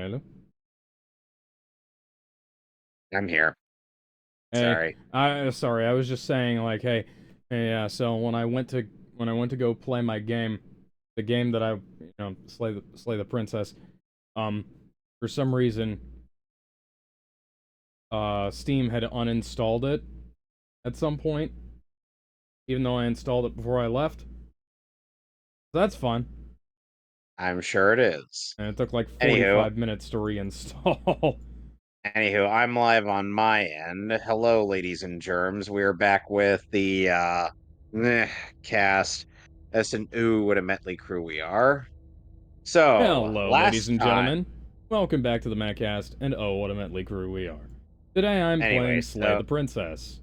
Hello. I'm here. Hey, Sorry. sorry, I was just saying like, hey, yeah. So when I went to go play my game, the game that slay the princess, um, for some reason, Steam had uninstalled it at some point, even though I installed it before I left. So that's fun, I'm sure it is. and it took like Anywho, 45 minutes to reinstall. I'm live on my end. Hello, ladies and germs. We're back with the Mehcast. That's an ooh, what a Mehtly crew we are. So, Hello, ladies last and time. gentlemen. Welcome back to the Mehcast, and oh, what a Mehtly crew we are. Today I'm Anyway, playing Slay so the Princess.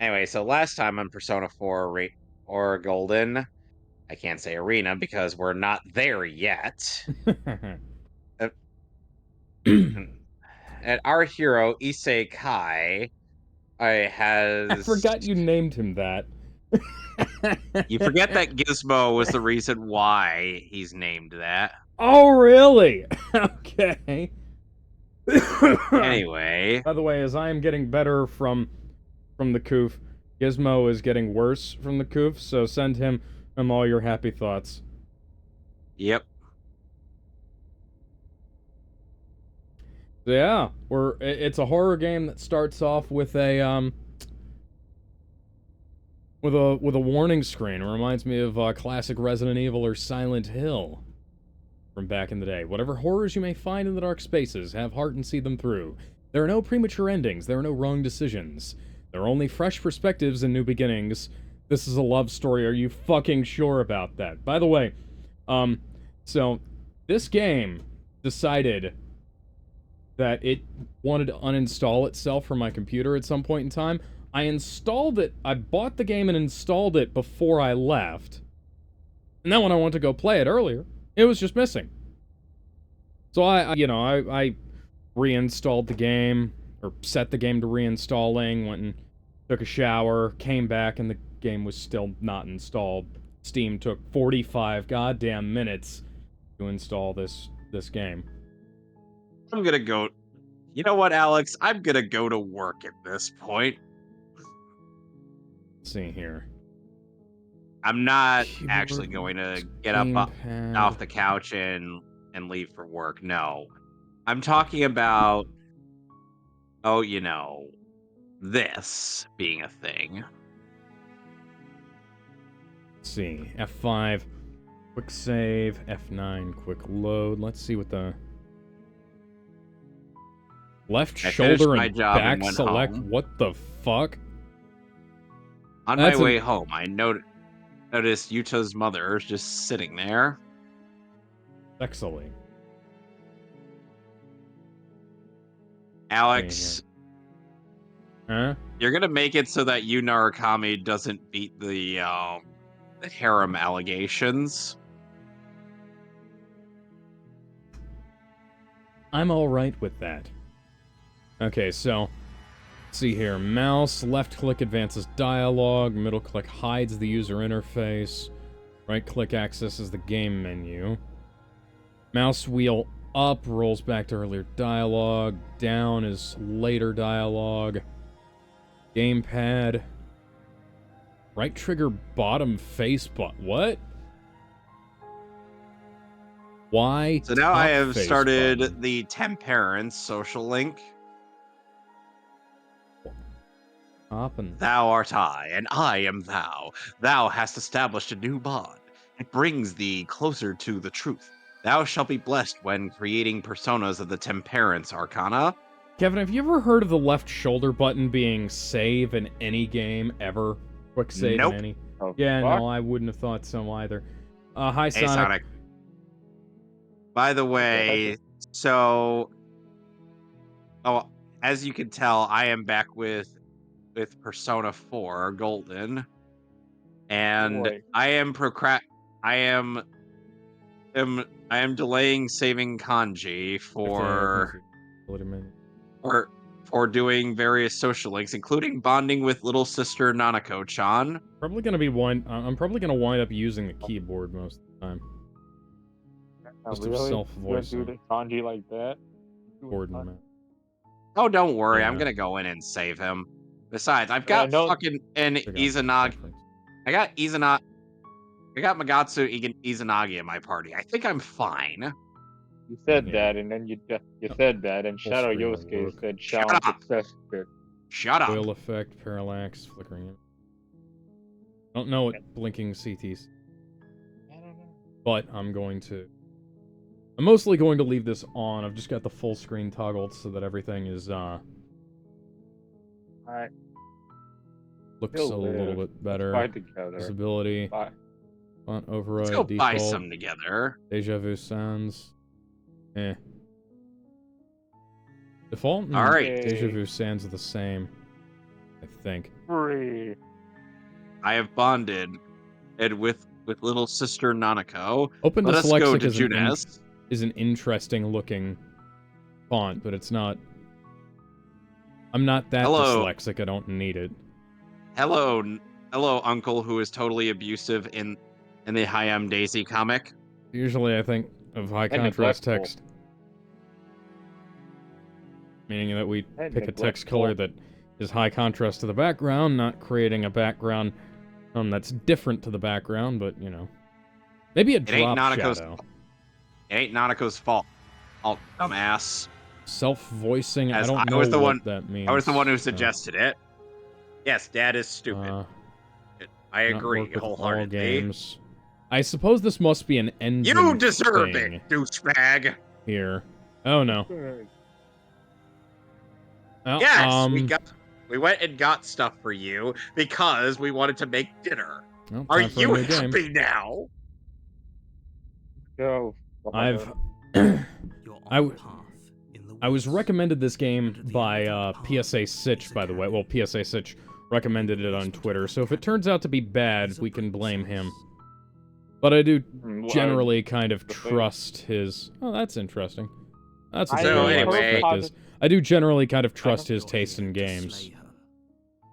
last time on Persona 4 or Golden, I can't say Arena because we're not there yet. Uh, and our hero Issei Kai I has forgot you named him that. you forget that Gizmo was the reason why he's named that. Oh, really? Okay. Anyway, By the way, as I am getting better from the coof, Gizmo is getting worse from the coof, so send him all your happy thoughts. yep. So yeah, it's a horror game that starts off with a with a warning screen. It reminds me of classic Resident Evil or Silent Hill from back in the day. Whatever horrors you may find in the dark spaces, have heart and see them through. There are no premature endings, there are no wrong decisions. There are only fresh perspectives and new beginnings. This is a love story, are you fucking sure about that? By the way, so this game decided that it wanted to uninstall itself from my computer at some point in time. I installed it, I bought the game and installed it before I left. And then when I went to go play it earlier, it was just missing. So I reinstalled the game, or set the game to reinstalling, went and took a shower, came back, and the game was still not installed. Steam took 45 goddamn minutes to install this game. I'm gonna go. You know what, Alex? I'm gonna go to work at this point. Let's see here. I'm not actually Keyboard, going to mouse, get up gamepad. off the couch and leave for work. No, I'm talking about this being a thing. Let's see. F5, quick save. F9, quick load. Let's see what the left I finished shoulder my and job and back went select. home. What the fuck? On my That's way an home, I noticed Yuta's mother just sitting there. sexily. See here. Alex, Huh? you're gonna make it so that Yu Narukami doesn't beat the harem allegations. I'm alright with that. Okay, so see here. Mouse, left click advances dialogue, middle click hides the user interface, right click accesses the game menu. Mouse wheel up rolls back to earlier dialogue, down is later dialogue. Gamepad. Right trigger bottom face button. What? Why So now I top have face started button? the Temperance social link. Top and Thou art I, and I am thou. Thou hast established a new bond. It brings thee closer to the truth. Thou shalt be blessed when creating personas of the Temperance Arcana. Kevin, have you ever heard of the left shoulder button being save in any game ever? Quick save in Nope. any? Oh, Yeah, fuck. no, I wouldn't have thought so either. Hi, Hey, Sonic. Sonic. By the way, so oh, as you can tell, I am back with Persona 4 Golden, and Boy. I am delaying saving kanji for for doing various social links, including bonding with little sister Nanako-chan. Probably gonna be one. I'm probably gonna wind up using the keyboard most of the time. Just of Really? You gonna self-voicing. do the kanji like that? Gordon, man. Oh, don't worry. I'm Yeah. gonna go in and save him. Besides, I've got fucking an Check out Izanagi. reference. I got Izanagi. I got Magatsu Izanagi in my party. I think I'm fine. You said Yeah. that, and then you said that, and Full Shadow screen will Yosuke work. said Shut challenge up. successful. Shut up. Oil effect, parallax, flickering. I don't know what blinking CTs, I don't know. but I'm mostly going to leave this on. I've just got the full screen toggled so that everything is, Alright, looks Still a little live. bit better. fight together. Visibility, Bye. font Let's override, go buy default, some together. deja vu sounds. Default and All right. deja vu sounds are the same, I think. Free. I have bonded and with little sister Nanako. Open Let us go Dyslexic to Junes. is an interesting looking font, but it's not. I'm not that Hello. dyslexic. I don't need it. Hello, uncle who is totally abusive in the Hayam Daisy comic. Usually, I think of high And contrast neglectful. text, meaning that we And pick a text color neglectful. that is high contrast to the background, not creating a background that's different to the background, but you know, maybe a It ain't drop Nanako's. shadow. It ain't Nanako's fault. Oh, dumbass. Self-voicing. I As don't I know was the what one- that means. I was the one who suggested it. Yes, Dad is stupid. I Not agree work with all wholeheartedly. games. I suppose this must be an engine You deserve thing it, douchebag. here. Oh no. Well, Yes, we went and got stuff for you because we wanted to make dinner. well, Are time for a you new game. happy now? Go. I've You're on I the w- path in the I was woods. recommended this game Under the by end of the PSA path Sitch, is a by the way. cabin. Well, PSA Sitch recommended it on Twitter, so if it turns out to be bad, we can blame him. But I do generally kind of trust his... Oh, that's interesting. That's a I good So way to anyway- expect this. I do generally kind of trust his taste in games.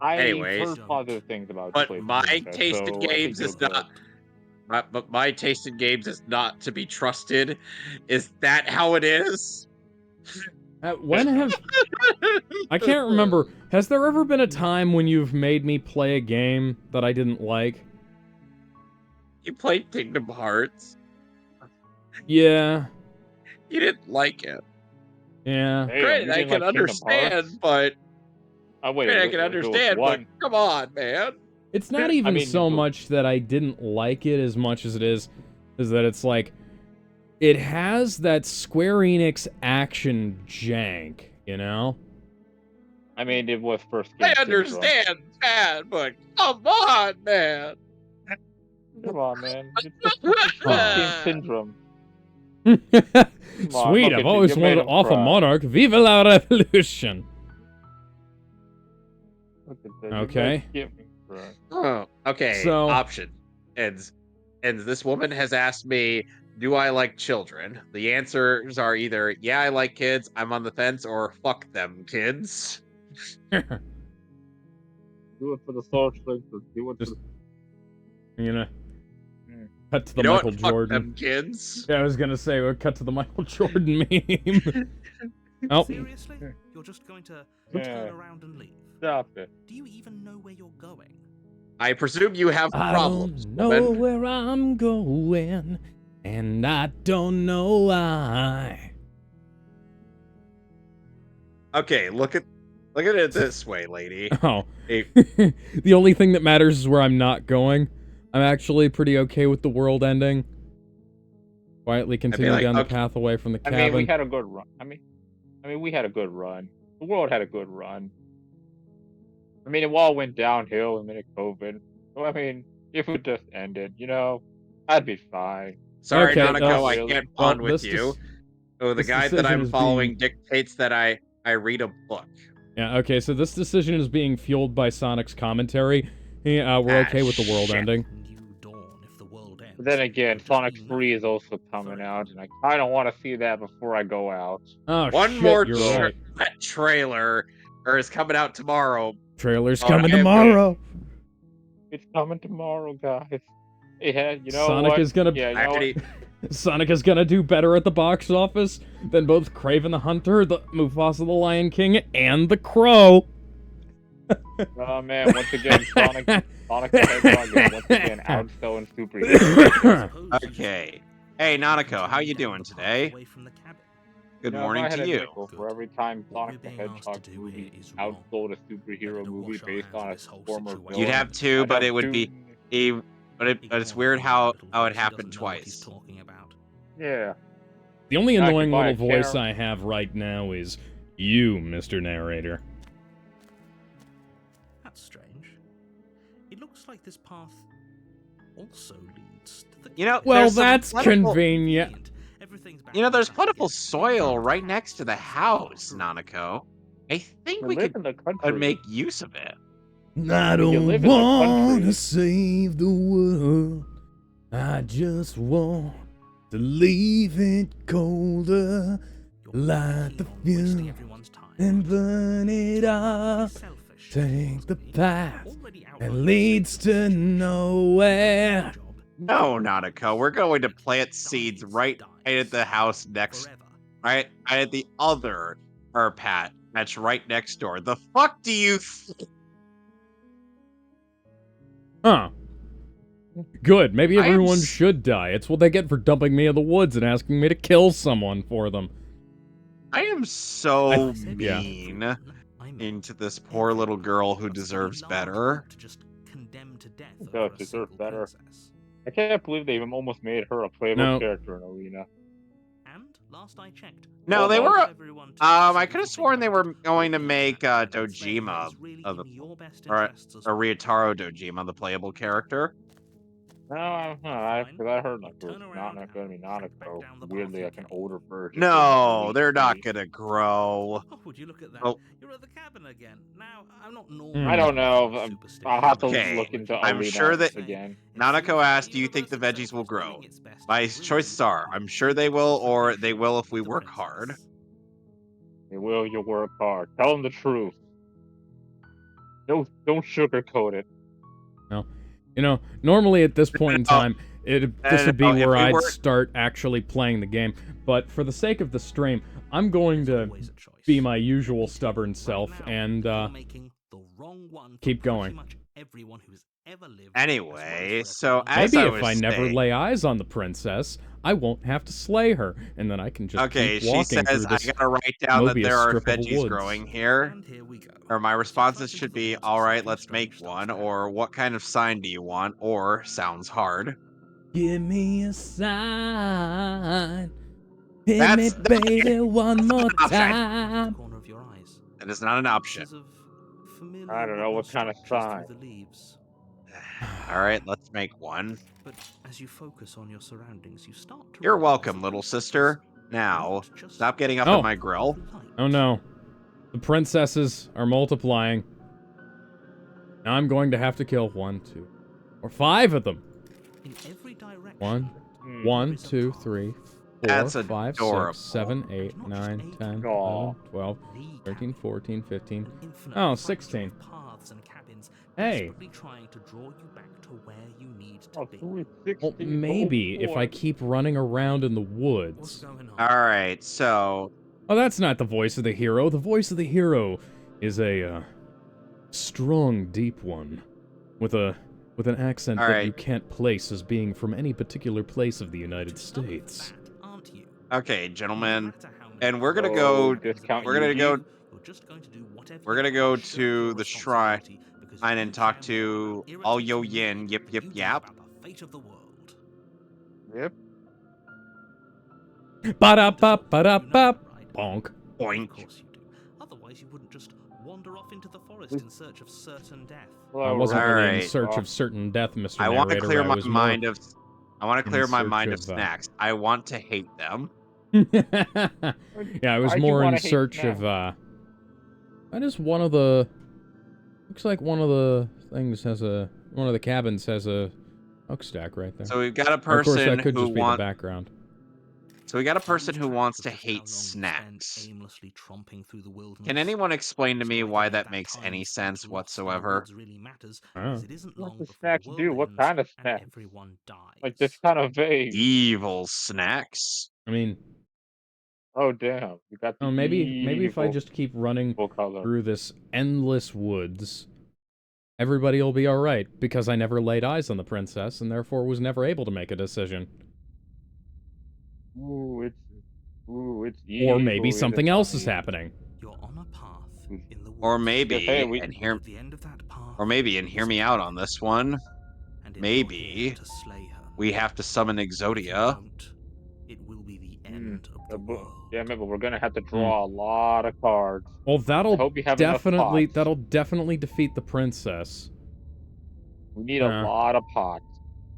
I've Anyways, heard positive things about But PlayStation, my so taste I in think games you're is good. not. But my taste in games is not to be trusted. Is that how it is? When have... I can't remember. Has there ever been a time when you've made me play a game that I didn't like? You played Kingdom Hearts. Yeah. You didn't like it. Yeah. Damn, Great, you I didn't can like Kingdom understand, Hearts? but Oh, wait, great, I it can was understand, but one. come on, man. It's not I even mean, so much that I didn't like it as much as it is that it's like, it has that Square Enix action jank, you know? I mean, it was first I game syndrome. understand that, but come on, man. Come on, man. It's the first game syndrome. Sweet, look at I've you, always you wanted made to him offer cry. Monarch. Vive la revolution! Look at that, you Okay. made me cry. Oh, okay. So- Option. Ends. This woman has asked me, do I like children? The answers are either, yeah, I like kids, I'm on the fence, or fuck them kids. Do it for the social link. Do it for Just- the... You know? Mm. Cut to the You know Michael what? Fuck Jordan. them kids. Yeah, I was gonna say, we'll cut to the Michael Jordan meme. Oh. Seriously? You're just going to Yeah. turn around and leave? Stop it. Do you even know where you're going? I presume you have I problems, don't know woman. where I'm going, and I don't know why. Okay, look at it this way, lady. Oh. Hey, The only thing that matters is where I'm not going. I'm actually pretty okay with the world ending. Quietly continue like, down the okay. path away from the I cabin. mean, we had a good run. I mean, we had a good run. The world had a good run. I mean, it all went downhill in the minute COVID. So, I mean, if it just ended, you know, I'd be fine. sorry, Okay, Nanako, I really. can't Well, bond with this you. dis- So the this guide that decision I'm is following being- dictates that I read a book. Yeah, okay, so this decision is being fueled by Sonic's commentary. Yeah, we're Ah, okay with the world shit. ending. New dawn if the world ends. But then again, You'll just Sonic be 3 is also coming out, and I kind of want to see that before I go out. Oh, One shit, more you're right. that trailer is coming out tomorrow. Trailer's Oh, coming I am tomorrow. It's coming tomorrow, guys. Yeah, you know Sonic what? is gonna... Yeah, you I know already, Sonic is gonna do better at the box office than both Kraven the Hunter, the Mufasa the Lion King, and the Crow. Oh man, once again, Sonic the Hedgehog is once again outselling superheroes. Okay. Hey, Nanako, how you doing today? Away from the cabin. Good You know, if morning I had to a you. nickel for Good. every time What Sonic the we're being asked to Hedgehog do movie here is wrong. outsold a We superhero better movie wash our based hands on of a this whole former situation. You'd villain, have two, I'd but have it would two. be but it's Ignore weird the how little it voice who happened doesn't know what he's twice. talking about. Yeah. The only I could annoying buy little a voice chair. I have right now is you, Mr. Narrator. That's strange. It looks like this path also leads to the You know, Well, there's some that's plentiful- convenient. Everything's back You know, on there's track plentiful again. soil right next to the house, Nanako. I think You we live could in the country. make use of it. I You don't live in the wanna country. save the world. I just want to leave it colder, You're light the keen on wasting fuse everyone's time. and burn it Be up. selfish, Take the Sasuke. path Already that outlined leads your to situation. nowhere. Job. No, Nanako, we're going to plant seeds right at the house next, Forever. right at the other patch that's right next door. The fuck do you? Huh. Good. Maybe I am everyone s- should die. It's what they get for dumping me in the woods and asking me to kill someone for them. I am so Said yeah. mean everyone, I meant into this poor little everyone, girl who plus a deserves large better. group to just condemn to death Who over does a deserve single better? princess. I can't believe they even almost made her a playable No. character in Arena. And last I checked, No, they Almost. were. everyone to I seriously could have think sworn they about were it. going to All the make attack and its layer Dojima is really of the in your best or interests as or well. Ryotaro Dojima, the playable character. No, because I heard like it was Turn not around going to be and head back Nanako. down the Weirdly, path like you an came. older version. No, they're not gonna grow. Oh, would you look at that? Oh. You're at the cabin again. Now, I'm not Hmm. normally I don't know. superstitious, I'll have to Okay, look into I'm Arena sure that again. Nanako asked, "Do you think the veggies will grow?" My choices are: I'm sure they will, or they will if we work hard. You will. You work hard. Tell them the truth. Don't sugarcoat it. You know, normally at this point in time, this would be if where we I'd work- start actually playing the game. But for the sake of the stream, I'm going to be my usual stubborn self and keep going. Anyway, so as maybe I if was I never saying, lay eyes on the princess, I won't have to slay her, and then I can just okay, keep she walking says through I this gotta write down that Mobius there are strip of veggies woods. growing here. And here we go. Or my So responses type should into the be, woods all right, something let's make strange starts one, happening. or what kind of sign do you want, or sounds hard. Give me a sign. Hit That's me, not- baby, one more option. time. Corner of your eyes. That is not an option. Pieces of familiar I don't know what wooden kind of structures sign. through the leaves. All right, let's make one. But as you focus on your surroundings, you start to You're realize welcome, that little those sister. pieces Now, aren't just stop getting up Oh. in my grill. light. Oh no. The princesses are multiplying. Now I'm going to have to kill 1, 2, or 5 of them. In every direction. 1, Hmm. 1, 2, 3, 4, That's 5, adorable. 6, 7, 8, 9, 10, Aw. 11, 12, The 13, cabin. 14, 15. An infinite Oh, fraction 16. of paths and cabins Hey. desperately trying to draw you back to where you need to Oh, be. 360. Well, maybe if I keep running around in the What's woods. going on? All right, so Oh, that's not the voice of the hero. The voice of the hero is a strong, deep one, with an accent All that right. you can't place as being from any particular place of the United Just enough States. of that, aren't you? okay, No gentlemen, matter how many and we're gonna Oh, go. discount We're gonna Yuji? go. you're just going to do whatever We're you gonna can go shirk to your the shrine responsibility because and you talk care more to about all Yo irritating Yin. me Yip than yip you do yap. about the fate of the world. Yep. Ba-da-ba-ba-da-ba. Bonk. Boink. Of course you do. Otherwise, you wouldn't just wander off into the forest in search of certain death. I wasn't All really in right. search of certain death, Mr. I want to Narrator. clear I my was mind of. I want to in clear my search mind of of, snacks. I want to hate them. Yeah, I was Why'd you more in wanna hate search of, that is one of the... Looks like one of the things has a... One of the cabins has a smokestack right there. So we've got a Or, of course, person that could who just be the wants. background. So we got a Can't lose person who track wants of to just how long hate we spent snacks. aimlessly tromping through the wilderness. Can anyone explain to So me I why believe that makes time any spent sense lost in the whatsoever? woods really matters, Oh. as it isn't What long does before the snacks world do? What ends kind of and snacks? everyone Like, this dies. kind of vague. Evil snacks? I mean, Oh, damn. You got the oh, maybe if I evil just keep running color. through this endless woods, everybody will be alright, because I never laid eyes on the princess, and therefore was never able to make a decision. Ooh, it's Or maybe evil in the something else is night. happening. You're on a path Mm. in the woods. Or Yes, maybe, hey, and And hear, at the end of that path, or maybe, and hear is me a out cliff. on this one. And if you're here Maybe to slay her, we have to summon if you Exodia. don't, it will be the Mm, end of the world. Yeah, remember, we're gonna have to draw a lot of cards. Well, I hope you have enough pots. that'll definitely defeat the princess. We need a lot of pots.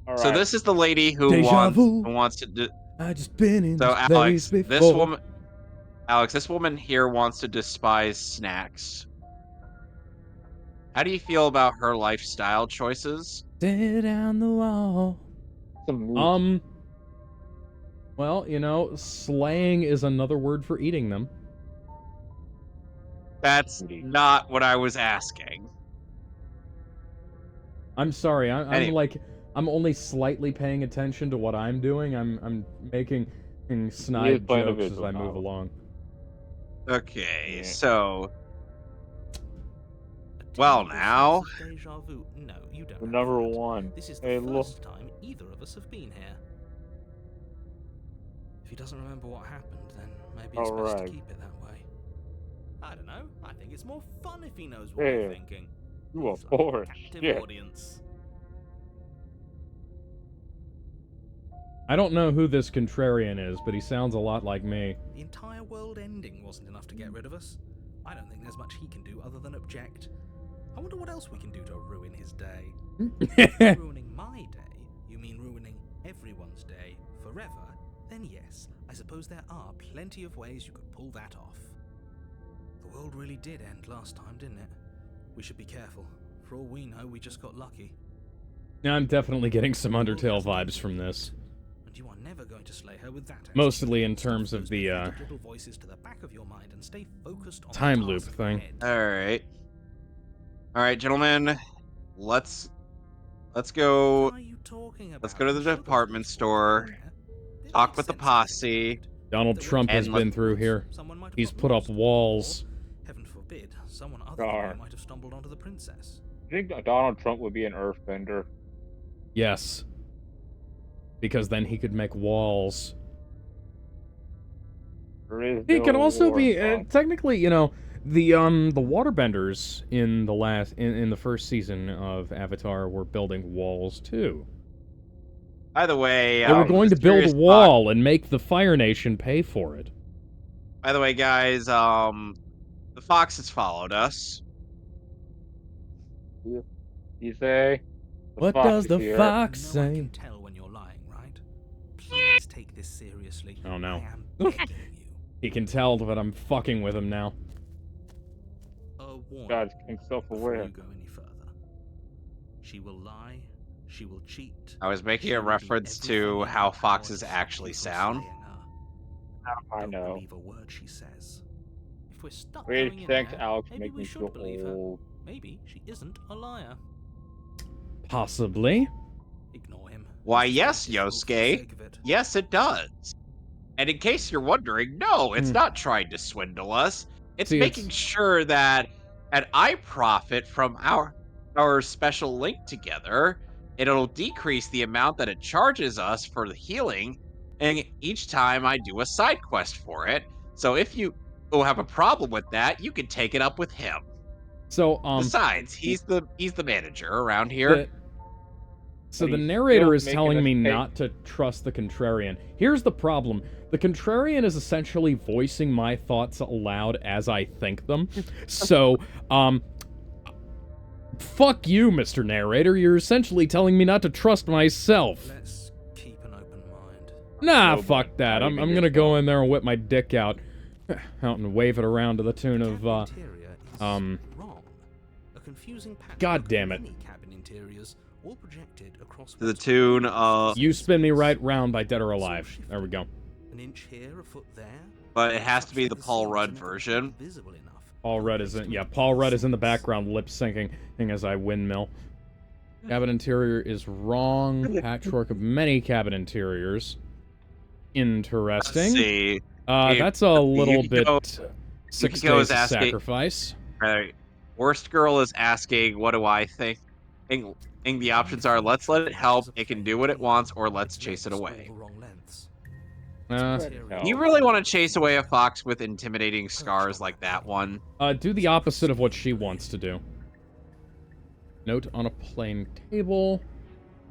All So right. this is the lady who Deja vu. wants to do. I just been in So this place Alex, before. this woman here wants to despise snacks. How do you feel about her lifestyle choices? Sit down the wall. Some meat. Well, you know, slaying is another word for eating them. That's Booty. not what I was asking. I'm sorry, Anyway. I'm only slightly paying attention to what I'm doing. I'm making snide playing a jokes as visual I move novel. along. Okay, Yeah. so A well terrible now. sense of deja vu. No, you don't. have Number that. one. This is the Hey, look. first time either of us have been here. If he doesn't remember what happened, then maybe it's best to Alright. keep it that way. I don't know. I think it's more fun if he knows what we're Yeah. thinking. You are He's like a poor as captive shit. audience. I don't know who this contrarian is, but he sounds a lot like me. The entire world ending wasn't enough to get rid of us. I don't think there's much he can do other than object. I wonder what else we can do to ruin his day. If ruining my day, you mean ruining everyone's day forever, then yes, I suppose there are plenty of ways you could pull that off. The world really did end last time, didn't it? We should be careful. For all we know, we just got lucky. Now, I'm definitely getting some Undertale vibes from this. And you are never going to slay her with that attitude. Mostly in Stuff terms of those the, pathetic little voices to the back of your mind and stay focused on the time loop task thing. ahead. All right, gentlemen. Let's go. What are you talking about? Let's go to the I'm sure those department things store. were there. It Talk makes with the sense to think posse. about. Donald There were Trump has And been through here. Someone might have He's got put up lost. walls. Or, heaven forbid, someone other than Gar. you might have stumbled onto the princess. I think that Donald Trump would be an earthbender. Yes. Because then he could make walls. There is He no could also war be involved. technically, you know, the waterbenders in the in the first season of Avatar were building walls too. By the way, They were going to build a mysterious wall and make the Fire Nation pay for it. By the way, guys, the fox has followed us. You say? The What fox does is the here. fox No one say? can tell when you're lying, right? Please take this seriously. Oh, no. I am begging you. He can tell that I'm fucking with him now. A warning. God's Before self-aware. you go any further. She will lie. She will cheat. I was making she a will do reference to everything in how her power foxes to stop actually you from sound. slaying her. I Don't know. believe a word she says. If we're stuck Wait, going in thanks, there, Alex, maybe make we me should feel believe her. old. Maybe she isn't a liar. Possibly. Ignore him. Why, This is yes, very difficult for the Yosuke. sake of it. Yes, it does. And in case you're wondering, no, it's not trying to swindle us. It's See, making sure that I profit from our special link together. It'll decrease the amount that it charges us for the healing, and each time I do a side quest for it. So if you will have a problem with that, you can take it up with him. So, Besides, he's the manager around here. So But the he's narrator still is making telling us me pay- not to trust the contrarian. Here's the problem. The contrarian is essentially voicing my thoughts aloud as I think them. So, fuck you, Mr. Narrator. You're essentially telling me not to trust myself. Let's keep an open mind. Nah, No, fuck but that. not I'm even gonna go yourself. in there and whip my dick out and wave it around to the tune of, Cabin interior is um, wrong. A confusing patchwork God of damn it. many cabin interiors, all projected across To the what's tune almost of You Spin Me space. Right Round by Dead or Alive. There we go. And An inch here, a foot there. but it has to Such be that the Paul seams Rudd are never version. visible enough. Paul Rudd is in, yeah, Paul Rudd is in the background lip syncing as I windmill. Cabin interior is wrong. Patchwork of many cabin interiors. Interesting. Let's see. That's a little bit Yukiko 6 Yukiko is days of asking- sacrifice. Right. Worst girl is asking, what do I think? And the options are, let's let it help, it can do what it wants, or let's chase it away. You really want to chase away a fox with intimidating scars like that one? Do the opposite of what she wants to do. Note on a plain table.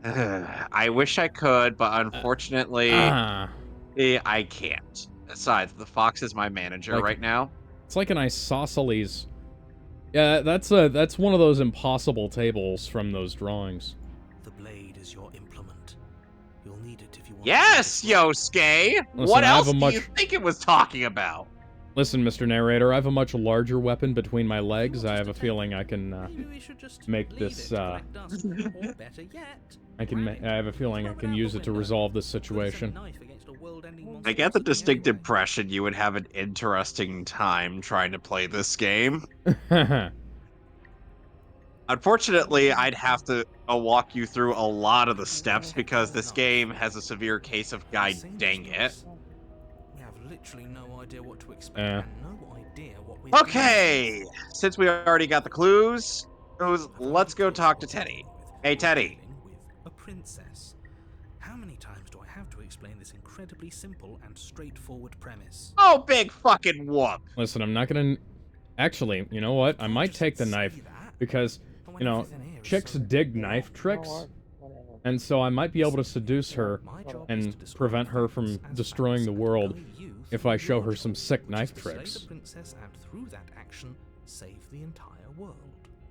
I wish I could, but unfortunately, I can't. Besides, the fox is my manager Like- right now. It's like an isosceles. Yeah, that's one of those impossible tables from those drawings. The blade is your implement. You'll need it if you want. Yes, Yosuke! Listen, What I have else a do much- you think it was talking about? Listen, Mr. Narrator, I have a much larger weapon between my legs. I have a feeling I can, make this, I have a feeling I can use it to resolve this situation. I get the distinct impression you would have an interesting time trying to play this game. Unfortunately, I'd have to walk you through a lot of the steps because this game has a severe case of God dang it. We have literally no idea what to expect Yeah. and no idea what we're Okay, since we already got the clues, let's go talk to Teddy. Hey, Teddy. With a princess. How many times do I have to explain this incredibly simple and straightforward premise? Oh, big fucking whoop. Listen, I'm not gonna... Actually, you know what? I might take the knife, because, you know, chicks dig knife tricks, and so I might be able to seduce her and prevent her from destroying the world if I show her some sick knife tricks.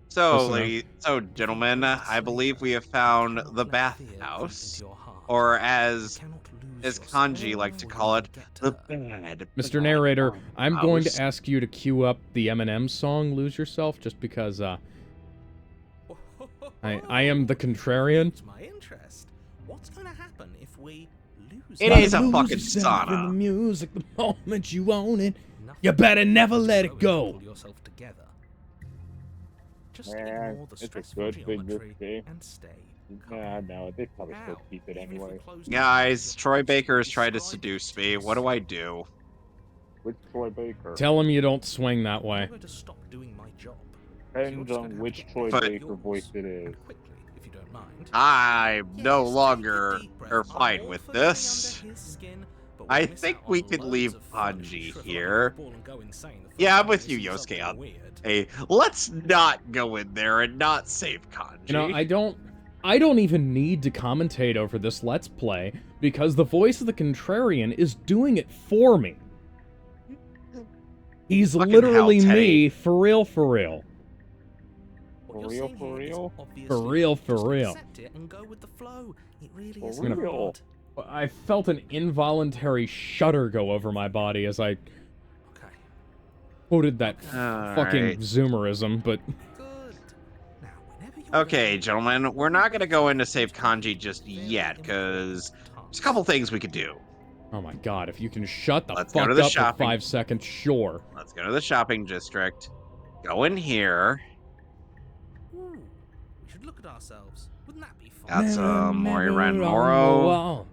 So, Listen, gentlemen, I believe we have found the bathhouse, or as kanji like to call it, the bad. Mr. Narrator, I'm going house. to ask you to cue up the Eminem song, Lose Yourself, just because, I am the contrarian. It's my interest. What's going to happen if we lose It it? is a Lose fucking yourself in the sauna. music the moment you own it. Nothing You better never but let it slowly go. pull yourself together. Just Yeah, ignore the it's a stressful good thing geometry this game. and stay calm. Nah, no, they probably still How? keep it Even if we anyway. close the Guys, eyes, Troy you'll Baker has actually tried to describe seduce it me. to What do I us. do? Which Troy Baker? Tell him you don't swing that way. I'm going to stop doing my job. You're Depends just on gonna have which to get Troy back to Baker yours. voice it is. And quickly, if you don't mind. I'm no Yes, longer take a deep breath. or I'm fine all with for getting this. under his skin, but I we'll miss think out we on could loads leave of fun if Hanji you shrivel up here. like a ball and go insane the Yeah, first I'm time with you you, see Yosuke, something on- weird. Hey, let's not go in there and not save Kanji. You know, I don't even need to commentate over this Let's Play, because the voice of the Contrarian is doing it for me. He's Fucking literally hell, me, Teddy. for real, for real. What you're For real, saying for here is real? obviously For real, for just real. accept it and go with the flow. It really For is real. hard. I felt an involuntary shudder go over my body as I Okay, quoted that Alright. fucking Zoomerism, but good. Now, whenever you're Okay, ready, gentlemen, we're not gonna go in to save Kanji just yet, because there's a couple things we could do. oh my god, if you can shut the Let's go fuck to the up shopping. for 5 seconds, sure. Let's go to the shopping district. Go in here. Ooh, we should look at ourselves. Wouldn't that be fun? Got some Mirror, Moriran mirror on the Moro, wall,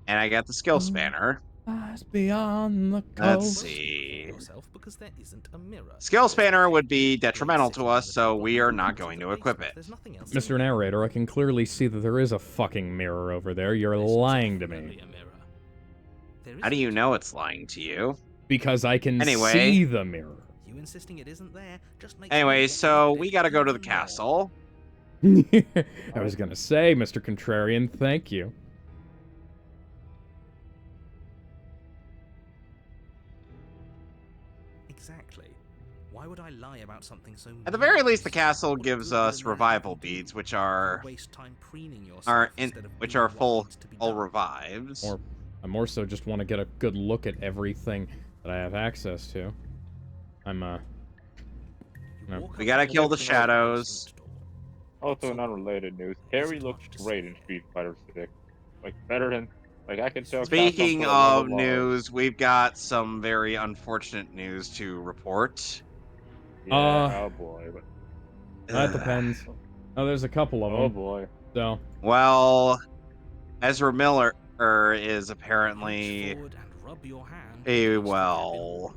and I got the skill spanner. eyes beyond the Let's coast. see. Yourself because there isn't a mirror. Skill spanner would be detrimental to us, so we are not going to equip it. There's nothing else Mr. Narrator, I can clearly see that there is a fucking mirror over there. You're lying to me. How do you know it's lying to you? Because I can Anyway. see the mirror. You insisting it isn't there just makes Anyway, me so want we gotta go to the even more. castle. I was gonna say, Mr. Contrarian, thank you. Exactly. Why would I lie about something so At the very least, the meaningless? castle What gives good will us that revival even do? beads, which You'll are waste time preening yourself which instead of are doing what full needs to be all done. revives. Or I more so just want to get a good look at everything that I have access to. I'm, You No. walk We up gotta to kill the the basement shadows. door. Also, in unrelated news, Carrie looks great in Street Fighter 6. Like, better than Like I can tell. Speaking Capcom put a lot of love. news, we've got some very unfortunate news to report. Yeah, oh boy. That depends. Oh, there's a couple of them. Oh boy. So, Well, Ezra Miller is apparently well.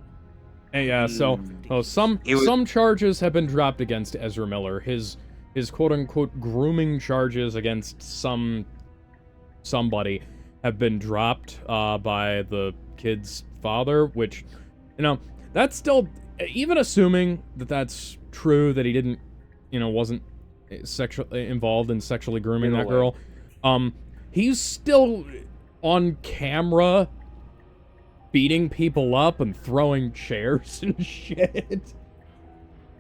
hey, yeah. So, some He was- charges have been dropped against Ezra Miller. His quote unquote grooming charges against somebody have been dropped by the kid's father, which, you know, that's still, even assuming that that's true, that he didn't, wasn't sexually involved in sexually grooming that girl, he's still on camera beating people up and throwing chairs and shit.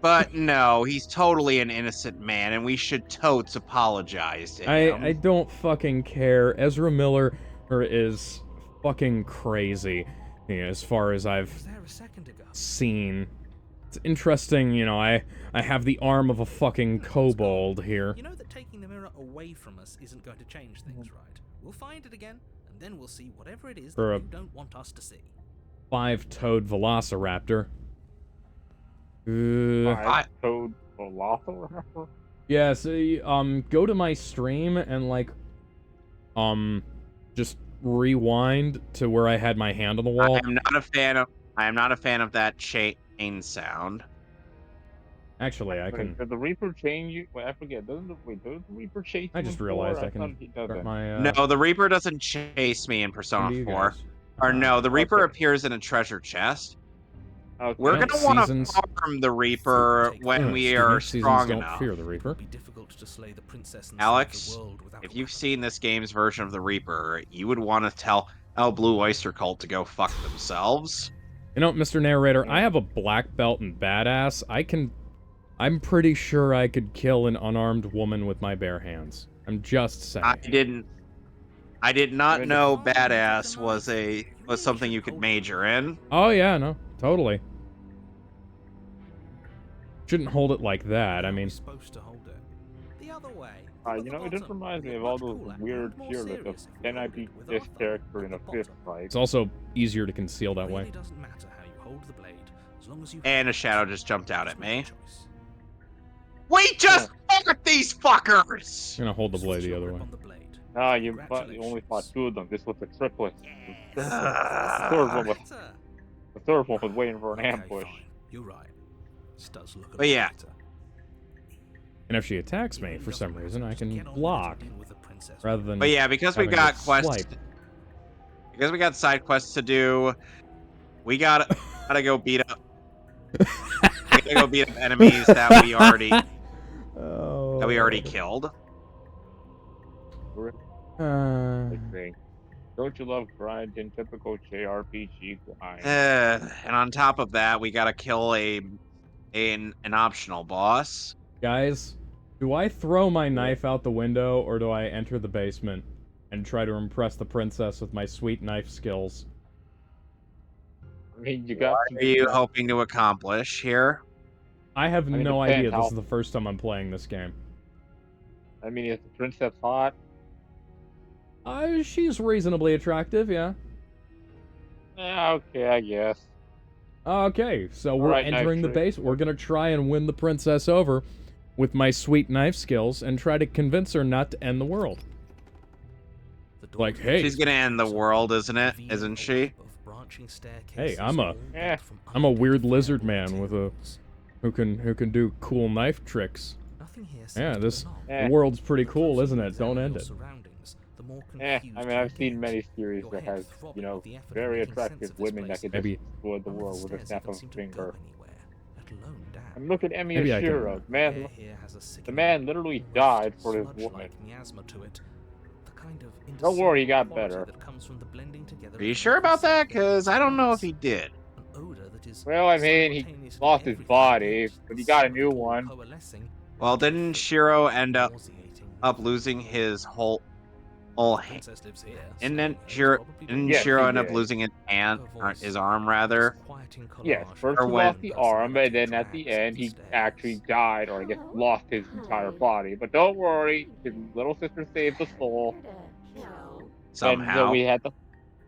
But no, he's totally an innocent man, and we should totes apologize to him. I don't fucking care. Ezra Miller is fucking crazy, as far as I've seen. It's interesting, I have the arm of a fucking kobold here. You know that taking the mirror away from us isn't going to change things, right? We'll find it again, and then we'll see whatever it is that you don't want us to see. 5-toed velociraptor. Five-toed velociraptor? Yeah, so, go to my stream and, just rewind to where I had my hand on the wall. I am not a fan of that chain sound. Actually, I can. Did the Reaper chain you? Wait, I forget. Does the Reaper chase you? I just realized I can start my. No, the Reaper doesn't chase me in Persona 4. Guys? Or no, the Reaper Okay. appears in a treasure chest. Okay. We're No, gonna want to seasons. farm the Reaper when we are strong don't enough. fear the Reaper. Alex, if you've seen this game's version of the Reaper, you would want to tell El Blue Oyster Cult to go fuck themselves. Mr. Narrator, I have a black belt in badass. I'm pretty sure I could kill an unarmed woman with my bare hands. I'm just saying. I did not know badass was something you could major in. Oh yeah, no, totally. Shouldn't hold it like that. I mean, supposed to hold it. The other way. It just reminds me of all those weird cheerleaders of can I beat this character in a fist fight? it's also easier to conceal that way. Really doesn't matter how you hold the blade, as long as you And a shadow just jumped out at make me. a choice. We just fought these fuckers! I'm gonna hold the blade Switch the your other grip way. on the blade. You only fought two of them. This was a triplet. The Ah. third one was waiting for an Okay, ambush. fine. You're right. This does look a But lot yeah. better. And if she attacks me for some reason, I can block rather than. But yeah, because we having got to quests, swipe. because we got side quests to do, we gotta go beat up. We gotta go beat up enemies that we already killed. Thing. Don't you love grind in typical JRPG grind? And on top of that, we gotta kill an optional boss. Guys, do I throw my knife out the window or do I enter the basement and try to impress the princess with my sweet knife skills? I mean, you got. What are you hoping to accomplish here? I have mean, no depends idea. This how- is the first time I'm playing this game. I mean, is the princess hot? She's reasonably attractive, yeah. Yeah, okay, I guess. Okay, so we're Alright, knife entering the trick. base. We're gonna try and win the princess over with my sweet knife skills and try to convince her not to end the world. Like, hey, She's gonna end the world, isn't she? Hey, I'm a Eh. weird lizard man with who can do cool knife tricks. Yeah, this Eh. world's pretty cool, isn't it? Don't end it. I mean, I've seen many series that has, very attractive women that can Maybe- just destroy the world with a snap of a finger. I And look at Emi Maybe I can- Ashiro. Man, the man literally died for this woman. Don't worry, he got better. Are you sure about that? Because I don't know if he did. Well, I mean, he lost his body, but he got a new one. Well, didn't Shiro end up losing his whole hand? And then Shiro Yes, he end up did. losing his hand, or his arm rather. Yes, first Or he when- lost the arm, and then at the end, he actually died, or I guess lost his entire body. But don't worry, his little sister saved the soul. somehow. we had to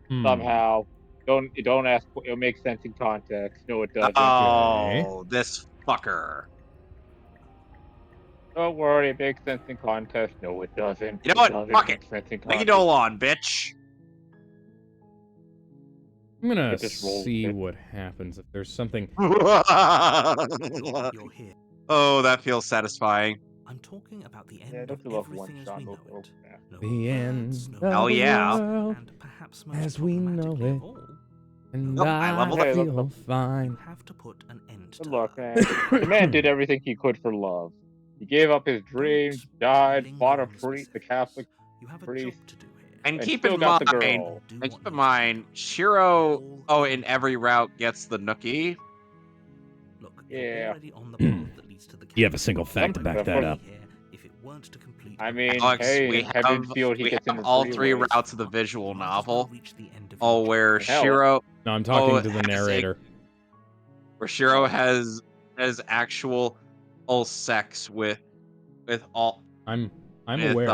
Hmm. somehow. Don't ask. It makes sense in context. No, it doesn't. Oh, this fucker. Don't worry, it makes sense in context. No, it doesn't. You know what? Doesn't Fuck make it. sense in Leave it context. on, bitch. I'm gonna It just rolls see it. what happens if there's something. You're here. Oh, that feels satisfying. I'm talking about the end Yeah, of don't you love one everything as shot? we know Oh, it. yeah. No The more end birds, no of more Hell the yeah. world and perhaps most as we know problematically it. of all, And Nope, I I leveled up. feel you fine. have to put an end Good to luck, her. man. The man did everything he could for love. He gave up his dreams, died, Linger fought on the the specifics. Catholic You have a priest, job to do here. And and keep still in got the mind, girl. Do and what keep in needs to be mind, done. Shiro, All in every route gets the nookie. Look, Yeah. you're already on the path that leads to the You have a capital. single fact to back that up. Here, if it weren't to complete I her mean, Alex, hey, we in Heaven's have, Field, he we gets have into all three freeways. routes of the visual you might as well novel. reach the end of Oh, your where Hell. Shiro, No, I'm talking Oh, to the has a- narrator. where Shiro Oh. has actual sex with all I'm with aware.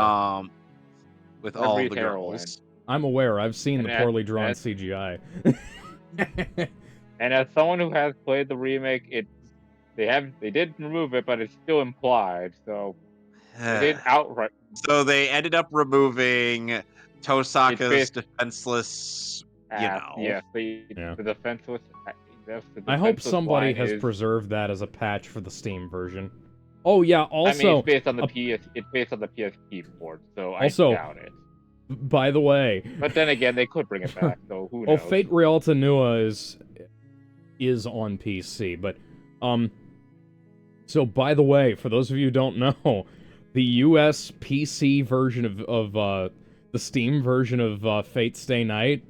with all Every the heroine. girls. I'm aware. I've seen And the that- poorly drawn that's- CGI. And as someone who has played the remake, they did remove it, but it's still implied. So they didn't outright. So they ended up removing Tosaka's based- defenseless. Yes, Yeah. the defenseless. Yes, the I hope defenseless somebody line has is- preserved that as a patch for the Steam version. Oh yeah, I mean, also, it's based on the a- It's based on the PSP port, so Also- I doubt it. by the way, But then again, they could bring it back, so who knows? Fate Realta Nua is on PC, but so by the way, for those of you who don't know, the US PC version of the Steam version of Fate Stay Night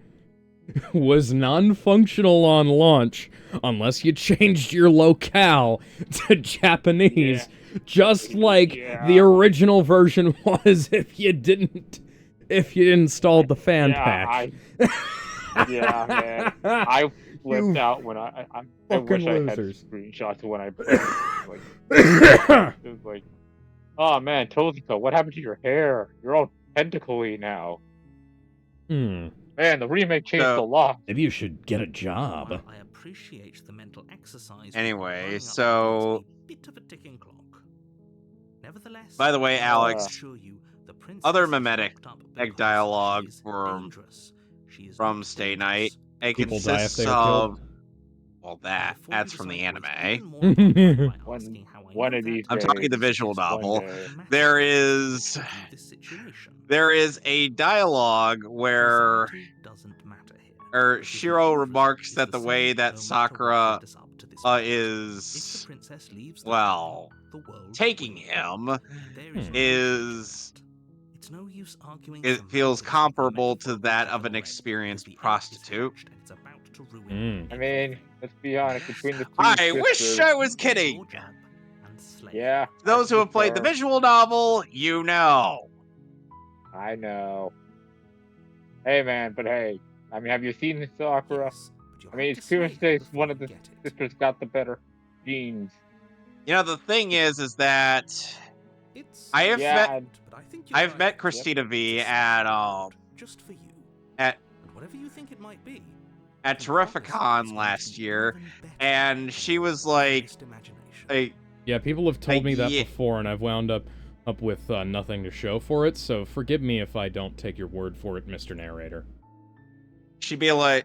was non-functional on launch unless you changed your locale to Japanese, just like the original version was if you installed the fan patch. Yeah, man. I flipped You out when I fucking wish I had losers. screenshots when I played it. It was like, oh man, Tozika, what happened to your hair? You're all tentacly now. Man, the remake changed a lot. Maybe you should get a job. While I appreciate the mental exercise. Anyway, running up so- against a bit of a ticking clock. Nevertheless, By the way, I Alex, assure you, the princess other is mimetic locked up egg because dialogue she is from- dangerous. She is from not Stay dangerous. Night. It People die if consists they are killed? of that. Before That's you from the decide to waste anime. even more time by asking how I One know of these that, I'm talking the days, visual this is novel. one day. There is this situation. there is a dialogue where Causality doesn't matter here. or because the Shiro universe remarks is that the same way that no matter what Sakura led us up to this point. If is the princess leaves the well, family, the world taking will him end. There is no is judgment. It's no use arguing it semantics feels with the comparable to metaphorical that of capital an N, experienced because the N is prostitute. hatched and it's about to ruin I mean, let's be honest, between the two I wish sisters, I was You do your kidding. job and slay. yeah. Those who have played the visual novel, you know. I know. Hey man, but hey, I mean, have you seen the Sakura? Yes, but you'll I mean, have it's to clear to slay say her one before of the you get it. sisters got the better genes. You know the thing is that It's I have Yeah, met and- but I think you're I've right. met Christina V It's a at secret just for you. at- and whatever you think it might be. at I promise it's Terrificon going last to be year, even better and she was than your like, best imagination. Yeah, people have told me that yeah. before, and I've wound up with nothing to show for it, so forgive me if I don't take your word for it, Mr. Narrator. she'd be like,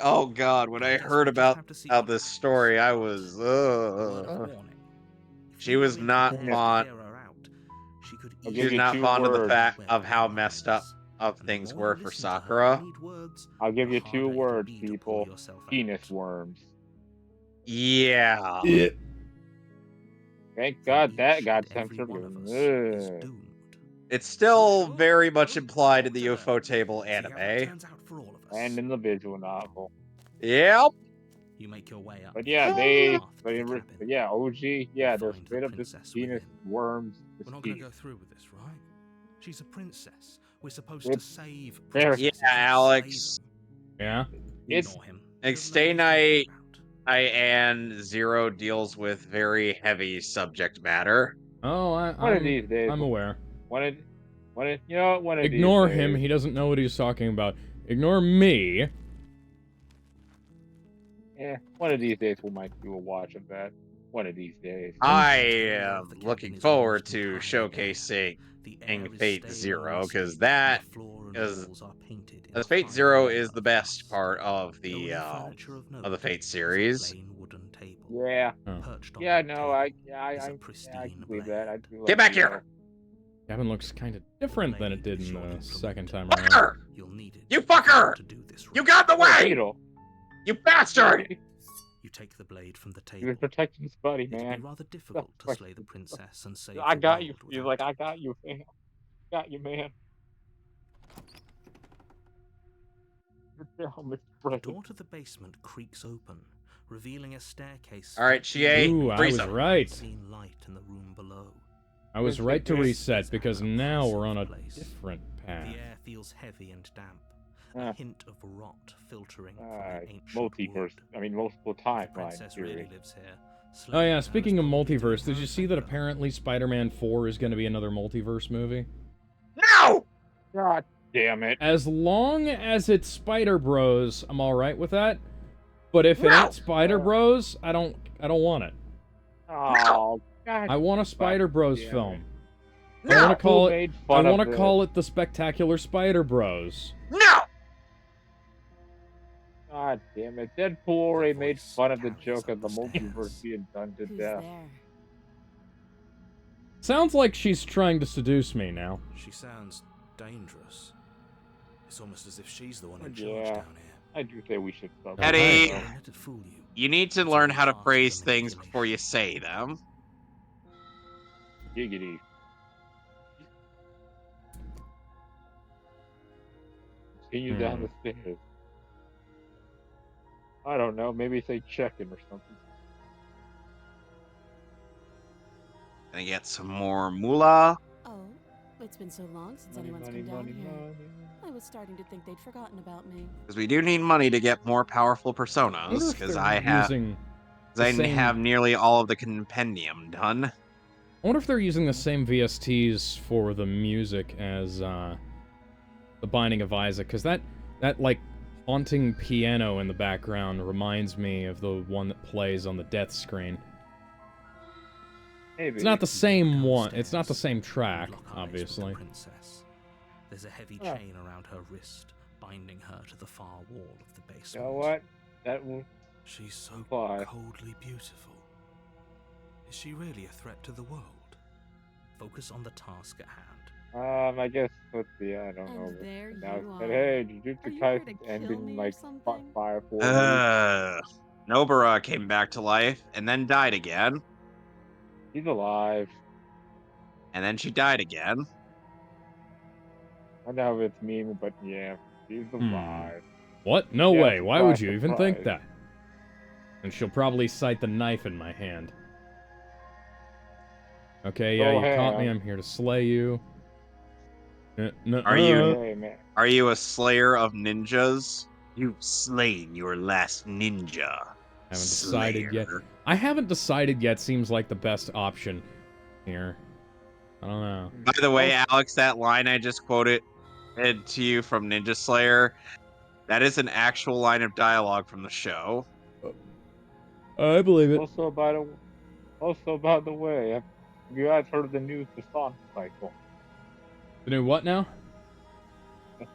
oh god, when I Guess heard we just about have to see how what this happens. story, I was, A word of warning. If She you was go in not there to fond- clear her out, she could I'll she give was you not two fond of the words. fact where of how the messed line up is. of And the things more were you for listen to her Sakura. need words, I'll give the you harder two it'll words, be to pull people. yourself out. Penis worms. Yeah. Thank For God that each got and every censored. one of us is Ugh. doomed. It's still Sure, very much sure. implied in the Sure. UFO table See how that anime. turns out for all of us. And in the visual novel. Yep. You make your way up. But yeah, Oh, they. yeah. But yeah, OG. Yeah, they're find the straight up just princess penis within. worms. We're not going to Mystique. go through with this, right? She's a princess. We're supposed Yep. to save There- princesses. Yeah, and Alex. slay them. Yeah? It's- Ignore him. Like, He doesn't know Stay what he's Night- talking about. And Zero deals with very heavy subject matter. Oh, One of these days. I'm aware. One of One of Ignore these him. days. He doesn't know what he's talking about. Ignore me. Yeah, one of these days we might do a watch of that. One of these days. I The am cabin looking is forward almost to entirely damp. showcasing The air is Fate stale Zero, and because musty, that and the floor and is walls are painted in as a Fate fine Zero yellow is the best part of The the only furniture of note Fate is a series. plain wooden table. Yeah. Oh. Perched on Yeah, that no, table I is a I can pristine believe that. I blade. do Get like back Zero. here! Cabin looks kind of different than it Blade did is in your the implement. second time around. Fucker! You'll need it You if want fucker! to do this You right. got in the Oh, way! Beetle. You bastard! You take the blade from the He table. was protecting his buddy, It'd be man. rather difficult to Like, slay the princess and save I the got you. world He's without like, it. I got you, man. Got you, man. Good job, Mr. The President. door to the basement creaks open, revealing a staircase. All right, Chie, Ooh, I freeze was him. right. Seen light in the room below. I was right to Yes. reset because now we're on a Place. different The path. air feels heavy and damp. Ah. A hint of rot filtering from the ancient Multiverse. wood. I mean, multiple The timeline princess theory. really lives here. Oh Slaying yeah, her speaking is of probably doing multiverse, did her you a see that favor. apparently Spider-Man 4 is going to be another multiverse movie? No! God damn it. As long as it's Spider Bros, I'm all right with that. But if it No! ain't Spider Bros, I don't want it. Oh, God. I want a Spider Bros damn film. No! I want to call Who it. made I fun of want to this? call it the Spectacular Spider Bros. No! God damn it. Deadpool already made voice fun of the carries joke up of the the multiverse stairs. being done to Who's death. there? Sounds like she's trying to seduce me now. She sounds dangerous. It's almost as if she's the one in Yeah. charge down here. I do say we should stop. Eddie! So, Don't let it fool you. You need to It's learn only how to part of phrase the things before you manipulation. say them. giggity. Continue down the stairs. I don't know. Maybe say check-in or something. Gonna get some more moolah. Oh, it's been so long since Money, anyone's money, come down money, here. money. I was starting to think they'd forgotten about me. Because we do need money to get more powerful I wonder personas. if Because they're I using. the same- have nearly all of the compendium done. I wonder if they're using the same VSTs for the music as The Binding of Isaac, because that like haunting piano in the background reminds me of the one that plays on the death screen. Maybe. It's not the same one. Downstairs, It's not the same track, lock eyes with the obviously. princess. There's a heavy Oh. chain around her wrist, binding her to the far wall of the You basement. know what? That will. She's so Why? coldly beautiful. Is she really a threat to the world? Focus on the task at hand. I guess. Let's see. I don't And know. there Now you said, are. hey, Are Jujutsu you here to Kaisen kill ended me in or like something? 5 4 weeks. Nobara came back to life and then died again. He's alive. And then she died again. I know it's meme, but yeah, he's alive. What? No Yeah, way. Why would surprise, you even think surprise. that? And she'll probably cite the knife in my hand. Okay, yeah, Go you caught me. ahead. I'm here to slay you. Are you- Hey, man. Are you a slayer of ninjas? You've slain your last ninja. Haven't decided yet. Slayer. I haven't decided yet seems like the best option here. I don't know. By the way, Alex, that line I just quoted to you from Ninja Slayer, that is an actual line of dialogue from the show. I believe it. Also, by the way, have you guys heard of the news, the Sonic cycle? The new what now?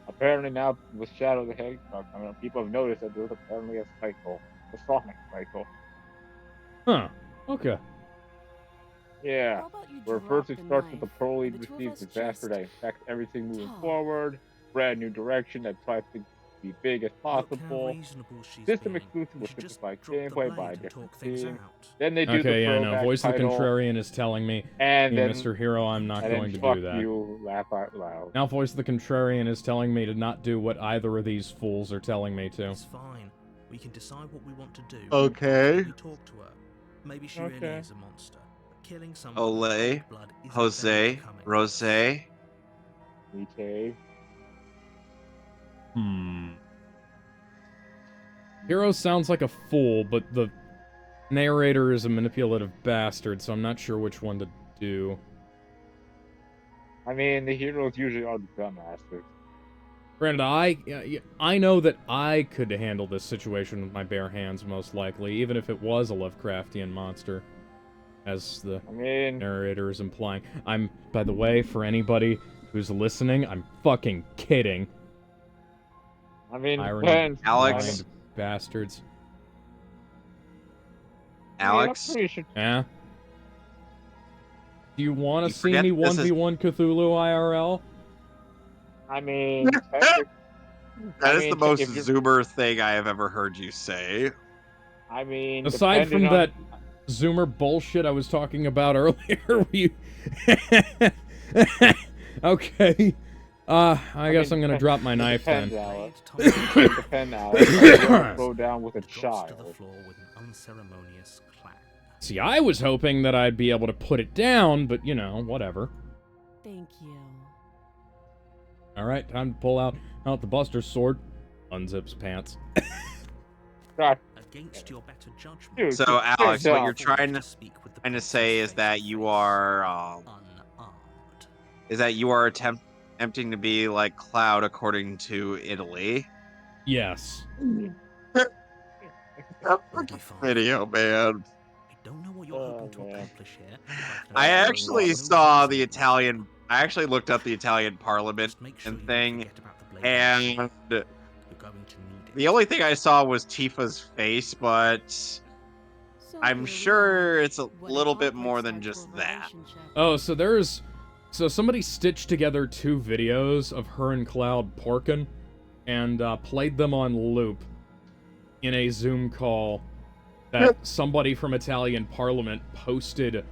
Apparently now with Shadow the Hedgehog, I mean, people have noticed that there's apparently a cycle, the Sonic cycle. Huh. Okay. Yeah. How about you Where drop first it the starts with knife, the Pearly and the two of receives us disaster just that affects everything moving talk? forward, brand new direction that tries to be big as Look how possible, reasonable she's system being. exclusive We with should just simplified drop the gameplay by a blade and different talk things team. out. Then they do the Okay, yeah, no. throwback Voice of the title, Contrarian is telling me, and "Hey, then Mr. Hero, I'm not and going then to fuck do that." you, laugh out loud. Now Voice of the Contrarian is telling me to not do what either of these fools are telling me to. It's fine. We can decide what we want to do. Okay. Maybe talk to her. Maybe she really Okay. is a monster. But killing someone with Olay, cold blood isn't very Jose, becoming. Rose. Okay. Hero sounds like a fool, but the narrator is a manipulative bastard, so I'm not sure which one to do. I mean, the heroes usually are the dumbasses. Granted, I know that I could handle this situation with my bare hands, most likely, even if it was a Lovecraftian monster, as the I mean, narrator is implying. By the way, for anybody who's listening, I'm fucking kidding. Irony, depends. Alex? blind bastards. Alex? I'm pretty sure. Yeah? Do you want You to see forget me this is- 1v1 Cthulhu IRL? I mean, technic- That I is mean, the most if you're- Zoomer thing I have ever heard you say. I mean, Aside from depending that Zoomer bullshit I was talking about earlier, okay. I guess I'm gonna drop my knife depends, then. Alex. Tommy It depends, Alex. You don't throw down with a drops to the child. floor with an unceremonious clang. See, I was hoping that I'd be able to put it down, but you know, whatever. Thank you. Alright, time to pull out the Buster's sword. Unzips pants. God, Against your better judgment. Dude, So, just Alex, sit what down. you're trying to speak with the say is princess that face to you face, are unarmed. attempting to be like Cloud according to Italy. Yes. Holy father, Video, man. I don't know what you're Oh, hoping to man. accomplish here. but can I assure you actually there's no saw reason the to Italian. fear. I actually looked up the Italian Parliament Just make sure and you thing, don't forget about the blade and You're going to need it. the only thing I saw was Tifa's face, but So I'm here we sure are. it's a What an little bit awkward more than start to just a that. relationship. Oh, so somebody stitched together 2 videos of her and Cloud porkin' and played them on loop in a Zoom call that somebody from Italian Parliament posted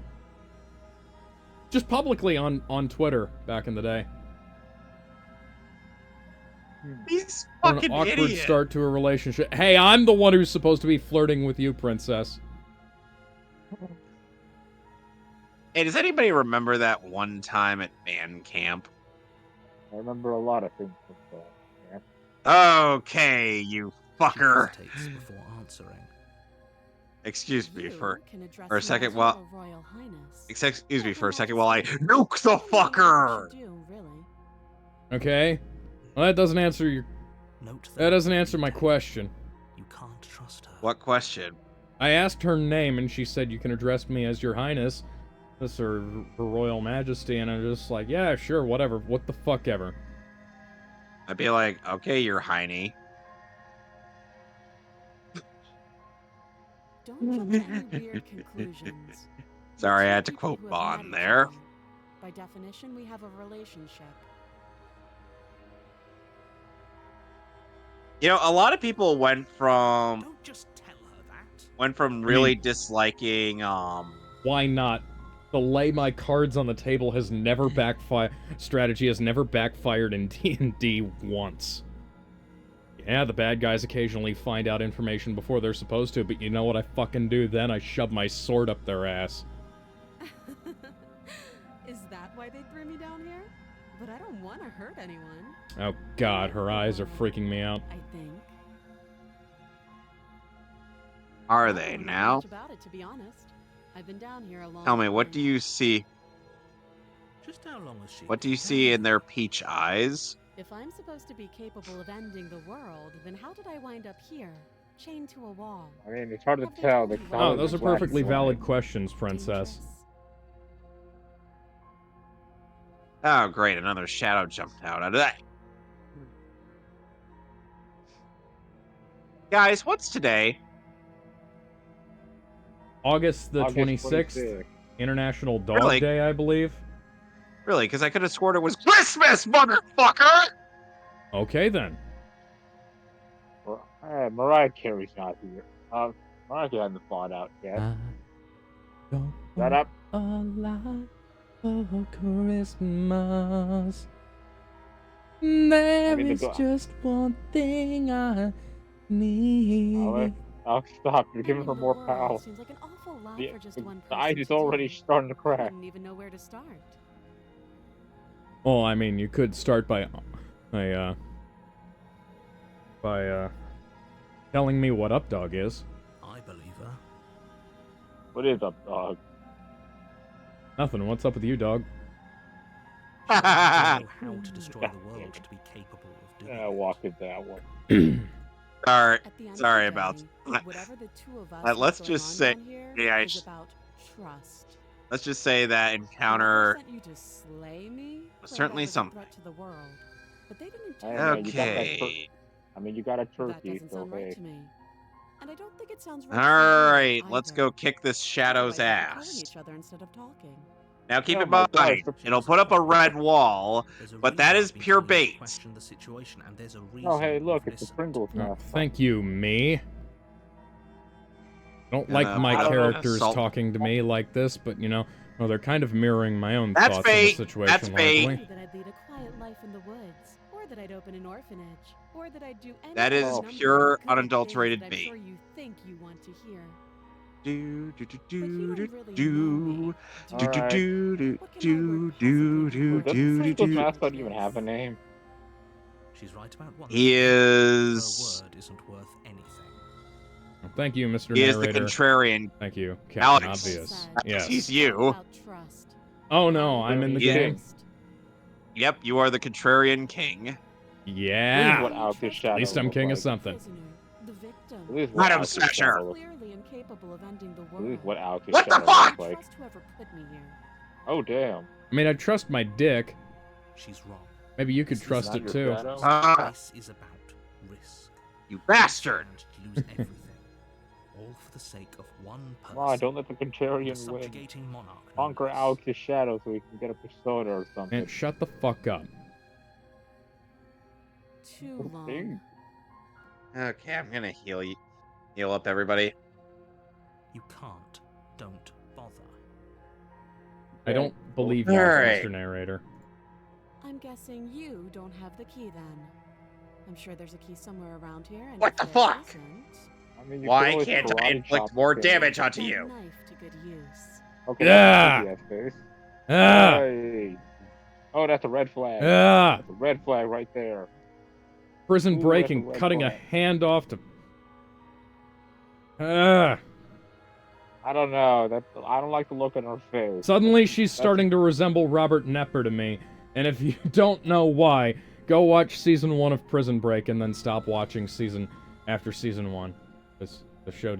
just publicly on Twitter back in the day. He's What fucking an awkward idiot. start to a relationship. Hey, I'm the one who's supposed to be flirting with you, princess. Hey, does anybody remember that one time at band camp? I remember a lot of things from that. Okay, you She fucker. hesitates before answering. Excuse me You for can address for a me second as while- your Royal Highness. excuse me for a Everyone second while I else nuke the I don't know what fucker. you should do, really. Okay? Well, that doesn't answer Note that doesn't answer my question. You can't trust her. What question? I asked her name and she said you can address me as your highness. This her royal majesty, and I'm just like, yeah, sure, whatever. What the fuck ever. I'd be like, okay, your hiney. Don't jump to any weird conclusions. Sorry, I We're had to two people quote who have Bond met each there. other. By definition, we have a relationship. You know, a lot of people went from Don't just tell her that. really disliking Why not? The lay my cards on the table has never strategy has never backfired in D&D once. Yeah, the bad guys occasionally find out information before they're supposed to, but you know what I fucking do then? I shove my sword up their ass. Is that why they threw me down here? But I don't want to hurt anyone. Oh god, her eyes are freaking me out. I think. are I they don't know now? much about it, to be honest. I've been down here a long Tell me, what time. do you see? Just how long has she What do you been see down in their peach eyes? If I'm supposed to be capable of ending the world, then how did I wind up here, chained to a wall? I mean, it's hard to Have they tell. told The you color Oh, why of those the are black perfectly slime. valid questions, princess. Dangerous? Oh, great, another shadow jumped out of that. Guys, what's today? August the August 26th, 26th. International Dog Really? Day, I believe. Really, because I could have sworn it was Christmas, motherfucker! Okay then. Mariah Carey's not here. Mariah Carey hasn't fought out yet. Shut up. A lot for Christmas. There mean, the is go- just one thing I need. Oh, stop. You're giving Ending her the more world power. Seems like an awful lot The, for just the, one the person ice is to already do. starting to I crack. wouldn't even know where to start. Well, I mean, you could start by telling me what Up Dog is. I believe her. What is up, dog? Nothing. What's up with you, dog? I know how to destroy the world to be capable of doing Yeah, it. walk it that way. Sorry, At the end sorry of the about day, that. whatever the two of us have Let's going just on say, down here yeah, is about trust. let's just say that Whoever encounter sent you to slay me was claimed I certainly was a something. threat to the world, but they didn't tell Hey, me man, you got that Okay. I mean, you got a that turkey, doesn't so sound right hey. to me. And I don't think it sounds All right to you right, let's either. go kick this shadow's Otherwise, we'd be killing ass. each other instead of talking. Now keep Oh in my mind, gosh. it'll put up a red wall, There's a but reason that I've is been pure telling you to bait. question the situation, and there's a reason Oh, hey, look, we've it's a listened. Pringles Oh, nest. thank you, me. I don't like Gonna my I don't know. characters assault- talking to me like this, but you know, well, they're kind of mirroring my own That's thoughts on the bait. situation That's bait. largely. That I'd lead a quiet life in the woods, or that I'd open an orphanage, or that I'd do any That of is a number of pure, good unadulterated things that I'm bait. sure you think you want to hear. Do do But you do don't do really do know me, do do do Alright. do do What can my do word do possibly be do worth Does do do Pringles do. mascot even have a name? She's right about one He thing. Her is word isn't worth anything. Thank you, Mr. he is the Narrator. contrarian. Thank you, Captain Alex. Obvious. Said, Yes. He's it's all you. about trust. Oh no, I'm in the Yeah. game. Yep, you are the contrarion king. This is Yeah. what Alex's shadow At least I'm king of looks something. Prisoner, the victim. This is what Madam Alex's Smasher. shadow looks Clearly incapable of ending the This world. is what Alex's What the shadow fuck? looks like. Trust whoever put me here. Oh, damn. I mean, I trust my dick. She's wrong. Maybe you could This is trust not it your too. shadow? Ah, This is about risk. you bastard! And to lose everything. All for the sake of one person. Come on, don't let the The contrarian win. subjugating monarch. no Conquer less. Alex's shadow so he can get a persona or something. Man, shut the fuck up. Too long. Dang. Okay, I'm gonna heal up everybody. You can't. Don't bother. I don't believe you, Alright. Mr. Narrator. I'm guessing you don't have the key then. I'm sure there's a key somewhere around here. And What if the there fuck? isn't, I mean, you Why could always can't I karate inflict chop more the thing. damage onto put you? that knife to good use. Okay, Yeah. that's a face. Ah! Hey. Oh, that's a red flag. Ah! That's a red flag right there. Prison Ooh, breaking, that's a red cutting a flag. hand off to... Ah! I don't know. I don't like the look on her face. Suddenly she's starting to resemble Robert Nepper to me, and if you don't know why, go watch season 1 of Prison Break and then stop watching after season 1. Because the show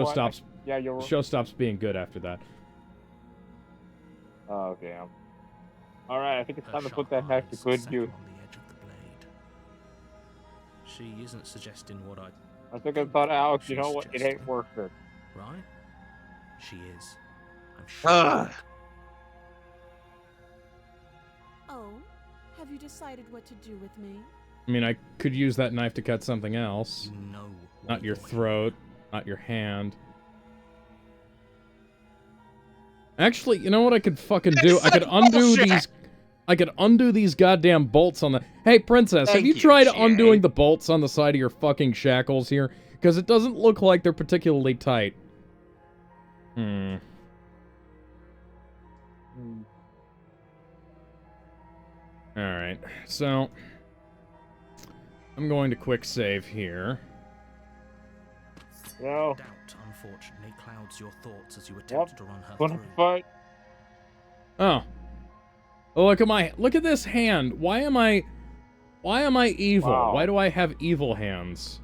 stops Yeah, you're the show stops being good after that. Oh, damn. Alright, I think it's Her time to put sharp that knife to eyes good settle use. on the edge of the blade. She isn't suggesting what I I think I thought, Alex, you She's know what? It ain't suggesting. worth it. right. She is. I'm sure. Ugh. Oh, have you decided what to do with me? I mean, I could use that knife to cut something else. You know. why Not your you're here. throat, not your hand. Actually, you know what I could fucking do? I could undo Bullshit. these... I could undo these goddamn bolts on the... Hey, Princess, have Thank you you, tried Jay. undoing the bolts on the side of your fucking shackles here? Because it doesn't look like they're particularly tight. Hmm. Alright, so... I'm going to quick save here. No. Doubt, unfortunately, clouds your thoughts as you Yep. attempt to run her Wanna through. fight? Oh. Oh, look at this hand. Why am I evil? Wow. Why do I have evil hands?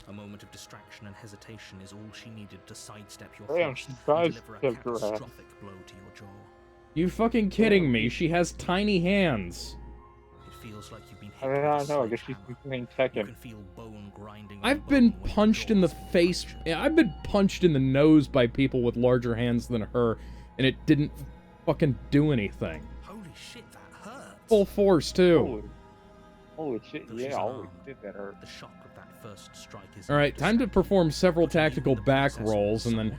A moment of distraction and hesitation is all she needed to sidestep your Damn, thrust she and deliver a sidestepped her ass. catastrophic blow to your jaw. You fucking kidding me? She has tiny hands. It feels like you've been I hit mean, with I a don't know. I guess she's sledgehammer. playing You Tekken. can feel bone grinding on I've bone been when your punched in the jaws face. clench. Yeah, I've been punched in the nose by people with larger hands than her, and it didn't fucking do anything. Holy shit, that hurts. Full force, too. Holy shit, Though she's yeah, holy unarmed, shit, that hurt. The shock of that first strike is Alright, time to perform several tactical back rolls and then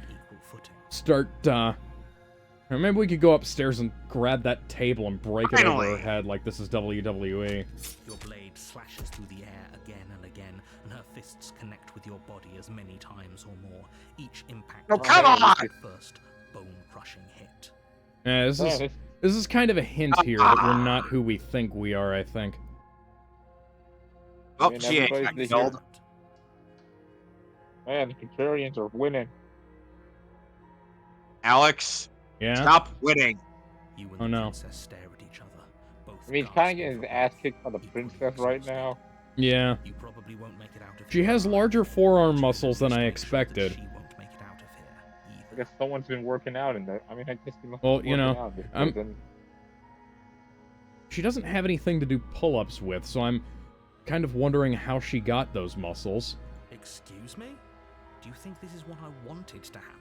start, or maybe we could go upstairs and grab that table and break it over her Finally. head like this is WWE. Your blade slashes through the air again and again, and her fists connect with your body as many times or more. Each impact Oh, is come the on! first bone-crushing hit. Yeah, this is kind of a hint here that we're not who we think we are, I think. Oh, Man, she ain't everybody's got the killed. Man, the Contrarians are winning. Alex, Yeah? stop winning. You and Oh, the no. princess stare at each other. I mean, he's kind of getting his ass kicked by the princess right now. Yeah. You probably won't make it out of She here has alive. larger forearm But you muscles than I better make sure that expected. she won't make it out of here I either. guess someone's been working out in there. I mean, I guess he must Well, be you working know, out in this I'm- prison. She doesn't have anything to do pull-ups with, so I'm kind of wondering how she got those muscles. Excuse me? Do you think this is what I wanted to happen?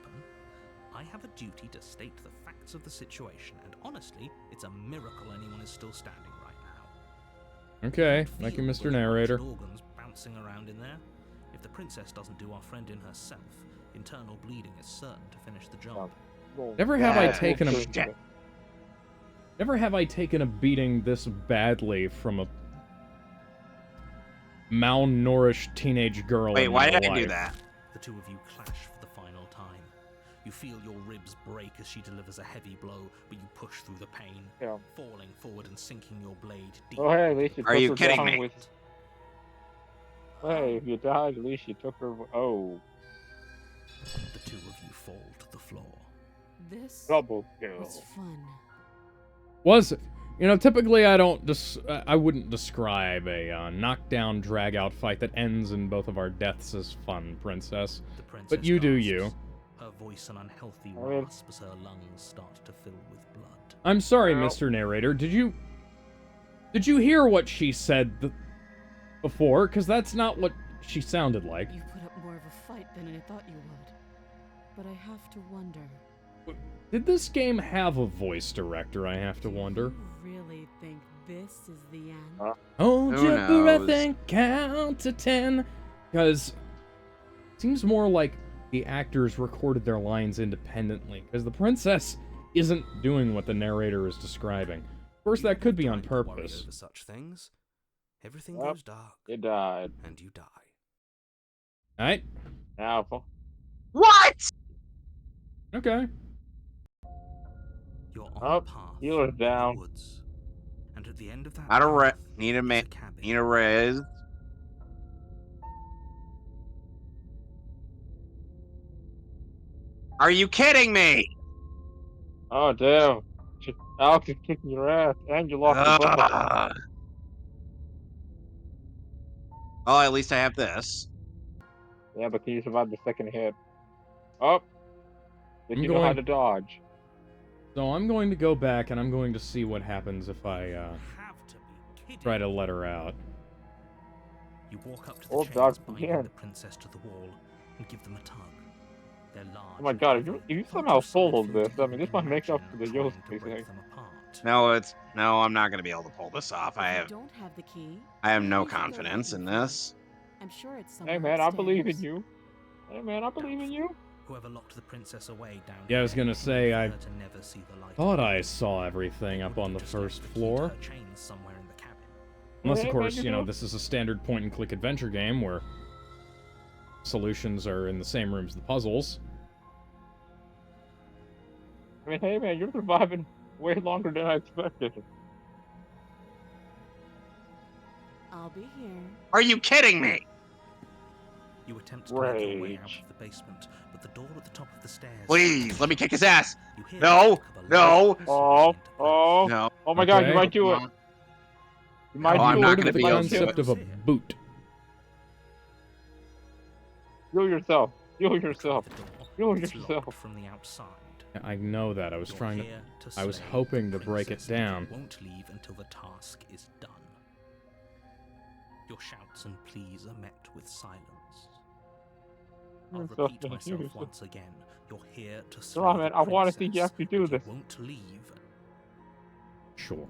I have a duty to state the facts of the situation, and honestly, it's a miracle anyone is still standing right now. Okay, You'd thank you, feel Mr. with Narrator. punctured organs bouncing around in there. If the princess doesn't do our friend in herself, internal bleeding is certain to finish the job. Well, Never have I yeah, taken a- well, Shit. Never have I taken a beating this badly from a malnourished teenage girl Wait, in why real did I do life. that? The two of you clash for the final time. You feel your ribs break as she delivers a heavy blow, but you push through the pain, Yeah. falling forward and sinking your blade deep. Oh, hey, at least you Are took you her kidding down me? with... Hey, if you died, at least you took her... Oh, The two of you fall to the floor. This double kill. was fun. Was, typically I wouldn't describe a knockdown drag-out fight that ends in both of our deaths as fun, Princess. The princess But you do gasps. you. Her voice an unhealthy I mean- rasp as her lungs start to fill with blood. I'm sorry, Well- Mr. Narrator. Did you hear what she said before? Because that's not what she sounded like. You put up more of a fight than I thought you would. But I have to wonder. Did this game have a voice director, I have to wonder? Do you really think this is the end? Hold Who your breath knows? and count to 10. Because it seems more like the actors recorded their lines independently. Because the princess isn't doing what the narrator is describing. Of course, You that don't could have be on time to worry purpose. over such things. Everything Yep. goes dark, You died. and you die. Alright? Now, What? Okay. You're on Oh, a path healer's through the down. woods, and at the end of that Not a re- path need a is ma- cabin. Need a res. Are you kidding me? oh damn. Alex is kicking your ass, and you lost your butt. Ugh. Oh, at least I have this. Yeah, but can you survive the second hit? Oh. Did I'm you know how going- to dodge? So I'm going to go back and I'm going to see what happens if I Have to be kidding. try to let her out. You walk up to the Oh, chains dodge binding again. the princess to the wall and give them a tug. They're large. Oh my and god, heavy, if you hard somehow to sort followed through this, to I mean, this might make up imagine for the trying Yosuke to break thing. them apart. No, I'm not gonna be able to pull this off. If you don't have the key, I have maybe no you should go confidence in looking for it. this. I'm sure it's somewhere Hey man, I believe in upstairs. you. Hey man, I believe in you. Whoever locked the princess away down Yeah, I was here gonna say, needed I her to never see the light of thought I day. saw everything They up wouldn't on the have just left first the key to floor. her chains somewhere in the cabin. Unless, Hey, of man, course, you know- this is a standard point-and-click adventure game where solutions are in the same rooms as the puzzles. I mean, hey man, you're surviving way longer than I expected. I'll be here. Are you kidding me? You attempt to make your way out Rage. of the basement, but the door at the top of the stairs. Please, let me kick his ass. You hear No, the click of a no. lock Oh, sliding into place. oh, No. oh my god, Okay. you might do it. Come on. You might Oh, I'm do not it. gonna Heard of be the able to do concept of a boot. Heal yourself. Heal You try yourself. the door. Heal It's yourself. locked from the outside. I know that. I was You're trying to... here I was slay hoping to the break it princess, and you down. won't leave until the task is done. Your shouts and pleas are met with silence. I'll You're so repeat confused. myself once again. You're here to slay Come on, the man, I wanna see you princess, actually do and you this. won't leave. Sure.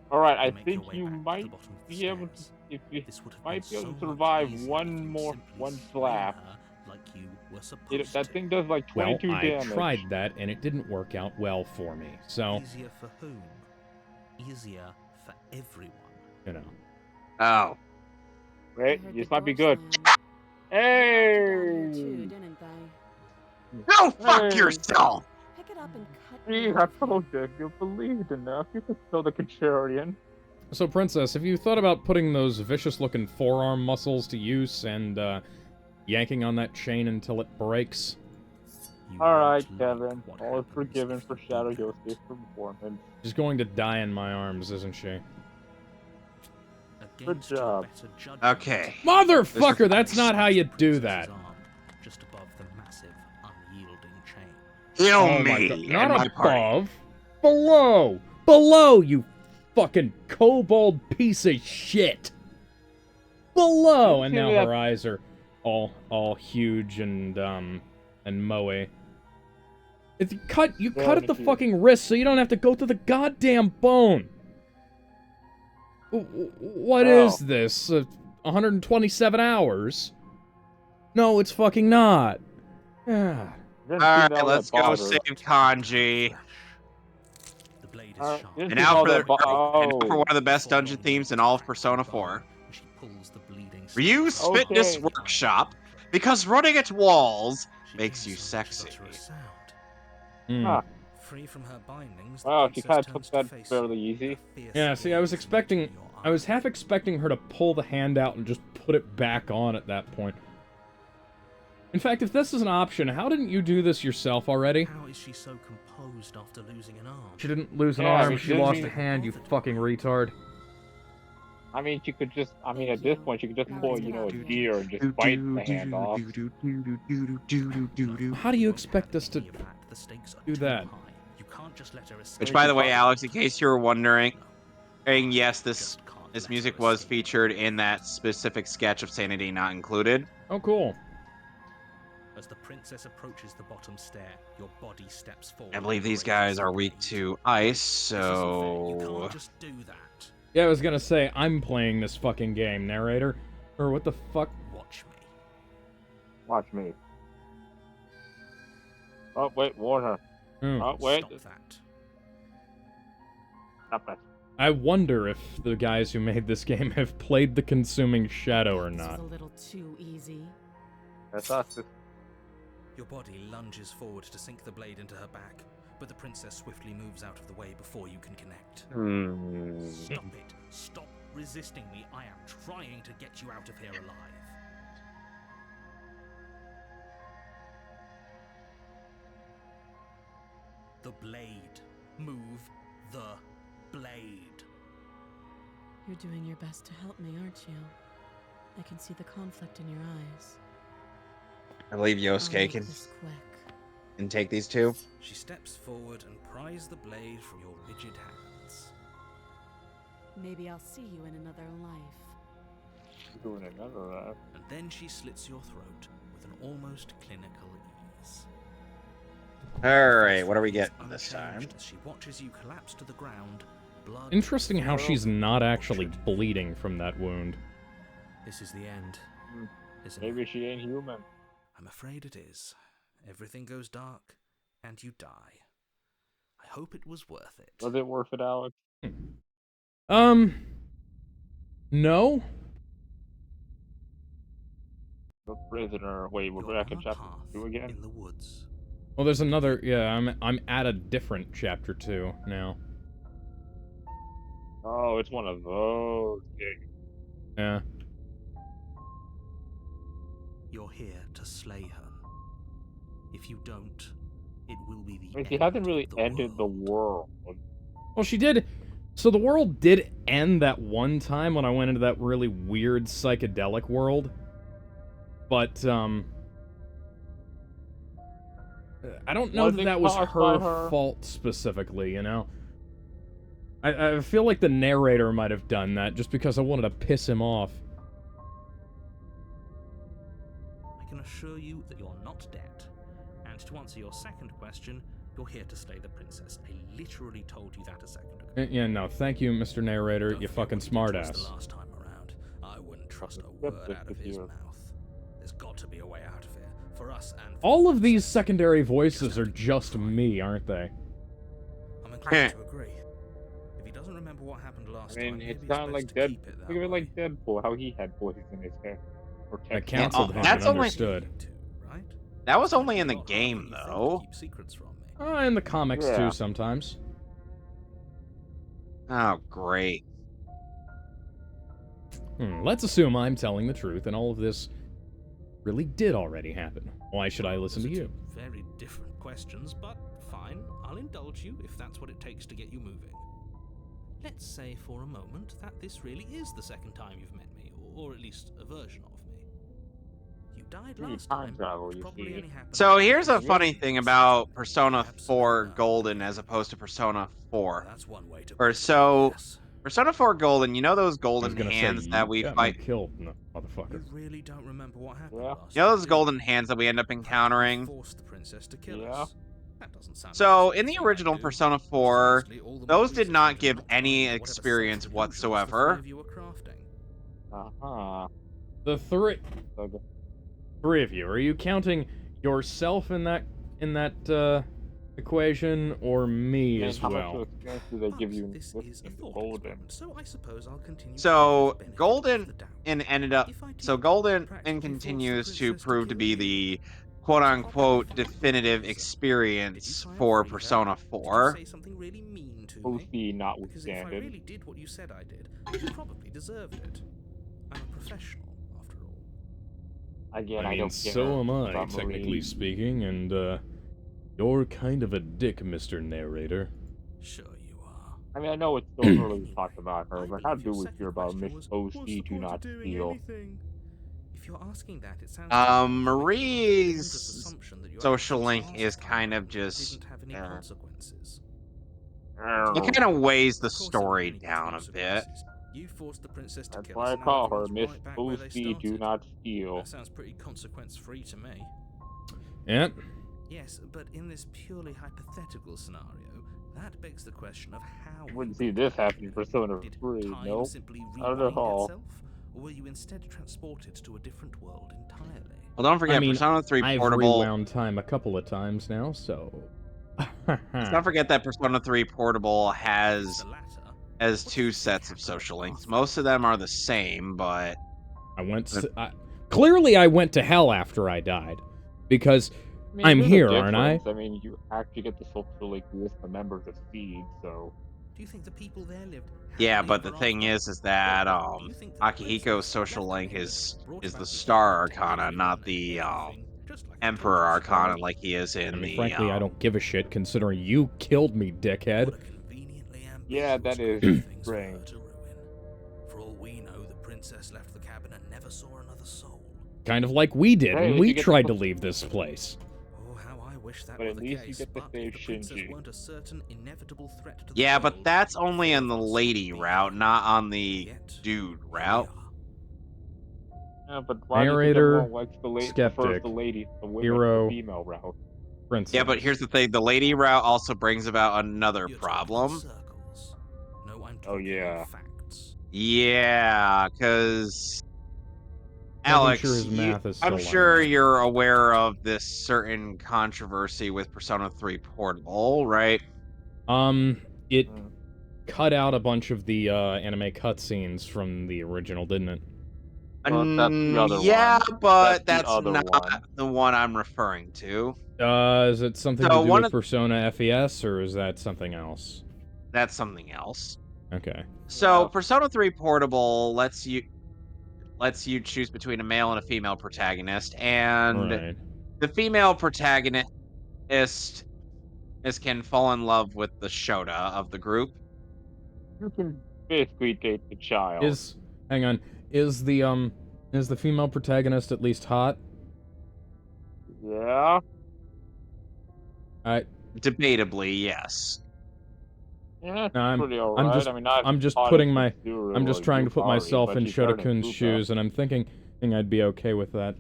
Alright, I You make your think way you back to the might bottom of the be able to, stairs. if you This would have might been be able so to much survive easier one if you'd more, simply one slain slap. her like you were supposed That to. thing does like Well, 22 I damage. tried that, and it didn't work out well for me. So, Easier for whom? Easier for everyone. you know. Oh. I Wait, heard this the might be door good. slam. They Hey! knocked you down here too, didn't they? Go fuck Hey. yourself. Pick it up and cut See, me I off. told you, if you believed enough, you could kill the Contrarian. So, Princess, have you thought about putting those vicious-looking forearm muscles to use and, yanking on that chain until it breaks? You Alright, won't like Kevin. what All is happens forgiven if for you Shadow do that. Yosef's performance. She's going to die in my arms, isn't she? Against your job. better judgment, Okay. Motherfucker, that's the not how you princess do is that. armed, just above the massive, unyielding chain. Kill Oh my me god. and Not my party. above. Below. Below, you fucking kobold piece of shit. Below. And now her eyes are all huge and moe. You cut at the fucking wrist so you don't have to go through the goddamn bone. What is this? 127 hours? No, it's fucking not. Ah. Alright, let's go save Kanji. The blade is sharp. And now for one of the best dungeon themes in all of Persona 4. She pulls the bleeding Ryu's stab out. Fitness Workshop, because running at walls makes you sexy. Free from her bindings, Wow, she kind of took that fairly easy. Yeah, see, I was half expecting her to pull the hand out and just put it back on at that point. In fact, if this is an option, how didn't you do this yourself already? How is she so composed after losing an arm? She didn't lose an Yeah, I arm, mean, she she lost didn't a hand, you fucking retard. I mean, she could just, at this point, she could just pull, a deer and just bite the hand off. How do you expect us to do that? Which, by the way, Alex, in case you were wondering, yes, this music was featured in that specific sketch of Sanity Not Included. Oh, cool. As the princess approaches the bottom stair, your body steps forward. I believe these guys are weak to ice, so... You can't just do that. Yeah, I was gonna say, I'm playing this fucking game, narrator. Or what the fuck? Watch me. Watch me. Oh, wait, warn her. Oh, wait. Stop that. Stop it. I wonder if the guys who made this game have played The Consuming Shadow or This not. was a little too easy. That's us. Your body lunges forward to sink the blade into her back, but the princess swiftly moves out of the way before you can connect. Stop it. Stop resisting me. I am trying to get you out of here alive. The blade. Move the blade. You're doing your best to help me, aren't you? I can see the conflict in your eyes. I believe I'll Yosuke make can this quick. take these two. She steps forward and pries the blade from your rigid hands. Maybe I'll see you in another life. Doing another And then she slits your throat with an almost clinical ease. Alright, what are we getting this time? Unchanged as she watches you collapse to the ground, blood Interesting how she's not actually orchard. bleeding from that wound. This is the end, isn't Maybe it? she ain't human. I'm afraid it is. Everything goes dark, and you die. I hope it was worth it. Was it worth it, Alex? No? The prisoner. Wait, we're You're back on in a chapter path 2 again? in the woods. Well, there's another, yeah, I'm at a different chapter 2 now. Oh, it's one of those things. Yeah. You're here to slay her. If you don't, it will be the I mean, she end hasn't really of the ended the world. world. Well, she did. So the world did end that one time when I went into that really weird psychedelic world. But, I don't know that was her fault specifically, you know? I feel like the narrator might have done that just because I wanted to piss him off. I can assure you that you're not dead. And to answer your second question, you're here to slay the princess. I literally told you that a second ago. Yeah, no, thank you, Mr. Narrator, Don't you forget fucking what he did to us smartass. The last time around, I wouldn't trust a word out of his mouth. There's got to be a way out of here for us and for All the of these princess. secondary voices are just me, aren't they? I'm inclined to agree. If he doesn't remember what happened last I mean, time, it's maybe kind of best like to Deadpool. keep it that Think of it way. like Deadpool, how he had voices in his head. Or That text. counts Yeah, as that's only- understood. Right? That was only in It's the not game, hard when you think to though. keep secrets from me. In the comics Yeah. too, sometimes. Oh, great. Let's assume I'm telling the truth and all of this really did already happen. Why should I listen to you? very different questions, but fine, I'll indulge you if that's what it takes to get you moving. Let's say for a moment that this really is the second time you've met me, or at least a version of me. You died You last time time, travel, which you probably see. only happened So here's a because funny you thing did about something Persona you absolutely 4 know. Golden as opposed to Persona 4. That's one way to Or put it, so yes. Persona 4 Golden, you know those I was golden gonna say, hands that you we got me fight? killed, no, motherfucker. You really don't remember what happened Yeah. last You know time, those do you? golden hands that we end up The fact that you encountering? forced the princess to kill Yeah. us. That doesn't sound So like the in the sort of thing I'd original do, Persona which is 4, honestly all the more those did reason for not you to give not any try whatever experience self-illusions the three whatsoever. of you were crafting. Uh-huh. The So the- three of you, are you counting yourself in that equation, or me I mean, as how much well? experience do they But give you in this this is a game, the thought Golden? experiment, so I suppose I'll continue to So give you the benefit Golden of the doubt. and ended up If I so did Golden practically and force the continues to princess to prove to kill be you, the quote it's unquote probably definitive Did you experience try and for free her? Persona Did you 4. say something really mean to OC me? Because if I notwithstanding. really did what you said I did, you probably deserved it. I'm a professional, after all. Again, I I mean, don't so am I, submarine. technically speaking, and, you're kind of a dick, Mr. Narrator. Sure you are. I mean, I know it's still early to talk about her, I but how believe do your we second hear about question Miss was, OC "What's the do point not of doing steal? anything?" If you're asking that, it sounds Marie's social link is kind of just didn't have any consequences. it kind of weighs the Of course there were story many down a bit. consequences. You forced the princess to That's kill why us, I and call now her everyone's Miss right back where they OC do started. not steal. That sounds pretty consequence-free to me. Yeah? Yes, but in this purely hypothetical scenario, that begs the question of how Wouldn't you see got this there. happen in Persona Did 3, time nope. simply Not at rewind all. itself, or were you instead transported to a different world entirely? Well, don't forget I mean, Persona 3 I've Portable. rewound time a couple of times now, so... Let's not forget that Persona 3 Portable If has it's the latter, has what two does the sets of cat social like links. after? Most of them are the same, but clearly I went to hell after I died. Because I mean, I'm there's a here, aren't I? difference. I mean, you actually get the social link with the members of Seed, so... Do you think the people there lived yeah. happily But the ever thing after? is that Or do you think that the Akihiko's princess social left link behind is brought the about the Star end to give Arcana, everyone not the everything, just like a Emperor total Arcana, Right. like he is I in mean, the. frankly, I don't give a shit, considering you killed me, dickhead. What a conveniently Yeah, ambiguous that is group of things for her strange. to ruin. For all we know, the princess left the cabin and never saw another soul. Kind of like we did Hey, when you we get tried the- to leave this place. Oh, how I wish that But were at the least you case. get to But save if the princess Shinji. weren't a certain inevitable threat to the Yeah, world, but that's only the in the four of us lady wouldn't be route, here. not on the Yet, dude here we route. are. Yeah, but why do you think Narrator, everyone likes the first skeptic, the lady, the women, hero, the female route? princess. Yeah, but here's the thing: the lady route also brings about another You're talking in problem. circles. No, I'm Oh, talking yeah. in facts. Yeah, because Making Alex, sure his math is I'm still sure lining up. you're aware of this certain controversy with Persona 3 Portable, right? It Mm. cut out a bunch of the anime cutscenes from the original, didn't it? Well, that's the other Yeah, one. but That's the that's other not one. the one I'm referring to. Is it something So to do one with of Persona FES, or is that something else? That's something else. Okay. So Yeah. Persona 3 Portable lets you choose between a male and a female protagonist, and Right. the female protagonist can fall in love with the Shota of the group. You can basically date the child. Hang on. Is the female protagonist at least hot? Yeah. Debatably, yes. Yeah, it's No, pretty alright. I mean, not I'm just hot putting as my Mitsuru I'm just or trying to put Yukari, myself but in she's better than Shotokun's Fuka. shoes, and I'm thinking I'd be okay with that.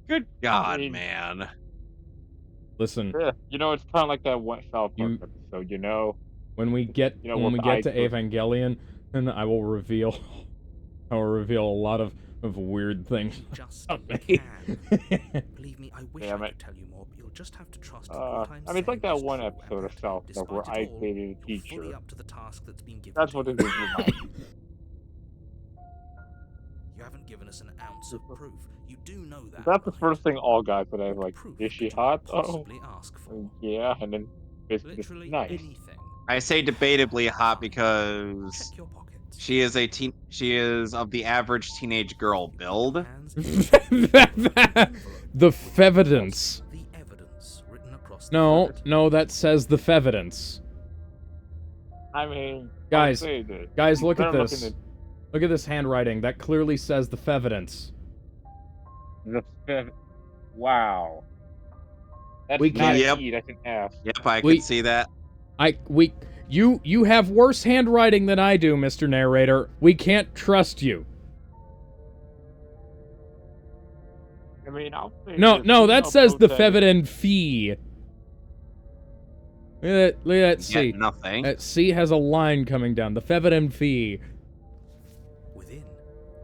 Good God, mean- man. Listen, Yeah, it's kind of like that one South Park You- episode, when we get what when we the get to eye goes- Evangelion, then I will reveal a lot of weird things You just about me. can. Believe me, I wish Damn I it. could tell you more, but you'll just have to trust that what I'm I mean, it's like saying that is one true, episode of and South Park where despite I it all, created a you're fully teacher. up to the task that's been given That's to what you. this is about. You haven't given us an ounce of proof. You do know that. That's the right? first thing all guys would have, What like, proof is she could you hot? Oh, possibly ask for? yeah, and then basically just Literally nice. anything. I say debatably hot Fine. because Check your pockets. She is She is of the average teenage girl build. The fevidence. The evidence written across No, no, that says the fevidence. I mean, Guys, I'll say this. Guys, look at Better this. in Look at this handwriting. That clearly says the fevidence. Wow. That's We not can't- an Yep. E, that's an F. Yep, I We- can see that. You have worse handwriting than I do, Mr. Narrator. We can't trust you. I mean, I'll say No, this, no, you that know, says the protest- fevident fee. Look at that C. Get nothing. That C has a line coming down. The fevident fee. Within,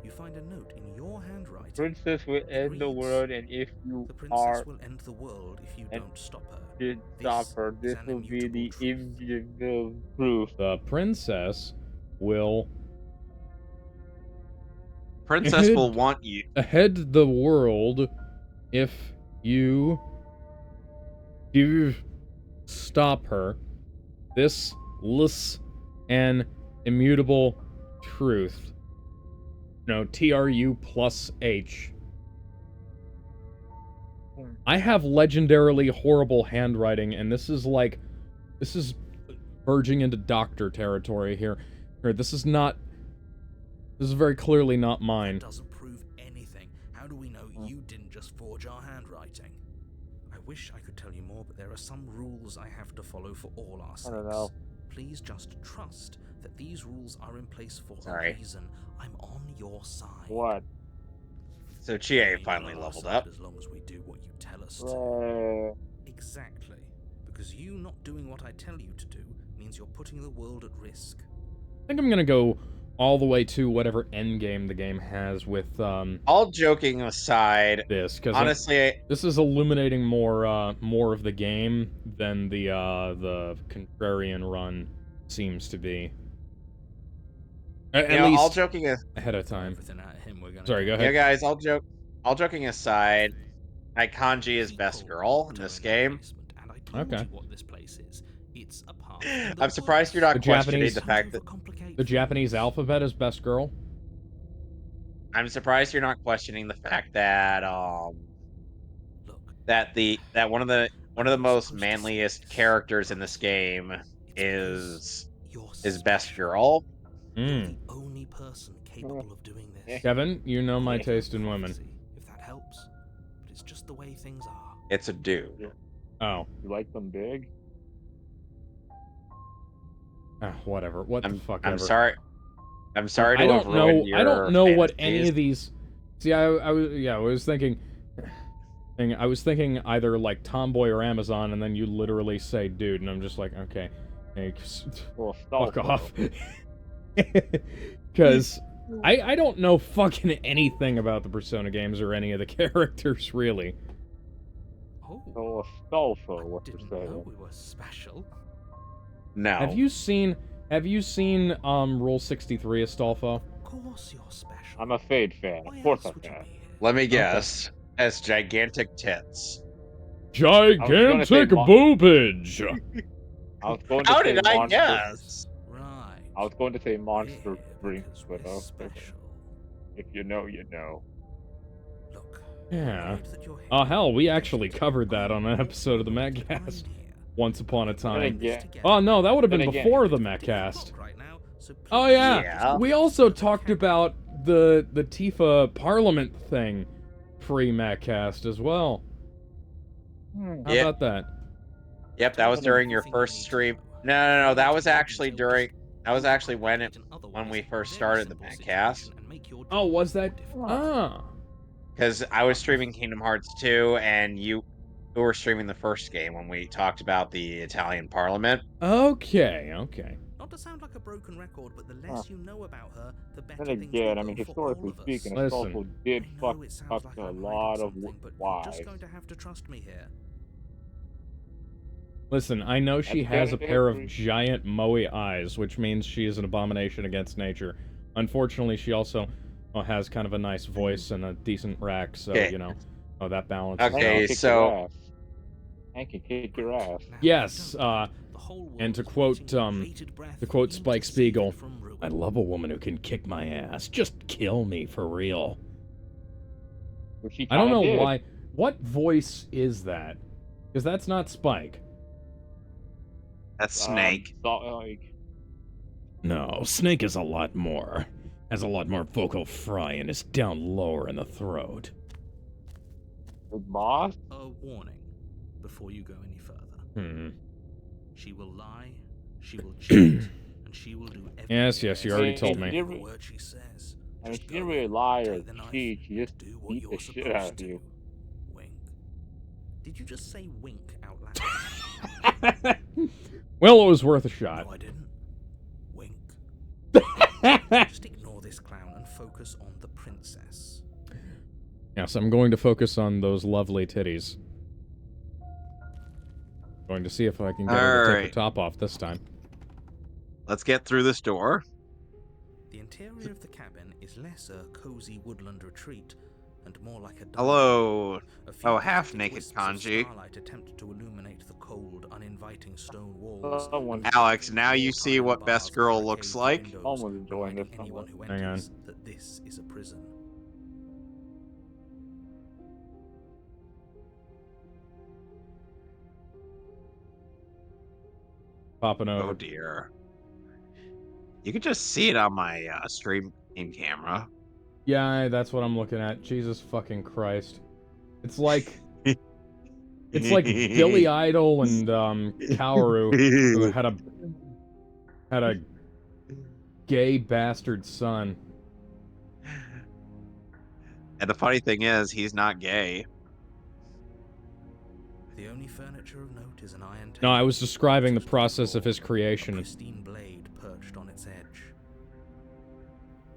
you find a note in your handwriting. Princess will end the reads, world, and if you The princess are will end the world if you and don't stop her. did stop This her, is this an will be the immutable truth. immutable proof. The princess will Princess will want you. head the world if you stop her. This is an immutable truth. No, TRU plus H. I have legendarily horrible handwriting, and this is verging into doctor territory here. This is very clearly not mine. That doesn't prove anything. How do we know you didn't just forge our handwriting? I wish I could tell you more, but there are some rules I have to follow for all our sakes. I don't know. Please just trust that these rules are in place for Sorry. a reason. I'm on your side. What? So Chie We're finally on our leveled side up. As long as we do what you tell us to. Exactly. Because you not doing what I tell you to do means you're putting the world at risk. I think I'm gonna go all the way to whatever endgame the game has with All joking aside, this, because honestly, this is illuminating more of the game than the contrarian run seems to be. At you know, least all joking ahead of time. Everything out of him, we're gonna Sorry, go yeah, ahead. guys, all joking aside, Kanji is best girl in this game. Okay. What this place is. It's a path I'm surprised you're not The questioning Japanese- the fact that The Japanese alphabet is best girl. I'm surprised you're not questioning the fact that that one of the most manliest characters in this game is best girl. Hmm. The only person capable of doing this. Kevin, you know my taste in women. If that helps, but it's just the way things are. It's a dude. Oh. You like them big? Whatever. What the fuck I'm ever. sorry. I'm sorry to I have don't know. ruined your I don't know what any fantasies. of these. See, I was thinking. I was thinking either like tomboy or Amazon, and then you literally say dude, and I'm just like, okay, thanks. Well, Fuck off. Because I don't know fucking anything about the Persona games or any of the characters really. Oh, So, Astolfo, I what you're didn't know saying. we were special. No. Have you seen Rule 63, Astolfo? Of course you're special. I'm a Fade fan. Why Of course else I'm would you fan. be here? Let me guess. Has gigantic tits. Gigantic mon- boobage. I was going to How say did I monster. guess? I Right. was going to say monster We're drink, because but we're okay. special. If you know, you know. Look. Yeah. I'm glad that you're here. Oh hell, we Because actually it's covered that on an all episode of the I'm Mehcast here. once upon a Then time. again, Oh no, that would have been Then again- before the Different Mehcast. book right now, so Oh please yeah. Yeah. We also talked about the Tifa Parliament thing pre-Mehcast as well. How Yeah. about that? Yep, that was during your Everything you first need to stream. know. No, that was Don't actually until during. just That was actually when create an otherwise we first very started the simple Mehcast. situation and make your Oh, job was more that? difficult. Ah. Because I was streaming Kingdom Hearts 2, and you were streaming the first game when we talked about the Italian Parliament. Okay. Not to sound like a broken record, but the less you know about her, the better then things again, will I mean, go for historically all of us. speaking, Listen. Astolfo did I fuck know it sounds up like a I'm lot hiding of something, but you're wives. just going to have to trust me here. Listen, I know she That's has a very pair of true. giant moe eyes, which means she is an abomination against nature. Unfortunately, she also has kind of a nice voice and a decent rack, so, Okay. you know, that balances Okay, out. so- I can kick your ass. Now, Yes, don't worry. The whole world And to is quote, waiting with bated breath to quote for you Spike to save Spiegel, it from ruin. I love a woman who can kick my ass. Just kill me for real. Which she I don't kinda know did. why. What voice is that? Because that's not Spike. That's Snake. No, Snake is a lot more. Has a lot more vocal fry and is down lower in the throat. With Moss? A warning before you go any further. Hmm. She will lie, she will cheat, and she will do everything. Yes, you already Hey, told she me. did Every re- word she says. I mean, Just she go didn't really in, lie or take the knife, cheat. She just do what beat you're the shit supposed out of to. you. Wink. Did you just say wink out loud? Well, it was worth a shot. No, I didn't. Wink. Just ignore this clown and focus on the princess. Yes, I'm going to focus on those lovely titties. Going to see if I can get her to take her Alright. top off this time. Let's get through this door. The interior of the cabin is less a cozy woodland retreat and more like a dungeon. Hello. A few Oh, pathetic half-naked wisps of Kanji. starlight attempt to illuminate the cold, uninviting stone walls. Someone, Alex, now you Wrought see iron what bars best girl barricade looks the like? windows, someone's enjoying this reminding anyone who Hang on. enters that this is a prison. Popping Oh over. dear. You can just see it on my stream camera. Yeah, that's what I'm looking at. Jesus fucking Christ. It's like... It's like Billy Idol and, Kaoru who had a gay bastard son. And the funny thing is, he's not gay. The only furniture of note is an iron table. No, I was describing the closest to process of floor, his creation. A pristine blade perched on its edge.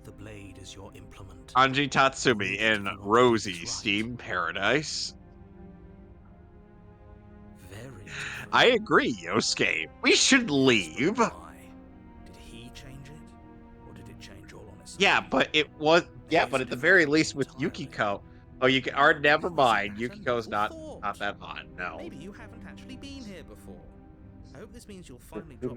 The blade is your implement. Anji Tatsumi in Rosie Steam Paradise. Very I agree, Yosuke. We should leave. Why? Did he change it? Or did it change all on its own? Yeah, but it was... Yeah, but at the very least with Yukiko... Oh, you can... Or never mind. Yukiko's not that hot, no. Maybe you haven't actually been here before. I hope this means you'll finally drop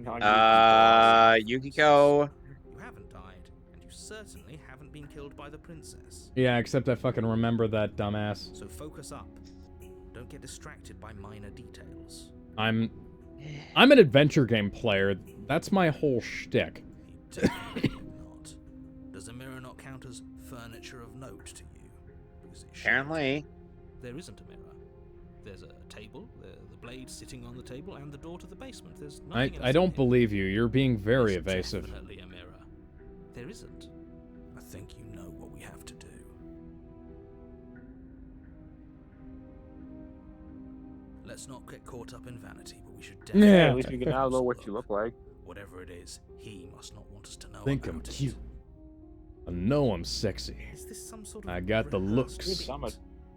your Yukiko... You haven't died, and you certainly haven't been killed by the princess. Yeah, except I fucking remember that dumbass. So focus up. Don't get distracted by minor details. I'm an adventure game player. That's my whole shtick. He definitely did not. Does the mirror not count as furniture of note to you? Because it should. Apparently. There isn't a mirror. There's a table, the blade sitting on the table, and the door to the basement. There's nothing else I in don't here. believe you. You're being very There's evasive. definitely a mirror. There isn't. I think you know what we have to do. Let's not get caught up in vanity, but we should definitely. Yeah. at least you can now know what you look like. Whatever it is, he must not want us to know Think about I'm it. cute. I know I'm sexy. Is this some sort of I got the rehearsed looks ritual?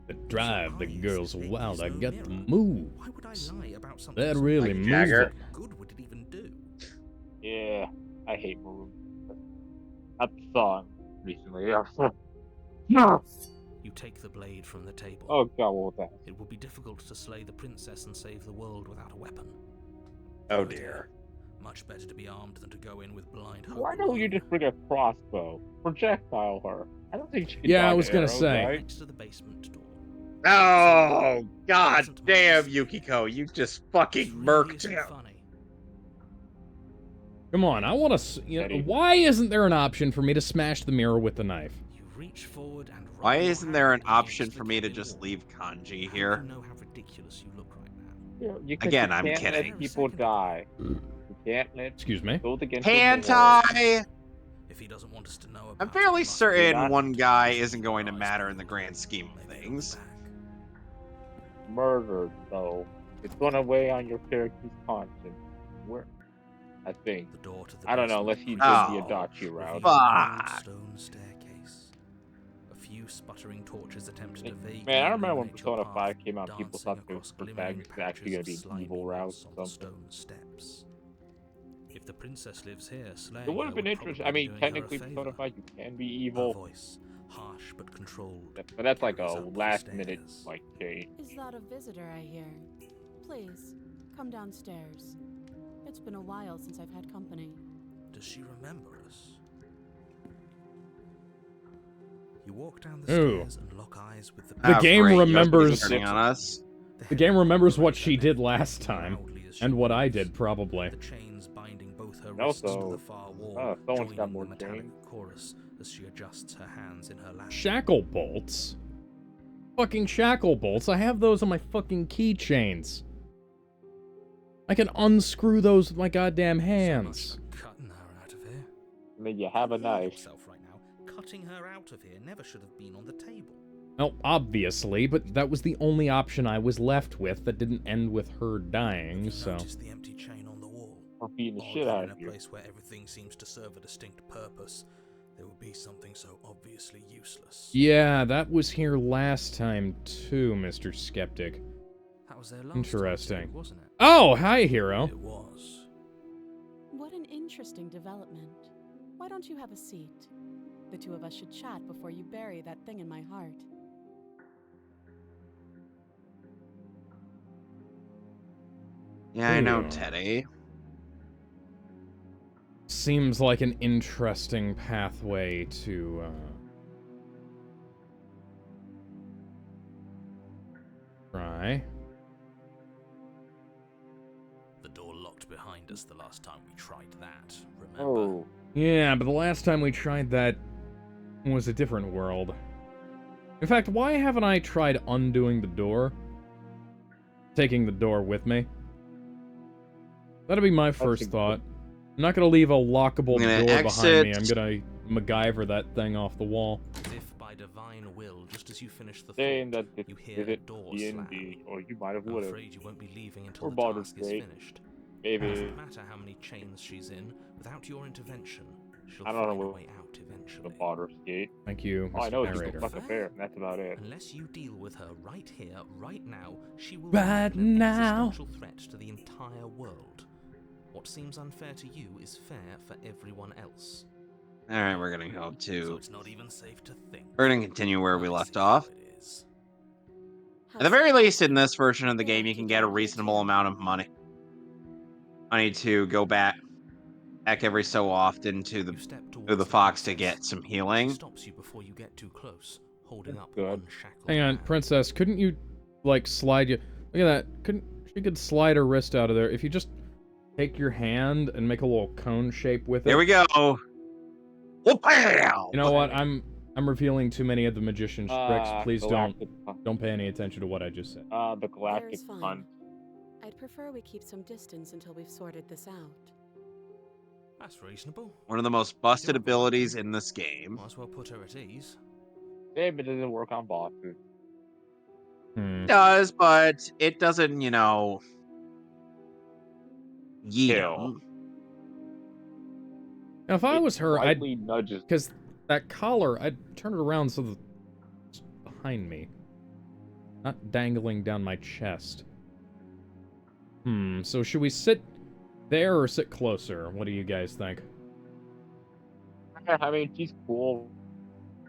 that drive the Eyes, girls if it wild. is I no got the mirror, moves. Why would I lie about something That so really Like moves Jagger. it. What good would it even do? Yeah, I hate Maroon. That song recently. No. You take the blade from the table. Oh god, what was that? It will be difficult to slay the princess and save the world without a weapon. Oh dear. Much better to be armed than to go in with blind hope. Why don't you just bring a crossbow? Projectile her. I don't think she can Yeah, I dodge was gonna arrows, say. right? Next to the basement door. Oh, god damn, Yukiko. You just fucking This really murked isn't him. funny. Come on, I want to. You know, Eddie. why isn't there an option for me to smash the mirror with the knife? You reach forward and rub Why your isn't there an hand against option the for me to cabin just wall? leave Kanji How do here? you know how ridiculous you look right now? Because Again, you I'm can't kidding. let people die. You can't let Excuse me. goes against the law. Hentai! If he doesn't want us to know about I'm it, fairly he must be certain not- one guy He's isn't going to surprised matter by in the it. grand scheme of Maybe he'll be things. back. Murder, though. It's gonna weigh on your character's conscience. Where? I think. The door to the I don't know, unless he did the Oh, Adachi route. fuck. Revealing a stone staircase. A few sputtering torches attempt to vaguely Man, I remember when illuminate your Persona path, 5 came out, people dancing thought the across glimmering protagonist was actually gonna be patches of an evil slimy route moss or on the something. stone steps. If the princess lives here, slaying It would her have been interesting. I probably mean, be doing her a technically, favor. Persona 5, you can be Her evil, voice, harsh but controlled. but that's like a carries up the last minute, stairs. like, change. Is that a visitor I hear? Please, come downstairs. it's been a while since I've had company. Does she remember us? You walk down the Ooh. stairs and lock eyes with the The game Great, remembers- you're turning on us. The game remembers what she did last time, and what I did, probably. The chains binding both her Also, wrists to the far wall, someone's got joining more the metallic chains. chorus as she adjusts her hands in her lap. Shackle bolts? Fucking shackle bolts. I have those on my fucking keychains. I can unscrew those with my goddamn hands. Cutting her out of here. I mean, you have a knife. Yourself right now. Cutting her out of here never should have been on the table. Well, obviously, but that was the only option I was left with that didn't end with her dying, You so... notice the empty chain on the wall. We're beating the Odd shit that out in of a you. place where everything seems to serve a distinct purpose, there would be something so obviously useless. Yeah, that was here last time, too, Mr. Skeptic. That was their last Interesting. time, wasn't it? Oh, hi, hero. It was. What an interesting development. Why don't you have a seat? The two of us should chat before you bury that thing in my heart. Yeah, I know, Ooh. Teddy. Seems like an interesting pathway to, try. The door locked behind us the last time we tried that, remember? Oh, Yeah, but the last time we tried that was a different world. In fact, why haven't I tried undoing the door? Taking the door with me? That'd be my first a- thought. I'm not gonna leave a lockable I'm gonna door behind me. exit. I'm gonna MacGyver that thing off the wall. As if by divine will, just as you finish the saying thought, that you this hear is a it door D&D, or you might have I'm would have. afraid you won't be leaving until Or the Baldur's task is Gate. finished. Maybe. Doesn't matter how many chains she's in, without your intervention, she'll I don't know find a what- way out The eventually. Baldur's Gate. Thank you, All I Mr. know is she's a Narrator. fucking bear, and that's about it. Unless you deal with her right here, right now, she will Right remain an now. existential threat to the entire world. What seems unfair to you is fair for everyone else. Alright, we're gonna go So to... it's not even safe to think. We're gonna continue where we I left see off. how it is. At the very least, in this version of the game, you can get a reasonable amount of money. I need to go back every so often to You the step to towards the fox to princess. get some She healing. stops you before you get too close, holding That's up good. one shackled Hang on, hand. Princess, couldn't you, like, slide you... Look at that. She could slide her wrist out of there. If you just take your hand and make a little cone shape with it. There we go. Whoop, bam! You know what? I'm revealing too many of the magician's tricks. Please Galactic don't pay any attention to what I just said. the Galactic There's fine. Hunt. I'd prefer we keep some distance until we've sorted this out. That's reasonable. One of the most busted abilities in this game. Might as well put her at ease. Maybe it doesn't work on bosses. Hmm. It does, but it doesn't, you know, yeet Kill. 'em. Now, if I It was her, I'd... slightly nudges. Because that collar, I'd turn it around so that it's behind me. Not dangling down my chest. So should we sit there or sit closer? What do you guys think? I mean, she's cool,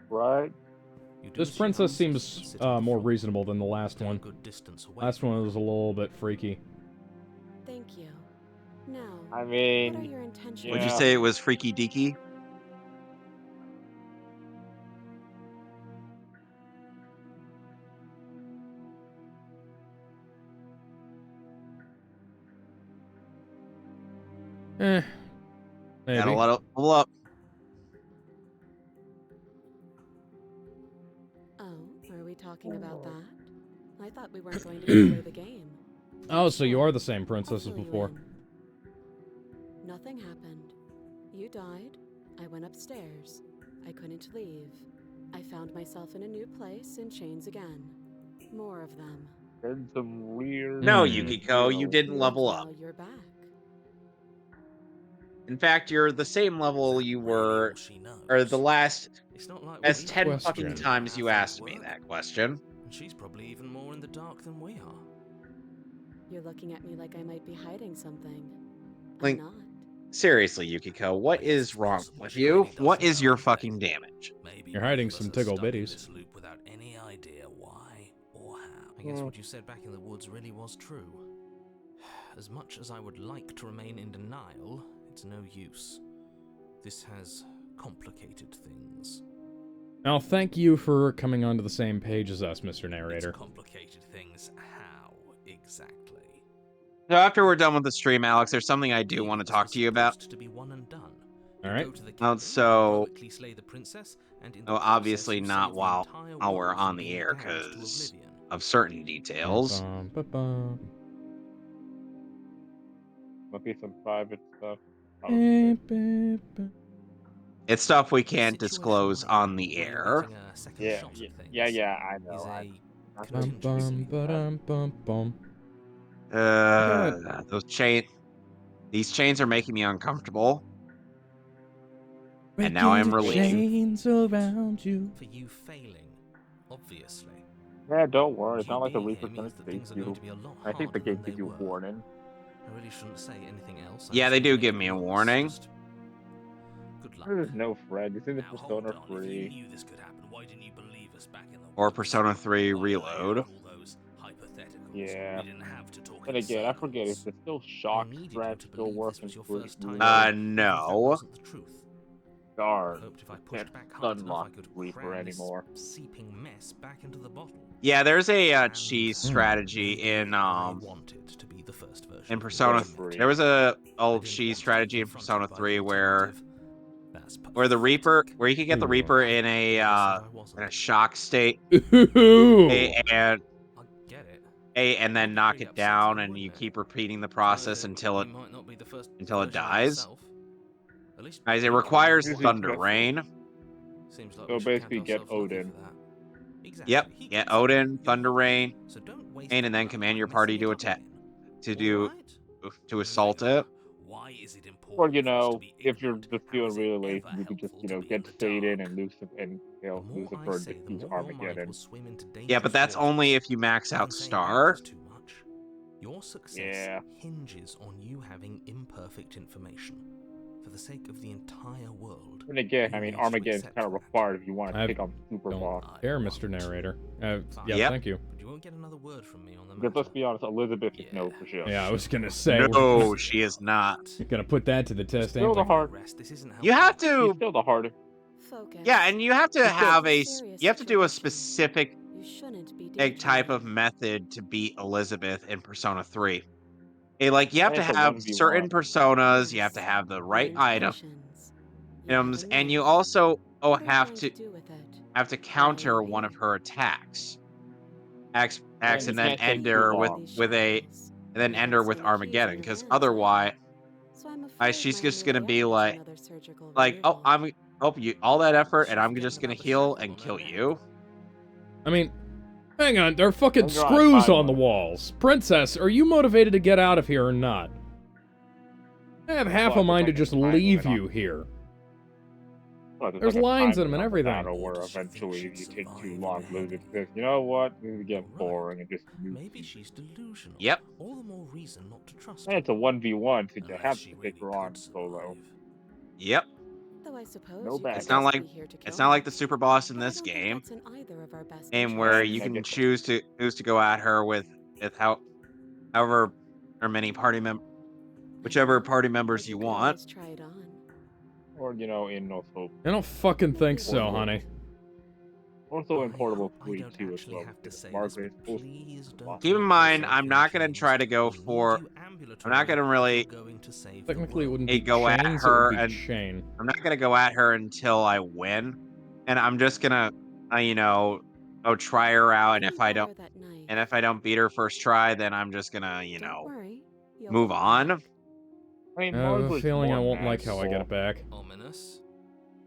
right? You do This as she princess asks and seems sit at the more front. reasonable than the last Stay a one. good distance away Last from one her. was a little bit freaky. Thank you. Now, I what are mean, your intentions? Would you Yeah. say it was freaky deaky? Maybe. Gotta let it pull up. Oh, are we talking about that? I thought we weren't going to give away the game. Oh, so you are the same I'll princess as fill you before. in. Nothing happened. You died. I went upstairs. I couldn't leave. I found myself in a new place in chains again. More of them. there's some weird. No, Hmm. Yukiko, you didn't level up. Now you're back. In fact, you're the same level you Really were, all she knows. or the last, It's not like as we 10 Question. fucking times you asked me that question. And she's probably even more in the dark than we are. You're looking at me like I might be hiding something. Like- I'm not. Seriously, Yukiko, what is wrong with you? What is your fucking damage? Maybe You're both hiding of us some are tickle stuck in bitties. this loop without any idea why or how. I guess what you said back in the woods really was true. as much as I would like to remain in denial, it's no use. This has complicated things. Now, thank you for coming onto the same page as us, Mr. Narrator. It's complicated things how, exactly? So after we're done with the stream, Alex, there's something I do want to talk to you about. To be one and done. All right. So, slay the princess, and in the oh, obviously process, not save the while entire we're world on from the being air, damned to because oblivion. of certain details. Bum-bum-ba-bum. Might be some private stuff. It's stuff we can't Situation disclose like on that, the where you're air. getting a second Yeah, shot at things, I know. is a Not Bum, contingency. bum, ba-dum, bum, bum. These chains are making me uncomfortable. And Breaking now I'm the relieved. chains around you. For you failing, obviously. Yeah, don't worry. It's You not like the being Reaper's here gonna means that save things are going you. to be a lot I think the harder game than they gives you were. warning. I really shouldn't say anything else. Yeah, they do give me a warning. Good luck. There's no friend. It's in the Now, Persona hold on. If you 3. knew this could happen, why didn't you believe us back in the Or woods? Persona 3 Why Reload. all those hypotheticals? Yeah. We didn't have to talk And in again, I forget, is circles. the still I shock needed you threat to still believe this working was your for first time. Reload? Even if that No. wasn't the truth. I Darn. hoped if I Can't pushed back hard enough, I unlock could Reaper cram this anymore. seeping mess back into the bottle. Yeah, there's a And cheese strategy maybe in I wanted to be the first version of Persona. the Ultimate. There was a I old didn't cheese want to be strategy in confronted Persona by the 3 where alternative. That's the Reaper, pathetic. where you could get the Ooh. Reaper in Never said I wasn't. a shock state, Ooh. and I get it. and then Would be knock pretty it upsetting, down, and wouldn't you it? keep repeating the To know process that until you might not be the first it version of dies. yourself. At least Guys, it be requires Usually Thunder just- Rain. Seems like So we should basically count get ourselves lucky Odin. for that. Exactly. Yep, He get gets it. Odin, You're Thunder lucky. Rain, So don't waste and then time command your messing party it to up attack, again. All right? to assault it. Why is it important Or, you for us to know, be if you're ignorant? just How feeling is it really lazy, ever you could just, helpful to be get in the Satan dark? and The more I Lucifer say, the defeats more your mind Armageddon. will swim into Yeah, but that's dangerous only waters. if you max out Even saying Star. that is too much. Your success Yeah. hinges on you having imperfect information. For the sake of the entire world. And again, you I mean, need to Armageddon's accept kind of that. required if you want to I take on Super don't Boss. care, Mr. Narrator. Yeah, Yep. thank you. But you won't get another word from me on the Because let's matter. be honest, Elizabeth is no Yeah. for sure. Yeah, I was gonna say, we're No, she is not. gonna put that to the test, Still ain't the we? hard. This isn't You have She's to, still the hardest. Focus. yeah, and you have to It's still- have a, Serious you have to do a situation. specific You shouldn't be type of daydreaming. method to beat Elizabeth in Persona 3. Like, you have to It's a have 1v1. certain personas, you have to Yes, have the you right earned items, patience. You have a and you knife. also What are you have going to do with it? counter Why one of her attacks. Acts And you and then can't take end too her long. with a, Shadows. and then You end got her with some keys in Armageddon, your because hands, otherwise, So I'm afraid she's my just only gonna be way is like, another surgical oh, removal. you all that effort, and She's I'm forgetting just gonna about the heal shackle and on her kill neck. you. I mean, hang on, there are fucking And you're on screws time on the limit. walls. Princess, are you motivated to get out of here or not? I have half Well, a mind to there's just like a time leave limit you here. Well, There's like a lines time in 'em and limit on the everything. battle where eventually, if you take too long, Elizabeth says, you know what, this is getting Right. boring, and just move. Maybe she's delusional. Yep. All the more reason not to trust And her. it's a 1v1, so you Unless have she to take really her on could solo. survive. Yep. Though I suppose No you bad. could It's not just like be here to kill it's not like me. the super boss in But I this don't think game, that's in either of our best and where And you I can guess- choose to go at her with however or many whichever party members But you could want. always try it on. Or, in also I don't fucking think so, honey. in Portable I Fleet don't too as actually well. have to because say Margaret this, is but please supposed to don't Keep in lock mind, yourself I'm in not gonna chains. try to go We need for. you I'm not gonna ambulatory really. if you're going to save Technically, it the wouldn't Hey, be go at chains, her it would be and- chain. I'm not gonna go at her until I win, and I'm just gonna, try her out, and if I don't, Borrow that knife. and if I don't beat her first try, then I'm just gonna, Don't worry, you'll move get it on. back. I mean, I have a Margaret's feeling I more won't like how I get magical. it back. Ominous,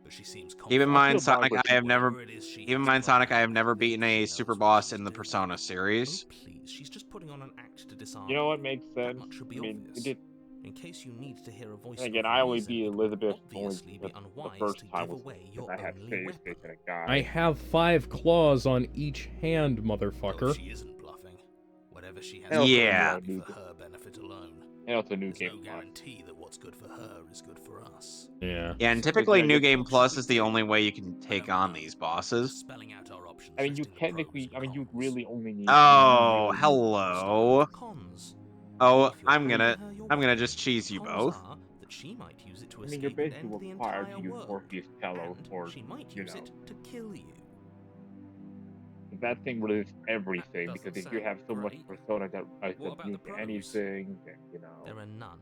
but she seems Keep in confident. mind, feel Sonic, Margaret's I have more- never. Whatever it is she Keep in has mind, Sonic, I have planned, never think beaten she a knows super what boss she's in the doing. Persona series. Oh, please, she's just putting on an act to disarm You know what makes That sense? much should be I mean, obvious. it did. In case you need to hear a voice. And again, I only beat Elizabeth obviously be the unwise first to time give was away because your I had only save weapon. state and a guy. I have 5 claws on each hand, Oh, motherfucker. she isn't bluffing. Whatever she has And also, Yeah. to do for her benefit alone. And also New There's Game no Plus. guarantee that what's good for her is good for us. Yeah. Yeah, and So, typically yeah, New you- Game Plus is the only way you can I take don't on know. these Just bosses. spelling out our options, I mean, you listing the pros technically, and you cons. really only need. Oh, really need- hello. Cons. Oh, If you're I'm bringing gonna her your just weapon, cheese you cons both. are that she might use it to I mean, you're escape and basically end the required entire to use world. Morpheus Tello And or, she might you use know, it to kill you. that thing releases everything, doesn't because if you sound have so much great. persona that What about the use pros? anything, then, you know. There are none.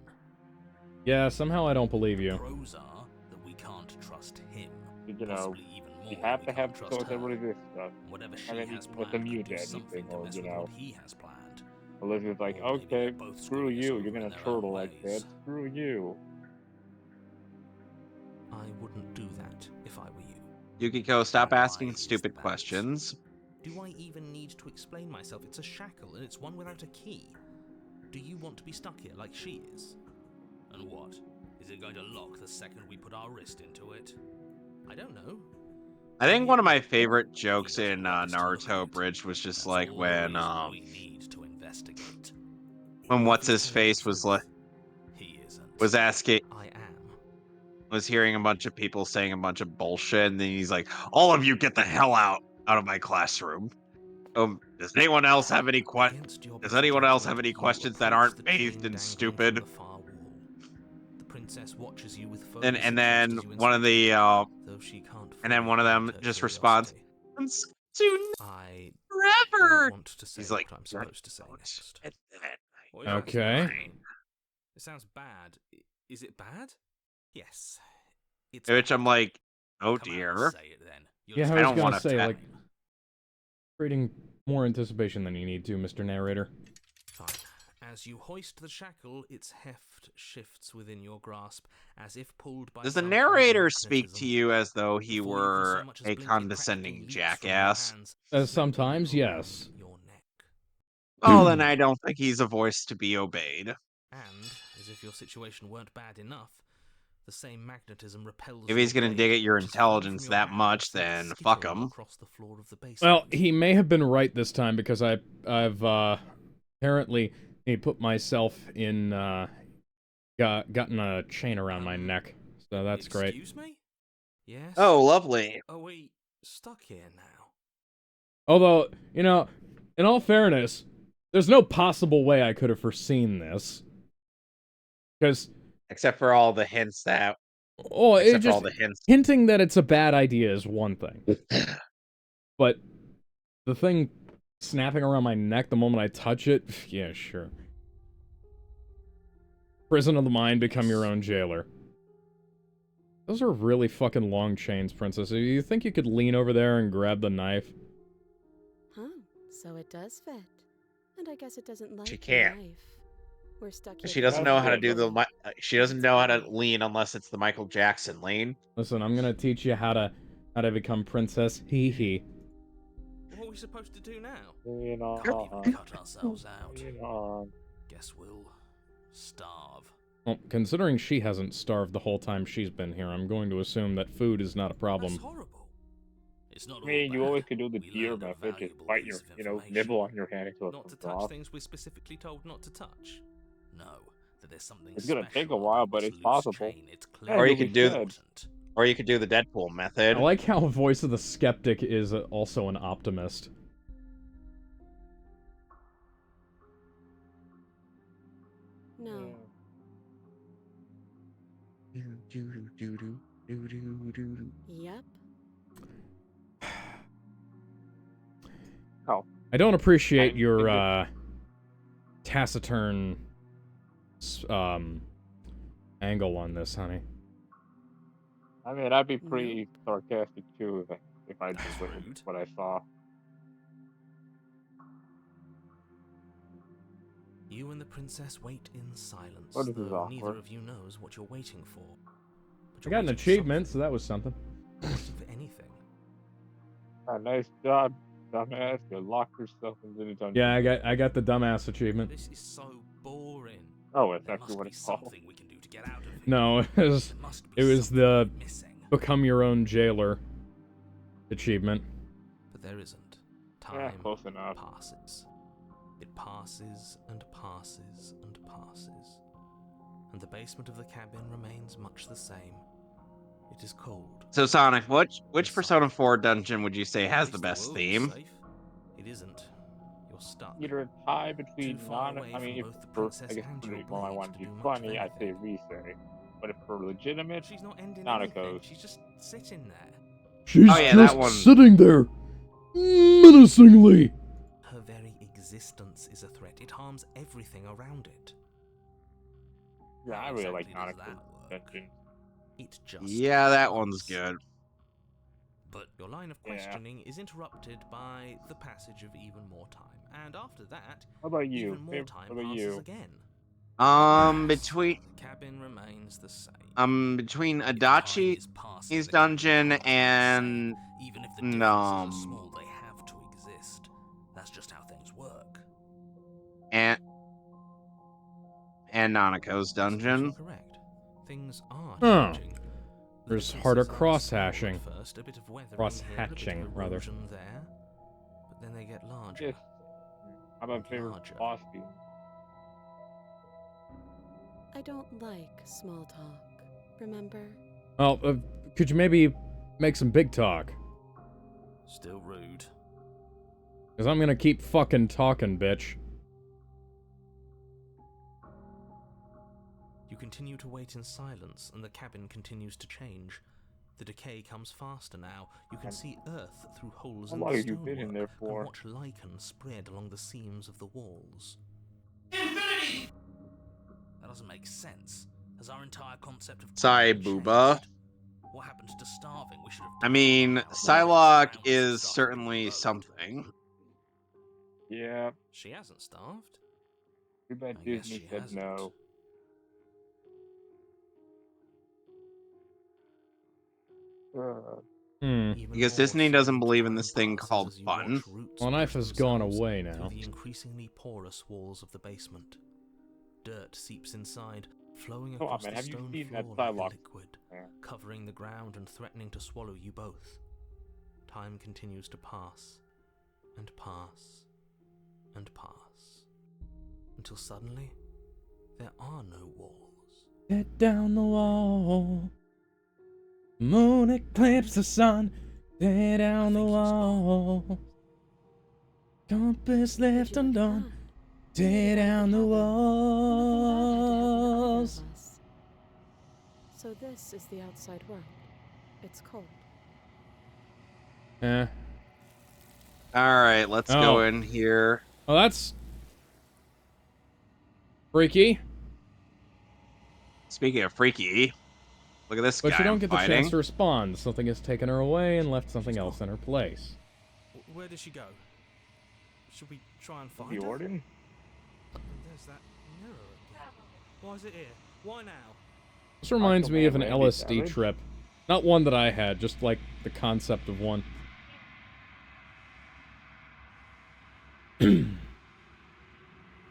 Yeah, somehow I don't believe The you. pros are that we can't trust him. You know, Possibly even more you than have we to can't have trust persona that her. releases stuff. Whatever she I mean, has you can planned mute could do anything, something to or, mess you with know, what he has planned. Elizabeth's like, Or maybe they're okay, both screw screwing us you, over you're in gonna their turtle own like ways. that, screw you. I wouldn't do that if I were you. Yukiko, stop Why asking is stupid that? questions. Do I even need to explain myself? It's a shackle, and it's one without a key. Do you want to be stuck here like she is? And what? Is it going to lock the second we put our wrist into it? I don't know. I think Maybe one it of my will. favorite He jokes doesn't in want us to look at Naruto it. Bridge was just That's like all the reason we need to investigate. when what's He's his telling the face was like truth. He isn't. was asking I am. was hearing a bunch of people saying a bunch of bullshit, and then he's like, "All of you get the hell out of my classroom." Does anyone else have any Against your Does better anyone else judgment, have any you questions that approach the aren't chain bathed in dangling stupid? from the far wall. The princess watches you with And focused and interest then as you one of inspect the it, though she can't and then fully one of hide them her just responds, curiosity. "I'm to I don't forever." want to say He's like, what I'm "You're supposed to say not." next. And then What is Okay. that saying? It sounds bad. Is it bad? Yes. It's which bad. I'm like, "Oh Come out and dear." say it then. Yeah, I I was don't gonna want to. say, like, creating more anticipation than you need to, Mr. Narrator. Fine. As you hoist the shackle, its heft shifts within your grasp, as if pulled by Does the some narrator speak to magnetism. you as though he Before you can so were much as a blink, it practically condescending leaps from your jackass? hands, Sometimes, snapping yes. around your neck. Oh, then I don't think he's a voice to be obeyed. And, as if your situation weren't bad enough, the same magnetism repels If he's your gonna dig blade, at your which is flung from intelligence your that hand and much, sent then fuck skittering him. across the floor of the basement. Well, he may have been right this time because I've apparently put myself in gotten a chain around my neck, so that's great. Excuse me? Yes? Oh, lovely. Are we stuck here now? Although, you know, in all fairness, there's no possible way I could have foreseen this. Because, Except for all the hints that. oh, it Except for just all the hints. hinting that it's a bad idea is one thing, but the thing snapping around my neck the moment I touch it, yeah, sure. Prison of the mind, become your own jailer. Those are really fucking long chains, Princess. Do you think you could lean over there and grab the knife? Huh, so it does fit. And I guess it doesn't like She your can't. knife. We're stuck here She doesn't That's know how to good, do though. she doesn't know how to lean unless it's the Michael Jackson lean. Listen, I'm gonna teach you how to become princess. Hee hee. What are we supposed to do now? You Can't even cut ourselves out. You know, Guess we'll starve. Well, considering she hasn't starved the whole time she's been here, I'm going to assume that food is not a problem. That's horrible. It's not I mean, all you bad. always could do the We deer learned a method, just valuable bite piece your, of nibble on information. your hand until it Not to comes touch off. things we're specifically told not to touch. No, that there's something It's gonna take a special while, about but this it's loose possible. chain. It's Yeah, Or you we could do should. Or you could do the Deadpool method. I like how Voice of the Skeptic is also an optimist. No. Yep. Oh, I don't appreciate I'm your thinking- taciturn angle on this, honey. I mean, I'd be pretty sarcastic too if I That's just rude. what I saw. You and the princess wait in silence, Oh, this is though neither awkward. of you knows what you're waiting for. But I you're got an waiting for achievement, so something. that was something. You're waiting for anything. Nice job, dumbass. You locked yourself into the dungeon. Yeah, I got the dumbass achievement. This is so boring. Oh, it's There actually must what be it's called. something we can do to get out of here. No, it was There must be it was something the we're missing. become your own jailer achievement. But there isn't. Yeah, Time close enough. passes. It passes and passes and passes. And the basement of the cabin remains much the same. It is cold. So Sonic, which Yes, Persona Sonic. 4 dungeon would you say has At the least best world is theme? safe. It isn't. You're stuck. either a tie between Too far Nana. away I mean, from if both the for princess I guess and for your the one I blade want to to be do much of funny, I'd say anything. Risei. But if for legitimate, She's not ending anything. Nanako's. She's just sitting there. She's Oh, yeah, that just one. sitting there, menacingly. Her very existence is a threat. It harms everything around it. Yeah, I How really like exactly does Nanako's that work? dungeon. It just Yeah, that one's does. good. But your line of Yeah. questioning is interrupted by the passage of even more time. And after that, How about you? even more time What about passes you? again. Between The cabin remains the same. between If time Adachi's is passing, the dungeon cabin can't remain the and same. Even if the differences are small, they have to exist. That's just how things work. and Nanako's Suppose dungeon. you're correct. Things are Huh. changing. The There's differences harder are small cross-hashing. at first, a bit of weathering Cross-hatching, here, a bit of rather. erosion there, but then they get larger. Yes. How about And favorite larger. costume? I don't like small talk, remember? Well, could you maybe make some big talk? Still rude. Because I'm gonna keep fucking talking, bitch. You continue to wait in silence, and the cabin continues to change. The decay comes faster now. You can see earth through holes How in long the have you been in there stonework, and for? watch lichen spread along the seams of the walls. Infinity! That doesn't make sense. Has our entire concept of Sorry, time Booba. changed? What happened to starving? We should have I died mean, by now. Psylocke Rounds is started certainly with a boat. something. Yeah, She hasn't starved. too bad I guess Disney she said hasn't. no. Even Because more Disney doesn't slowly believe in time this thing passes called as you fun. watch roots Well, knife push has gone themselves away through now. the increasingly porous walls of the basement. Dirt seeps inside, flowing Come on, across man, the have you stone seen that floor like a Psylocke? liquid, Yeah. covering the ground and threatening to swallow you both. Time continues to pass, and pass, and pass, until suddenly, there are no walls. Get down the wall. Moon eclipse the sun. Tear down the I think he's gone. wall. Compass Would left you look at undone. that? Tear Right at down the cabin. Nothing bad had to happen to either walls. of us. So this is the outside world. It's cold. Alright, let's Oh. go in here. Well, that's freaky. Speaking of freaky, look at this But guy you don't I'm get the fighting. chance to respond. Something has taken her away and left something else in her place. Where did she go? Should we try and find The her? Warden? There's that mirror again. Why is it here? Why now? This reminds me of an Randy LSD Savage. trip. Not one that I had, just like the concept of one.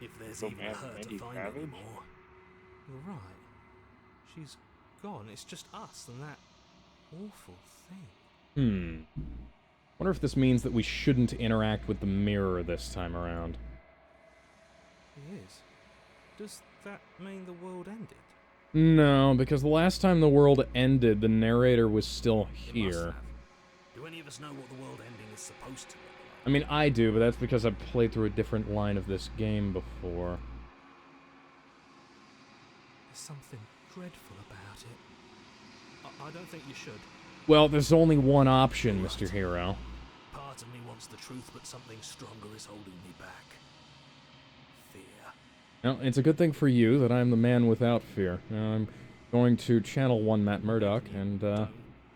If there's So even man, her to Randy find Savage? anymore. You're right. She's gone. It's just us and that awful thing. Wonder if this means that we shouldn't interact with the mirror this time around. It is. Does that mean the world ended? No, because the last time the world ended, the narrator was still It must here. have. Do any of us know what the world ending is supposed to look like? I mean, I do, but that's because I've played through a different line of this game before. There's something dreadful about it. I don't think you should. Well, there's only one option, Mr. Hero. Part of me wants the truth, but something stronger is holding me back. Fear. Well, it's a good thing for you that I'm the man without fear. Now, I'm going to channel one Matt Murdock and Don't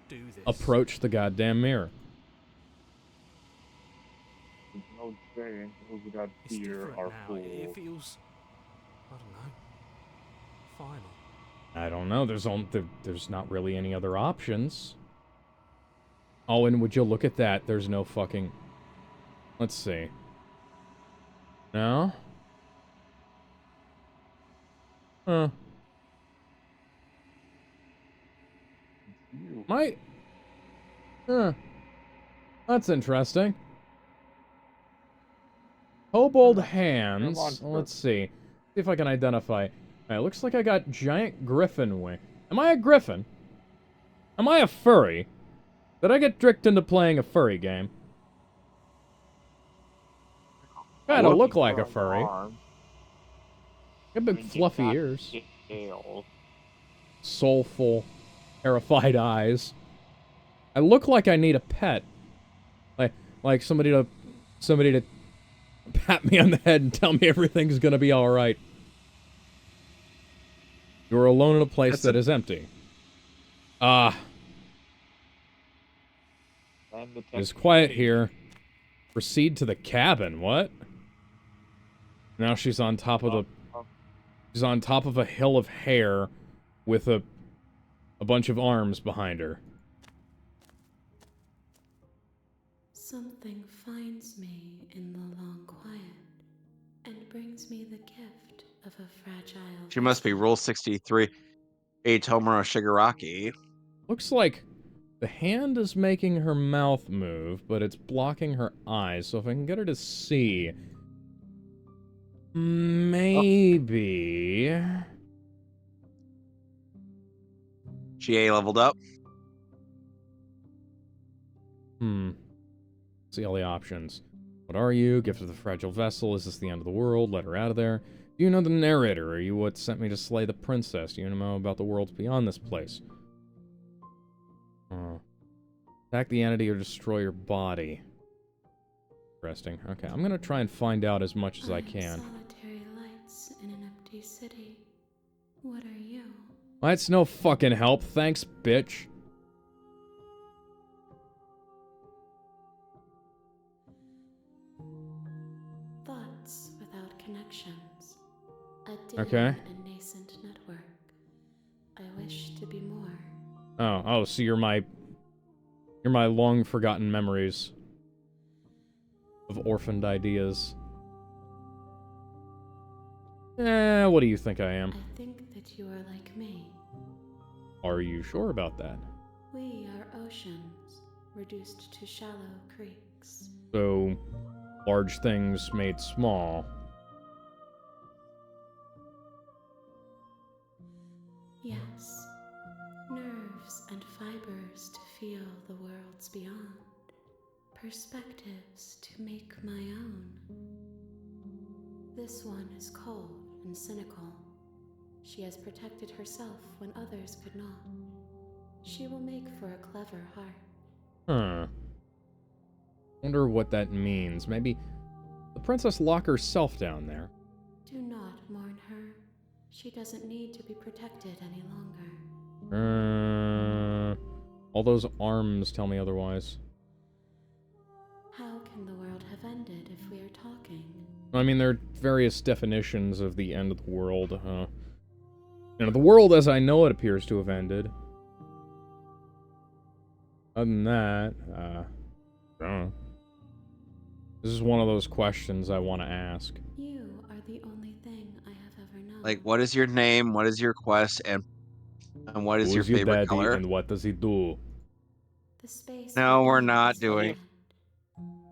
do this. approach the goddamn mirror. There's no saying those without It's fear different are now. It fools. feels, I don't know, final. I don't know. There's not really any other options. Oh, and would you look at that? There's no fucking... Let's see. No? Huh. You. Might... Huh. That's interesting. Kobold hands. Let's see. See if I can identify. It looks like I got giant griffin wing. Am I a griffin? Am I a furry? Did I get tricked into playing a furry game? Kinda looking look like for a furry. arm. Got I big mean, you've fluffy got ears. scales. Soulful, terrified eyes. I look like I need a pet. Like somebody to pat me on the head and tell me everything's gonna be alright. You are alone in a place that is empty. Ah. And the It is text quiet page. here. Proceed to the cabin. What? Now she's on top of the... She's on top of a hill of hair with a bunch of arms behind her. Something finds me in the long quiet and brings me the gift of a fragile. She must be vessel. Rule 63. Tomura Shigaraki. Looks like the hand is making her mouth move, but it's blocking her eyes. So if I can get her to see... Maybe... She A leveled up. See all the options. What are you? Gift of the fragile vessel. Is this the end of the world? Let her out of there. Do you know the narrator? Are you what sent me to slay the princess? Do you know about the worlds beyond this place? Attack the entity or destroy your body. Interesting. Okay, I'm gonna try and find out as much as I can. Solitary lights in an empty city. What are you? That's no fucking help. Thanks, bitch. Thoughts without connections. A dim Okay. and nascent network. I wish to be more. Oh, so you're my long forgotten memories of orphaned ideas. What do you think I am? I think that you are like me. Are you sure about that? We are oceans, reduced to shallow creeks. So, large things made small. Yes, nerves and fibers to feel the worlds beyond, perspectives to make my own. This one is cold and cynical. She has protected herself when others could not. She will make for a clever heart. Huh. Wonder what that means. Maybe the princess lock herself down there. Do not mourn her. She doesn't need to be protected any longer. All those arms tell me otherwise. How can the world have ended if we are talking? I mean, there are various definitions of the end of the world. The world as I know it appears to have ended. Other than that, I don't know. This is one of those questions I want to ask. You are the only thing I have ever known. Like, what is your name? What is your quest? And what is your Who's your favorite daddy color? and what does he do? The space No, we're beyond not is doing. land.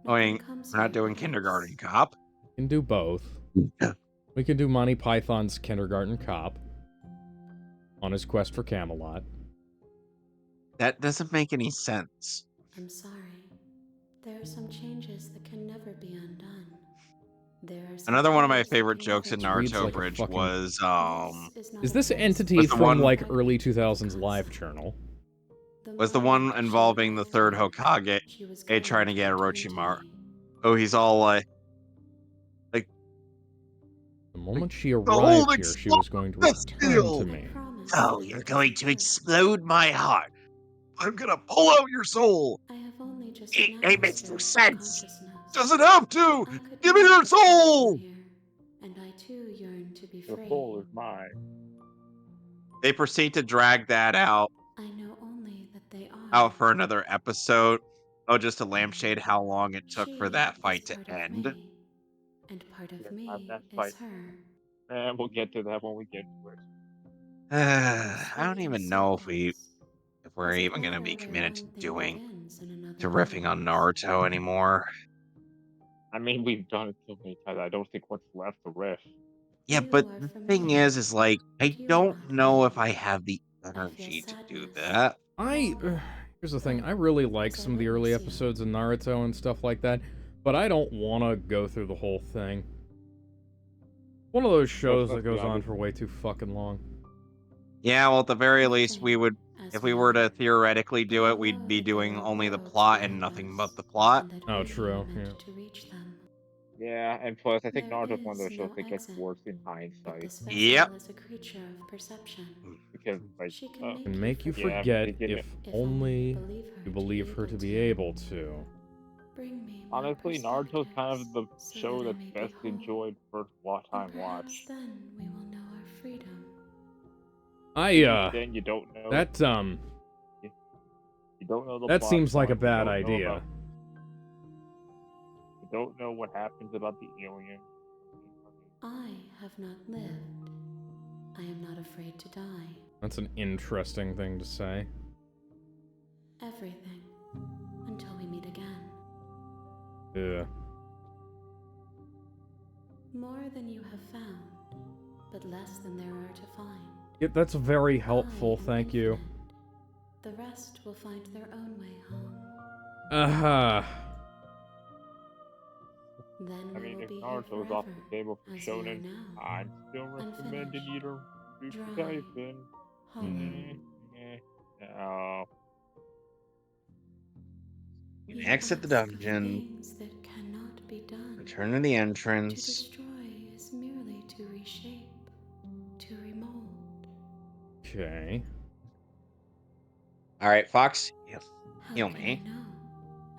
Oh, Nothing we're comes not here doing but Kindergarten us. Cop. We can do both. We can do Monty Python's Kindergarten Cop on his quest for Camelot. That doesn't make any sense. I'm sorry. There are some changes that can never be undone. There are some Another one of my changes that favorite can jokes in never Reads Naruto like a Bridge fucking- was This Is this not a place entity Was the from, one- like, early 2000s live journal? was the one involving the third Hokage trying to get Orochimaru. Oh, he's all like, The moment she whole arrived here, she was going to that's return still- to me. "Oh, you're going to explode my heart. I'm gonna pull out your soul. I have only just It now makes no stirred sense. consciousness. Doesn't have to. I could Give me not your have kept you soul." here, and I too yearn to be The free. soul is mine. They proceed to drag that out I know only that they are. for another episode. Oh, just to lampshade how long it took for She that is fight to part of end. me, and part of Yeah, me that is fight. her. And we'll get to that when we get to it. I don't even know if we're Does it even gonna matter be where committed to one thing doing begins and another to riffing on ends? Naruto anymore. I mean, we've done it so many times. I don't think what's left to riff. Yeah, You but are the familiar, thing is like I but you are don't not know me. if I have the I feel energy to do sadness. that. Here's the thing, I really like some of the early episodes of Naruto and stuff like that, But I don't want to go through the whole thing. One of those shows that goes on for way too fucking long. Yeah, well, at the very least, we would, As if we were to theoretically do it, I we'd know be that there doing are only the worlds plot beyond and nothing us, but the plot. and that Oh, we true, are meant yeah. to reach them. Yeah, and plus, I think There Naruto's one of those is shows no that gets exit, worse in but hindsight. this vessel Yep. is a creature of perception. Because, like, She can oh, make, And make you Yeah, forget they did if it. only believe you believe her to be able to. Bring me more honestly, Naruto's kind of the perspectives so show that I that's may best behold, enjoyed first and time watch. perhaps then we will know our freedom. Then you don't know. That, You don't know the that plot seems like a points, you bad don't know idea. about- You don't know what happens about the alien. I have not lived. I am not afraid to die. That's an interesting thing to say. Everything. Until we meet again. Ugh. More than you have found, but less than there are to find. Yeah, that's very helpful, I am thank you. infinite. The rest will find their own way home. Then I we mean, will if be here Naruto's off forever, the table for as we are shonen, now. I'm still recommending you to read dry, Tyson. hollow. No. You Exit the ask of dungeon. things that cannot be done. Return to the To entrance. destroy is merely to reshape, to remold. Okay. All right, Fox, How heal can me. I know?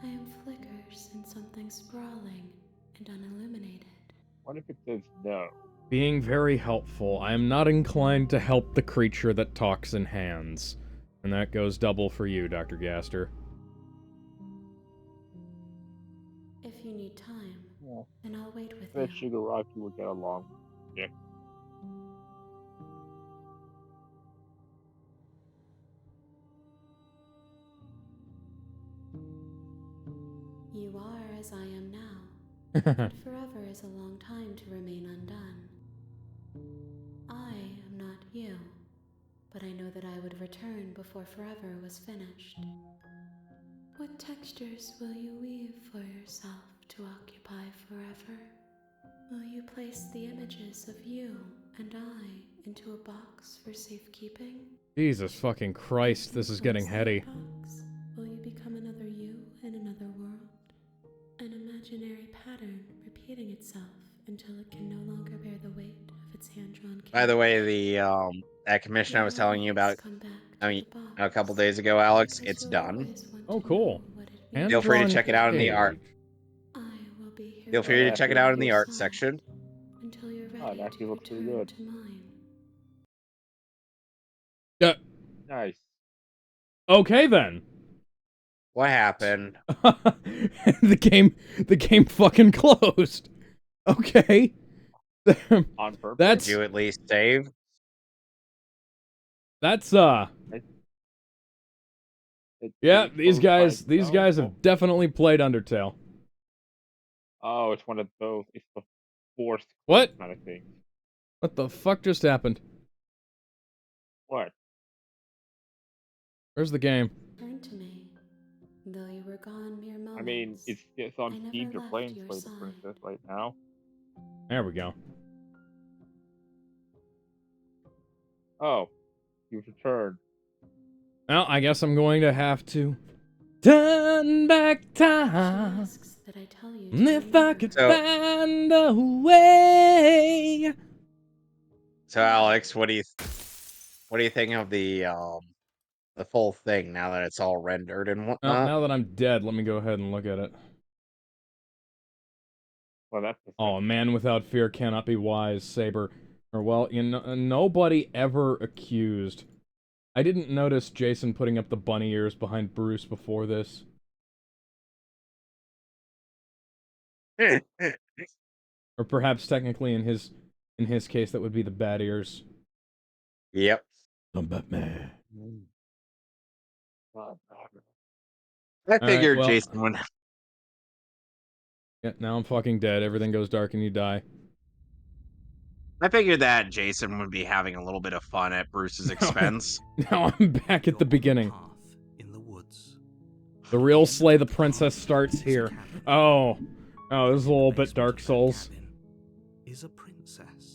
I am flickers in something sprawling and unilluminated. What if it says no? Being very helpful, I am not inclined to help the creature that talks in hands. And that goes double for you, Dr. Gaster. If you need time, Yeah. then I'll wait with I bet you. Shigaraki would get along. Yeah. You are as I am now, and forever is a long time to remain undone. I am not you, but I know that I would return before forever was finished. What textures will you weave for yourself to occupy forever? Will you place the images of you and I into a box for safekeeping? Jesus fucking Christ, this is getting Inside heady. the box, will you become another you in another world? An imaginary pattern repeating itself until it can no longer bear the weight of its hand-drawn By the way, canvas. that commission I was You'll telling you always about, come back I to mean, the box, a couple days ago, Alex, because it's you'll done. always want Oh, to cool. know what it Hand Feel free to drawn check it out in the art. page. I will be here Feel free to Yeah, check it yeah, out in the yeah. art section. until you're Oh, it ready actually to looks pretty return good. to mine. Nice. Okay then. What happened? the game fucking closed. Okay. On purpose. That's Did you at least save? that's It yeah, these closed by guys itself? have definitely played Undertale. Oh, it's one of those. It's the forced What? kind of thing. What the fuck just happened? What? Where's the game? Turn to me, though you were gone mere moments. I mean, it's on I never Steam. You're left playing your Slay the side. Princess right now. There we go. Oh, you've returned. Well, I guess I'm going to have to turn back She time. asks that I tell you And to if I could So- find a way. So, Alex, what do you think of the full thing now that it's all rendered and Well, whatnot? now that I'm dead, let me go ahead and look at it. Well, that's the Oh, a man without fear cannot be wise, Saber. Or, well, you know, nobody ever accused. I didn't notice Jason putting up the bunny ears behind Bruce before this. Or perhaps technically in his case that would be the bat ears. Yep. I'm Batman. I figured well- Jason would. Yeah, now I'm fucking dead. Everything goes dark and you die. I figured that Jason would be having a little bit of fun at Bruce's expense. Now I'm back at the You're on beginning. path in the woods. The real Slay the Princess starts here. Oh. Oh, this is a little bit Dark Basement of that Souls. cabin is a princess.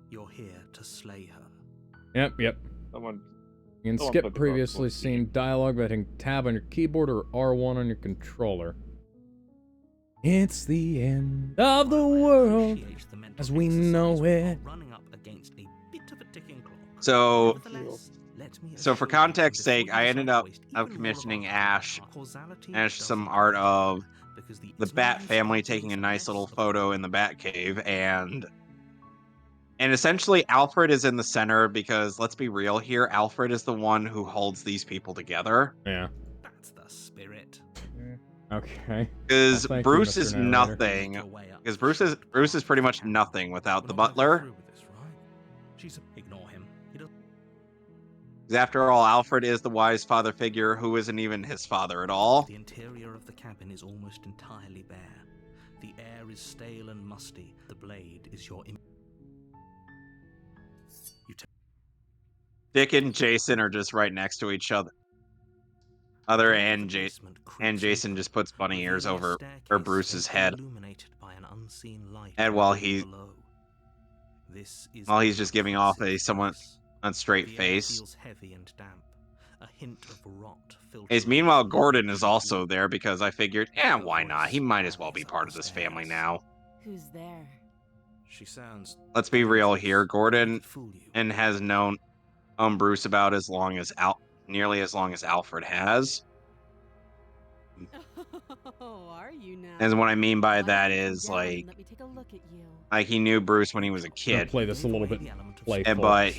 You're here to slay her. Yep. Someone. You can Someone skip put the previously book seen dialogue by hitting tab on your keyboard or R1 on your controller. It's the end of the While I world appreciate the mental as we exercise know while it. running up against a bit of a ticking clock. So, Nevertheless, let me so for assure you, context before sake, you I decide ended to up waste even more of commissioning our Ash time, causality some doesn't art matter, of because the eternal Bat family sparkle taking is a the nice little best of photo all. in the Bat Cave, and essentially Alfred is in the center because let's be real here, Alfred is the one who holds these people together. Yeah. That's the spirit. Okay. Because Well, thank you, Bruce Mr. is Narrator. nothing. Make your way up Because the Bruce is short path pretty to the much cabin. nothing without We're the not overly butler. through with this, right? Ignore him. He doesn't. 'Cause after all, Alfred is the wise father figure who isn't even his father at all. The interior of the cabin is almost entirely bare. The air is stale and musty. The blade is your Dick and Jason are just right next to each other. And Jason just puts bunny ears over Bruce's head. And while he's just giving off a somewhat unstraight face. feels heavy and damp. A hint of rot Is meanwhile Gordon is also there because I figured, why not? He might as well be part of this family now. Who's there? She sounds. Let's be real here. dangerous. Gordon They could fool you. and has known Bruce about nearly as long as Alfred has. Oh, are you now? And what I mean by Why that don't you come is down and like let me take a look at you. he knew Bruce when he was a I'm gonna kid, play this a little bit The element of playful. but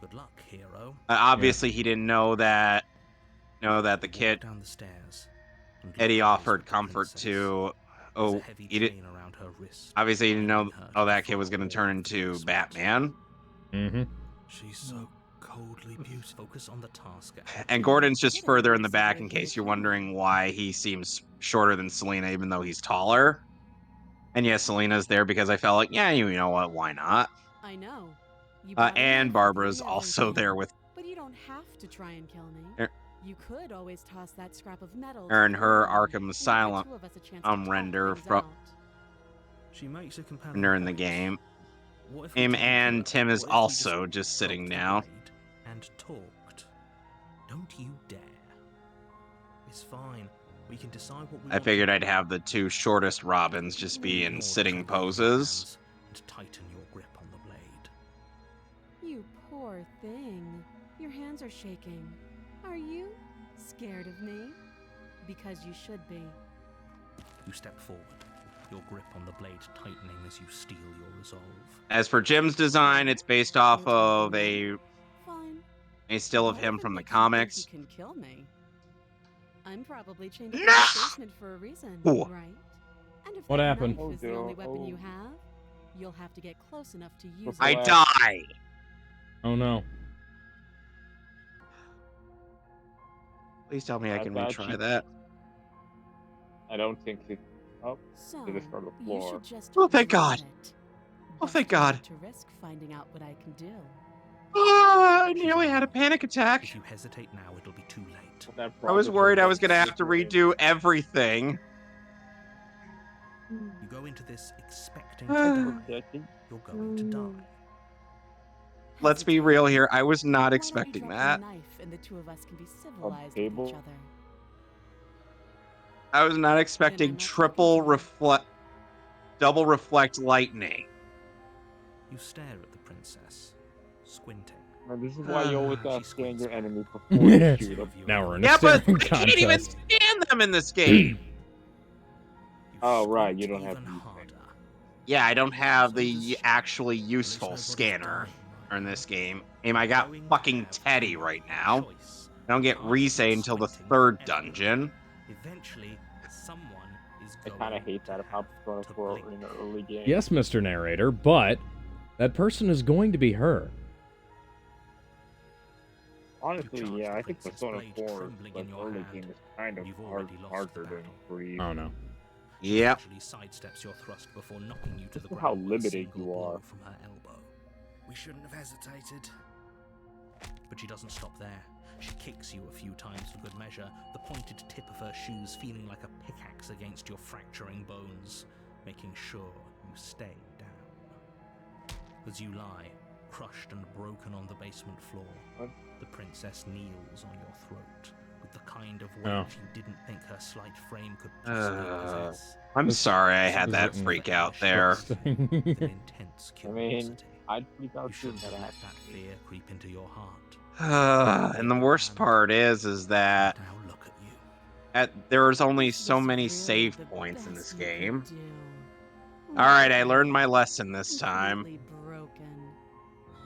Good luck, hero. obviously he didn't know that the kid Walk down the stairs. and look Eddie eyes offered with the comfort princess. to. There's a Oh, heavy he did. chain around her wrist, Obviously, he didn't know. binding her to Oh, the that kid was far going to wall turn of the into basement. Batman. Mm-hmm. She's so coldly beautiful. Focus on the task. at hand. And Gordon's just Kidding, further in I the said back we're in here case to you're kill me. wondering why he seems shorter than Selena, even though he's taller. And yes, Selena's there because I felt like, you know what, why not? I know. You brought a And knife with Barbara's you and also everything, there with But you don't have to try and kill me. Er- You could always toss that scrap of metal. her and to the her wall Arkham and give the Asylum two of us a chance to talk render things from out. She makes a compelling during the point. game. What if we Him didn't kill her? and Tim is What if we also just dropped sitting the down. blade and talked. Don't you dare. It's fine. We can decide what we I want figured to I'd do. have the two shortest Robins just be in Ignore the sitting trembling of your poses. hands and tighten your grip on the blade. You poor thing. Your hands are shaking. Are you scared of me? Because you should be. You step forward, your grip on the blade tightening as you steel your resolve. As for Jim's design, it's based off No of talking now? Fine. a still of What him even from the makes you think comics. You can kill me. I'm probably chained up in No! the basement for a reason, Ooh. right? And if What that happened? knife is the only Oh, weapon no. you have, you'll have to get close enough to use I it. die! Oh no. Please tell me I I can thought retry you- that. I don't think it. Oh, So, Did it from the you floor. should just Oh, thank drop God. it. Oh, thank Best not God. To risk finding out what I can do. I nearly had a panic attack. If you hesitate now, it'll be too late. that I was probably worried I was does going to have to make it. redo everything. You go into this expecting to die. Protecting. You're going to die. Let's be Hesitate. real here. I was not Why don't you expecting drop that. The knife and the two of us can be civilized with table? each other. I was not expecting not triple talking to you? double reflect lightning. You stare at the princess, squinting. Man, this is why you always She gotta scan squints your back. enemy before you shoot them. Now we're in a Yeah, but staring I can't even contest. stand them in this game. You Oh, right, squint you don't have even to use harder. Yeah, I don't have So does the she. actually Well, it's useful nobody's scanner dying in right this now. game. I got Going to fucking have Teddy no right now. choice. I don't get Can't Rise keep until the squinting 3rd forever. dungeon. Eventually, someone is I going kind of hate to that about have going to for blink. in the early game. Yes, Mr. Narrator, but that person is going to be her. Honestly, You charge yeah, the I think princess Persona blade 4 trembling like in your early hand. game is kind of You've already lost harder the than battle. 3. Oh no. Yep. Casually sidesteps your thrust before knocking you to This the is ground how with a limited single you blow are. from her elbow. We shouldn't have hesitated. But she doesn't stop there. She kicks you a few times for good measure, the pointed tip of her shoes feeling like a pickaxe against your fracturing bones, making sure you stay down. As you lie, crushed and broken on the basement floor, What? the princess kneels on your throat with the kind of weight you didn't think her slight frame could possibly possess. I'm This- sorry I this had is that an freak out there. With an intense I mean, curiosity. I'd freak out You too, shouldn't but have I let that fear creep into your heart. And the worst part is that Now look at you. there's only This so was many really save the points in this best you could game. do. Alright, I learned my lesson this time. Completely broken.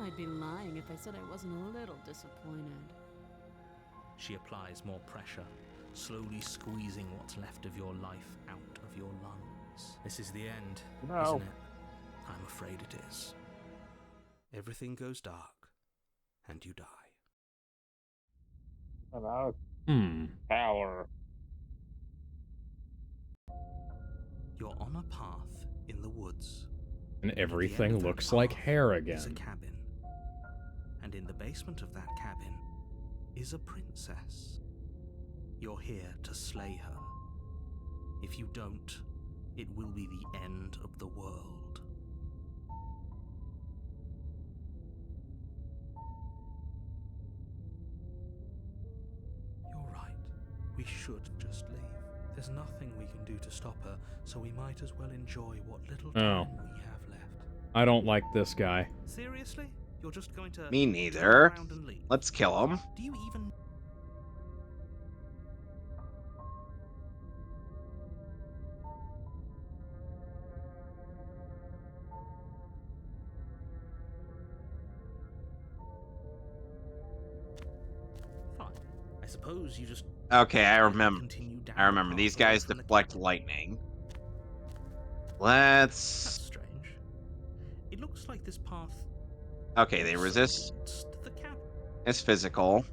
I'd be lying if I said I wasn't a little disappointed. She applies more pressure, slowly squeezing what's left of your life out of your lungs. This is the end, No. isn't it? I'm afraid it is. Everything goes dark, and you die. about Hmm. power. You're on a path in the woods. And At the end everything of that looks like path hair is a again. cabin. And in the basement of that cabin is a princess. You're here to slay her. If you don't, it will be the end of the world. You're right. We should just leave. There's nothing we can do to stop her, so we might as well enjoy what little time we have left. I don't like this guy. Seriously? You're just going to Me turn neither. around and leave? Let's kill him. Do you even... Fine. I suppose you just Okay, I remember. continue down I remember. the These path away guys from the deflect cabin. lightning. That's Let's... strange. It looks like this path Okay, they resist. leads to the cabin. It's physical.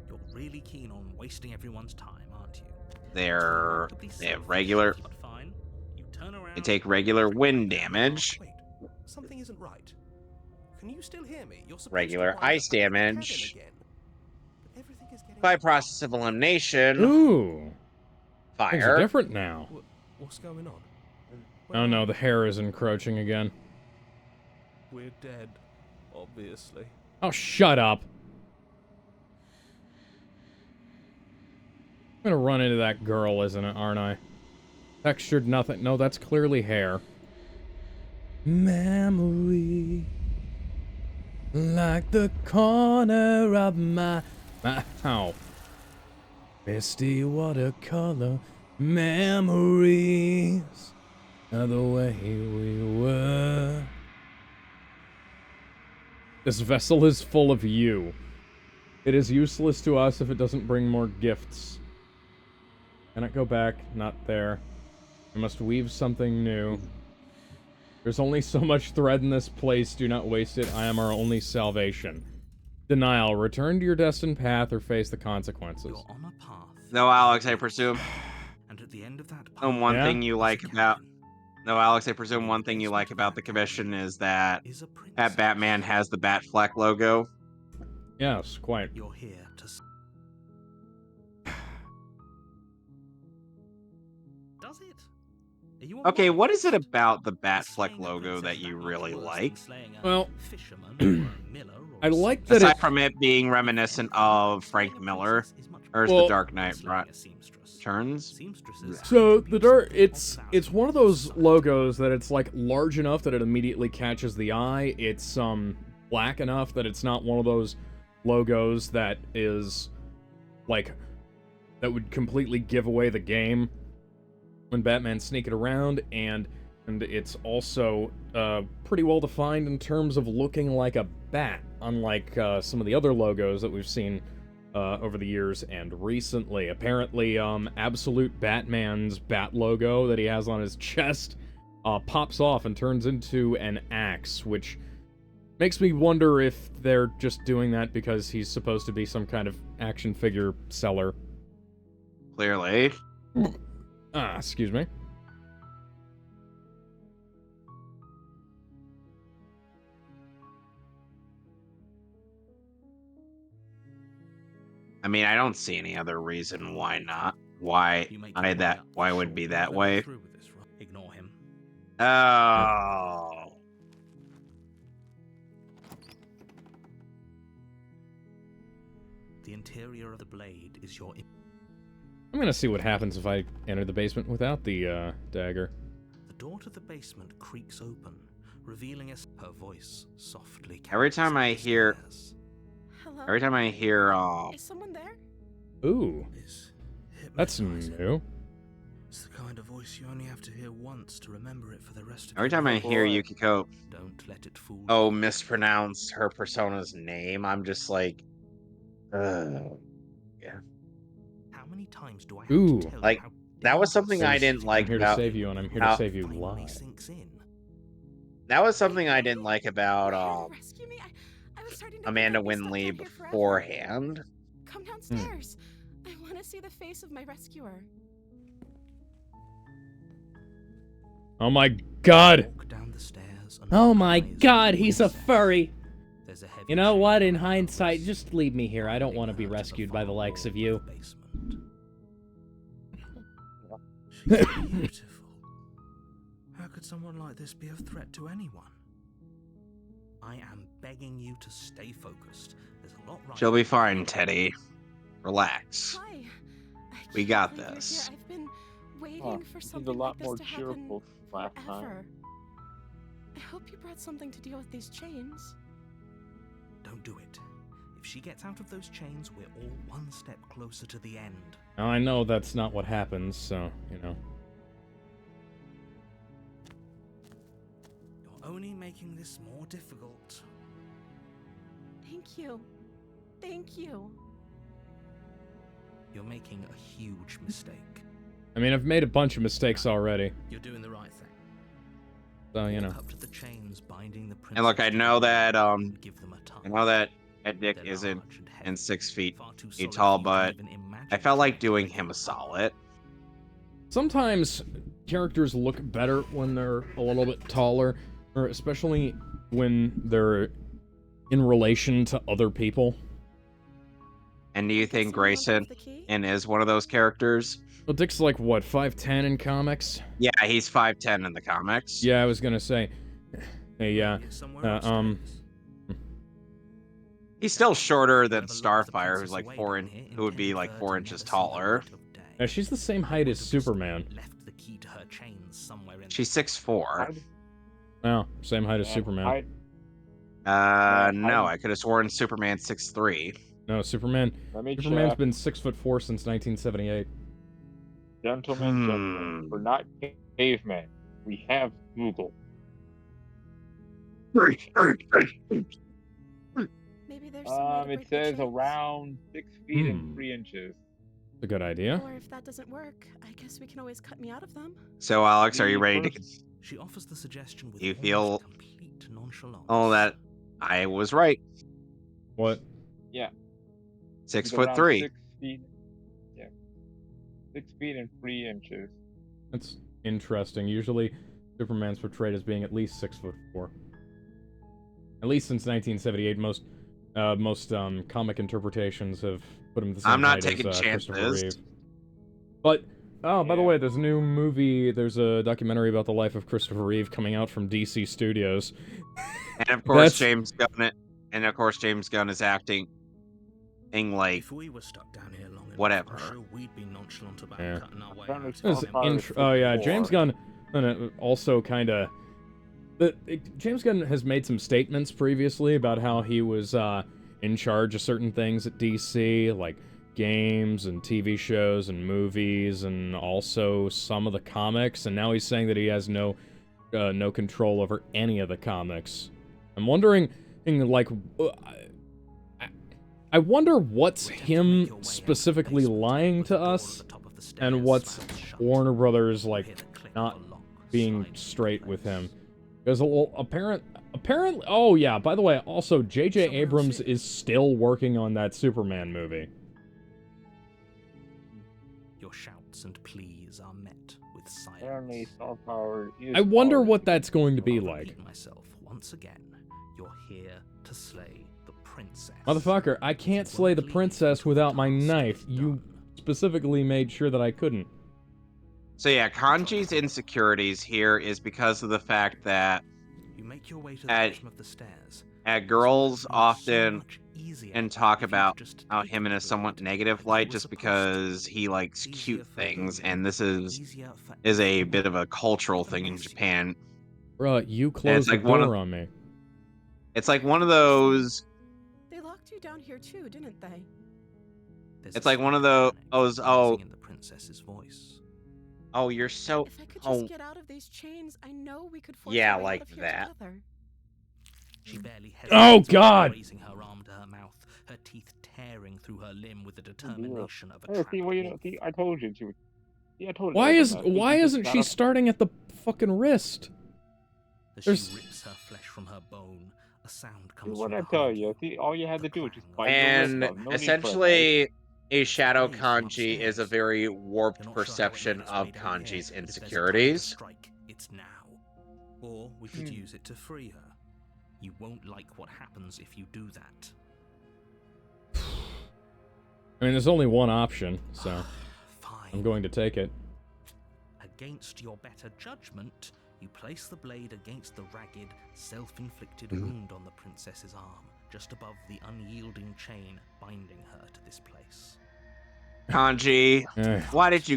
You're really keen on wasting everyone's time, aren't you? They Remarkably have selfish, regular... but fine. You turn around, They take regular drink wind down the damage. Wait, something isn't right. Can you still hear me? You're supposed to Regular wind ice up back at the cabin damage. again. But everything is getting By process of elimination, Ooh. Things are fire. different now. What's going on? Oh no, the hair is encroaching again. We're dead, obviously. Oh, shut up. I'm gonna run into that girl, isn't it, aren't I? Textured nothing. No, that's clearly hair. Memory. Like the corner of my mouth. Misty watercolor memories of the way we were. This vessel is full of you. It is useless to us if it doesn't bring more gifts. Can I go back? Not there. I must weave something new. There's only so much thread in this place. Do not waste it. I am our only salvation. Denial. Return to your destined path or face the consequences. You're on a path. No, Alex, I presume. And at the end of that path, And one Yeah? thing you is like a about... cabin. No, Alex, I presume one thing you like about the commission is that Is a princess. that Batman has the Batfleck logo. Yes, quite. You're here to... Does it? Are you Okay, alright? what is it about the Is Batfleck slaying a logo princess that you much really worse like? than slaying a Well, fisherman or a miller or I a like that Aside it... from it being reminiscent of Frank Miller, or is Well- the Dark Knight Slaying a seamstress. Returns? Seamstresses So, contribute the dark... something It's one of those logos that it's, like, large enough that it immediately catches the eye. It's, black enough that it's not one of those logos that is, like, that would completely give away the game when Batman's sneaking around, and it's also pretty well defined in terms of looking like a bat, unlike some of the other logos that we've seen over the years and recently. Apparently, Absolute Batman's bat logo that he has on his chest pops off and turns into an axe, which makes me wonder if they're just doing that because he's supposed to be some kind of action figure seller. Clearly. Excuse me. I mean, I don't see any other reason why not. Why You make I your way that up why the would short be and that follow way. through with this, right? Ignore him. Oh. The interior of the blade is your. I'm gonna see what happens if I enter the basement without the dagger. The door to the basement creaks open, revealing her voice softly. Every carries time up I the hear- stairs. Hello? Every time I hear Is someone there? Ooh, It's that's hypnotizing. new. It's the kind of voice you only have to hear once to remember it for the rest of every your time I life. hear boy. Yukiko Don't let it fool you. mispronounce her persona's name, I'm just like, ugh. How many times do I have Ooh. to tell Like, you how that was dangerous something I this didn't city like I'm here to about- save you, and I'm here to how- save you finally live. sinks in? That was something I Wait, didn't really? like You're about here to rescue me? I was starting to Amanda think I'd be stuck Winley down here forever. beforehand. Come downstairs. I want to see the face of my rescuer. Oh my god! Walk down the stairs and Oh lock my eyes god, with he's the a princess. furry! There's a heavy You know what, chain in around her hindsight, waist, just leave me here. I don't binding want to be her the rescued by the far likes wall of you. the basement. She's beautiful. How could someone like this be a threat to anyone? I am begging you to stay focused. There's a lot right. She'll be fine, Teddy. Relax. Hi. I We can't got believe you're this. here. I've been waiting Huh, for he's a something lot like this more to happen cheerful last time. forever. I hope you brought something to deal with these chains. Don't do it. If she gets out of those chains, we're all one step closer to the end. Now, I know that's not what happens, so, you know. You're only making this more difficult. Thank you. Thank you. You're making a huge mistake. I mean, I've made a bunch of mistakes already, You're doing the right thing. so, you know. Walk up to the chains binding the And look, I princess know together that and give them a I know that Dick They're isn't large and heavy, in 6 feet far too feet solid tall, for you to but even imagine I felt like trying to doing break him a it. solid. Sometimes characters look better when they're a little bit taller, or especially when they're in relation to other people. And do you I guess think someone else has Grayson the key? is one of those characters? Well, Dick's like, what, 5'10" in comics? Yeah, he's 5'10" in the comics. Yeah, I was gonna say. Hey, Maybe it's somewhere um, upstairs. He's still shorter than Whoever locked the Starfire, princess who's like away 4 down in, here who would be intended like her 4 to inches never see the taller. light of day. yeah, she's the same height as Would've just Superman. Left the key to her chains somewhere in She's 6'4". Oh, same height as Yeah, Superman. No, I could have sworn Superman's 6'3". No, Superman's Let me been check. 6'4" since 1978. Gentlemen, we're not cavemen. We have Google. Maybe there's some way to It break the says chains. around 6 feet and Hmm. 3 inches. A good idea. Or if that doesn't work, I guess we can always cut me out of them. So, Alex, are you The ready to? first- She offers the suggestion with You almost feel- complete nonchalance. Oh, that I was right. What? Yeah. 6'3". 6 feet. Yeah. 6 feet and 3 inches. That's interesting. Usually, Superman's portrayed as being at least 6'4". At least since 1978, most comic interpretations have put him the same I'm not height taking as Christopher chances. Reeve. But oh, by the Yeah. way, there's a new movie. There's a documentary about the life of Christopher Reeve coming out from DC Studios. And of course, That's- James Gunn is acting in like If we were stuck down here long enough, whatever. I'm sure we'd be nonchalant about Yeah. cutting our way Apparently out. Starfire This is int- oh yeah, 6'4". James Gunn also kind of. James Gunn has made some statements previously about how he was in charge of certain things at DC, like games and TV shows and movies, and also some of the comics. And now he's saying that he has no control over any of the comics. I'm wondering, like, I wonder what's We'd have to make your him way out of the specifically basement lying with to the door us, at the top of the and stairs what's slammed shut. Warner Brothers You'll like hear the click not of a lock being sliding straight into with place. him. There's a little apparently. Oh yeah, by the way, also J.J. Someone else Abrams here. is still working on that Superman movie. Your shouts and pleas are met with silence. Apparently Starfire is. I wonder already- what that's going to be I'll like. repeat myself once again. You're here to slay the princess. Motherfucker, I can't slay the princess without my knife. You specifically made sure that I couldn't. So yeah, Kanji's insecurities here is because of the fact that You make your way to the at bottom of the stairs. girls often Easier and talk if you'd about just how taken him in the a somewhat blade negative like light you were just supposed because to. he likes Easier cute for things, William, and this easier for is a everyone. bit of a cultural Even thing in Lucy. Japan. Bruh, you And it's closed the like one door of on me. it's like one of those They locked you down here too, didn't they? There's it's a like one of slight panic those rising in the princess's voice. oh you're so If I could oh just get out of these chains, I know we could force yeah, our way like out of here that. together. She barely Oh, hesitates, God! raising her arm to her mouth, her teeth tearing through her limb with the determination of a Oh, trapped see, well, you know, wolf. see, I told you she would. See, I told you. Why that was a mess. why You just isn't she gotta- starting at the fucking wrist? As There's- she rips her flesh from her bone, a sound See, comes what from I behind tell you. you? See, all you had The to do was just clang bite your wrist And off. No need for a knife. essentially a shadow blade from kanji is a upstairs. very You're warped not sure how it perception made its of way down here, kanji's but if there's a time to insecurities. strike, it's now. Or we could use it to free her. You won't like what happens if you do that. I mean, there's only one option, so Fine. I'm going to take it. Against your better judgment, you place the blade against the ragged, self-inflicted Mm-hmm. wound on the princess's arm, just above the unyielding chain binding her to this place. Kanji, Eh. why did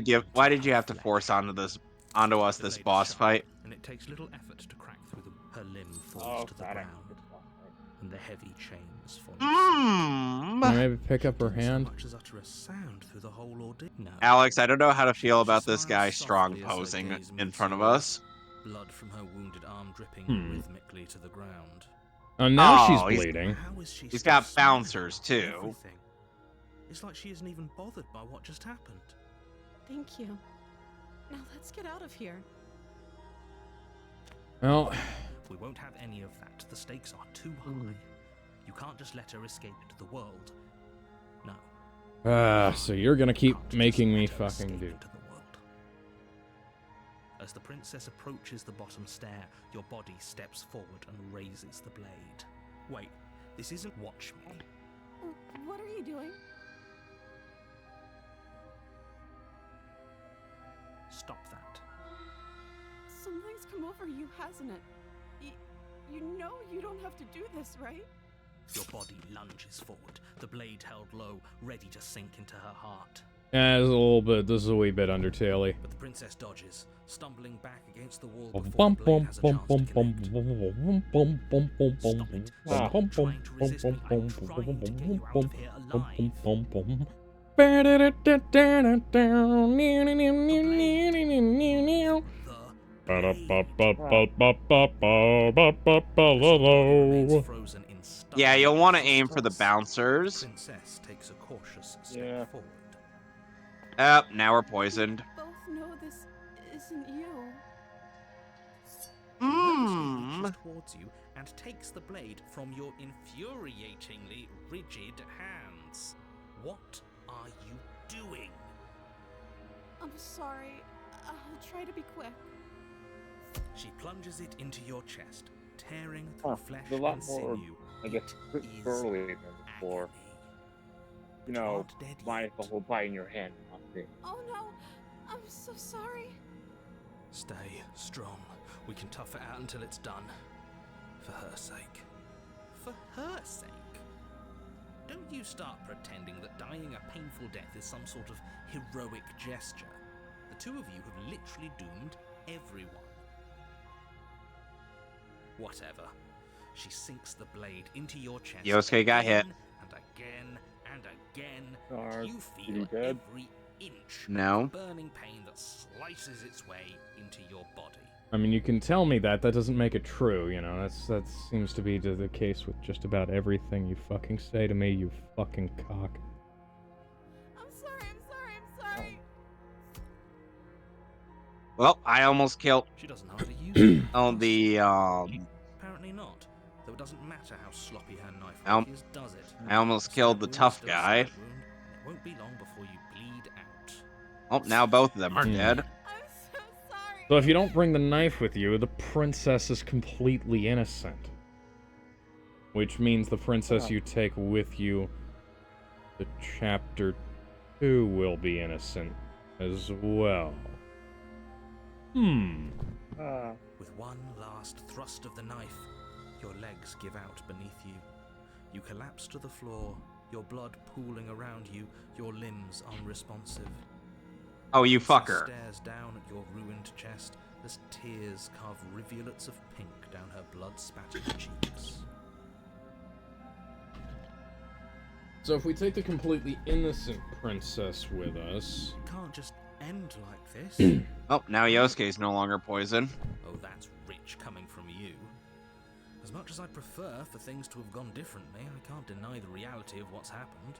you have to force onto us The this blade is boss sharp, fight? and it takes little effort to crack through them. Her limb falls Oh, to the God, I ground, hate this boss fight. and the heavy chains fall. Can I maybe pick up her So hand? much as utter a sound through the whole ordeal. No. Alex, I don't know how to She feel about this smiles guy strong softly as her posing gaze in meets front of yours, us. blood from her wounded arm dripping rhythmically to the ground. Oh, now Oh, she's he's- bleeding. How is she He's still got smiling bouncers, about too. everything? It's like she isn't even bothered by what just happened. Thank you. Now let's get out of here. Well, We won't have any of that. The stakes are too high. You can't just let her escape into the world. No. so you're gonna keep Can't just making me let her fucking escape do. into the world. As the princess approaches the bottom stair, your body steps forward and raises the blade. Wait, this isn't watch me. What are you doing? Stop that. Something's come over you, hasn't it? You know you don't have to do this, right? Your body lunges forward, the blade held low, ready to sink into her heart. Yeah, this is a wee bit Undertale-y. But the princess dodges, stumbling back against the wall Bum before the blade bum has a bum chance bum to bum connect. bum bum bum bum Stop bum it. bum Stop bum trying to bum resist me. bum I'm bum trying to get you out bum of here bum alive. bum bum. Remains frozen in stubborn Yeah, you'll want to aim for the resistance. bouncers. Princess takes a cautious step Yeah. forward. Now we're poisoned. Both know this isn't you. She nervously Mmm. reaches towards you and takes the blade from your infuriatingly rigid hands. What are you doing? I'm sorry. I'll try to be quick. She plunges it into your chest, tearing Huh, through flesh it's a lot and more, sinew. I guess, Is burly than before. agony. You know, Not dead minus the yet. whole bite in your hand. Honestly. Oh no! I'm so sorry. Stay strong. We can tough it out until it's done. For her sake. For her sake? Don't you start pretending that dying a painful death is some sort of heroic gesture. The two of you have literally doomed everyone. Whatever. She sinks the blade into your chest. Yosuke got hit. again And again and again. Are You you feel dead? every inch No. of the burning pain that slices its way into your body. I mean, you can tell me that. That doesn't make it true, you know. That seems to be the case with just about everything you fucking say to me, you fucking cock. I'm sorry. Well, I almost killed She doesn't know how to use it. on the Apparently not. Though it doesn't matter how sloppy her knife Um, is, does it? I almost A killed stab the wound is tough still a guy. stab wound, and it won't be long before you bleed out. Oh, now both of them are dead. I'm so sorry. So if you don't bring the knife with you, the princess is completely innocent. which means the princess you take with you to chapter 2 will be innocent as well. With one last thrust of the knife, your legs give out beneath you. You collapse to the floor, your blood pooling around you, your limbs unresponsive. Oh, you Princess fucker. stares down at your ruined chest as tears carve rivulets of pink down her blood-spattered cheeks. So if we take the completely innocent princess with us... Can't just end like this. Oh, now Yosuke's no longer poison. Oh, that's rich coming from you. As much as I'd prefer for things to have gone differently, I can't deny the reality of what's happened.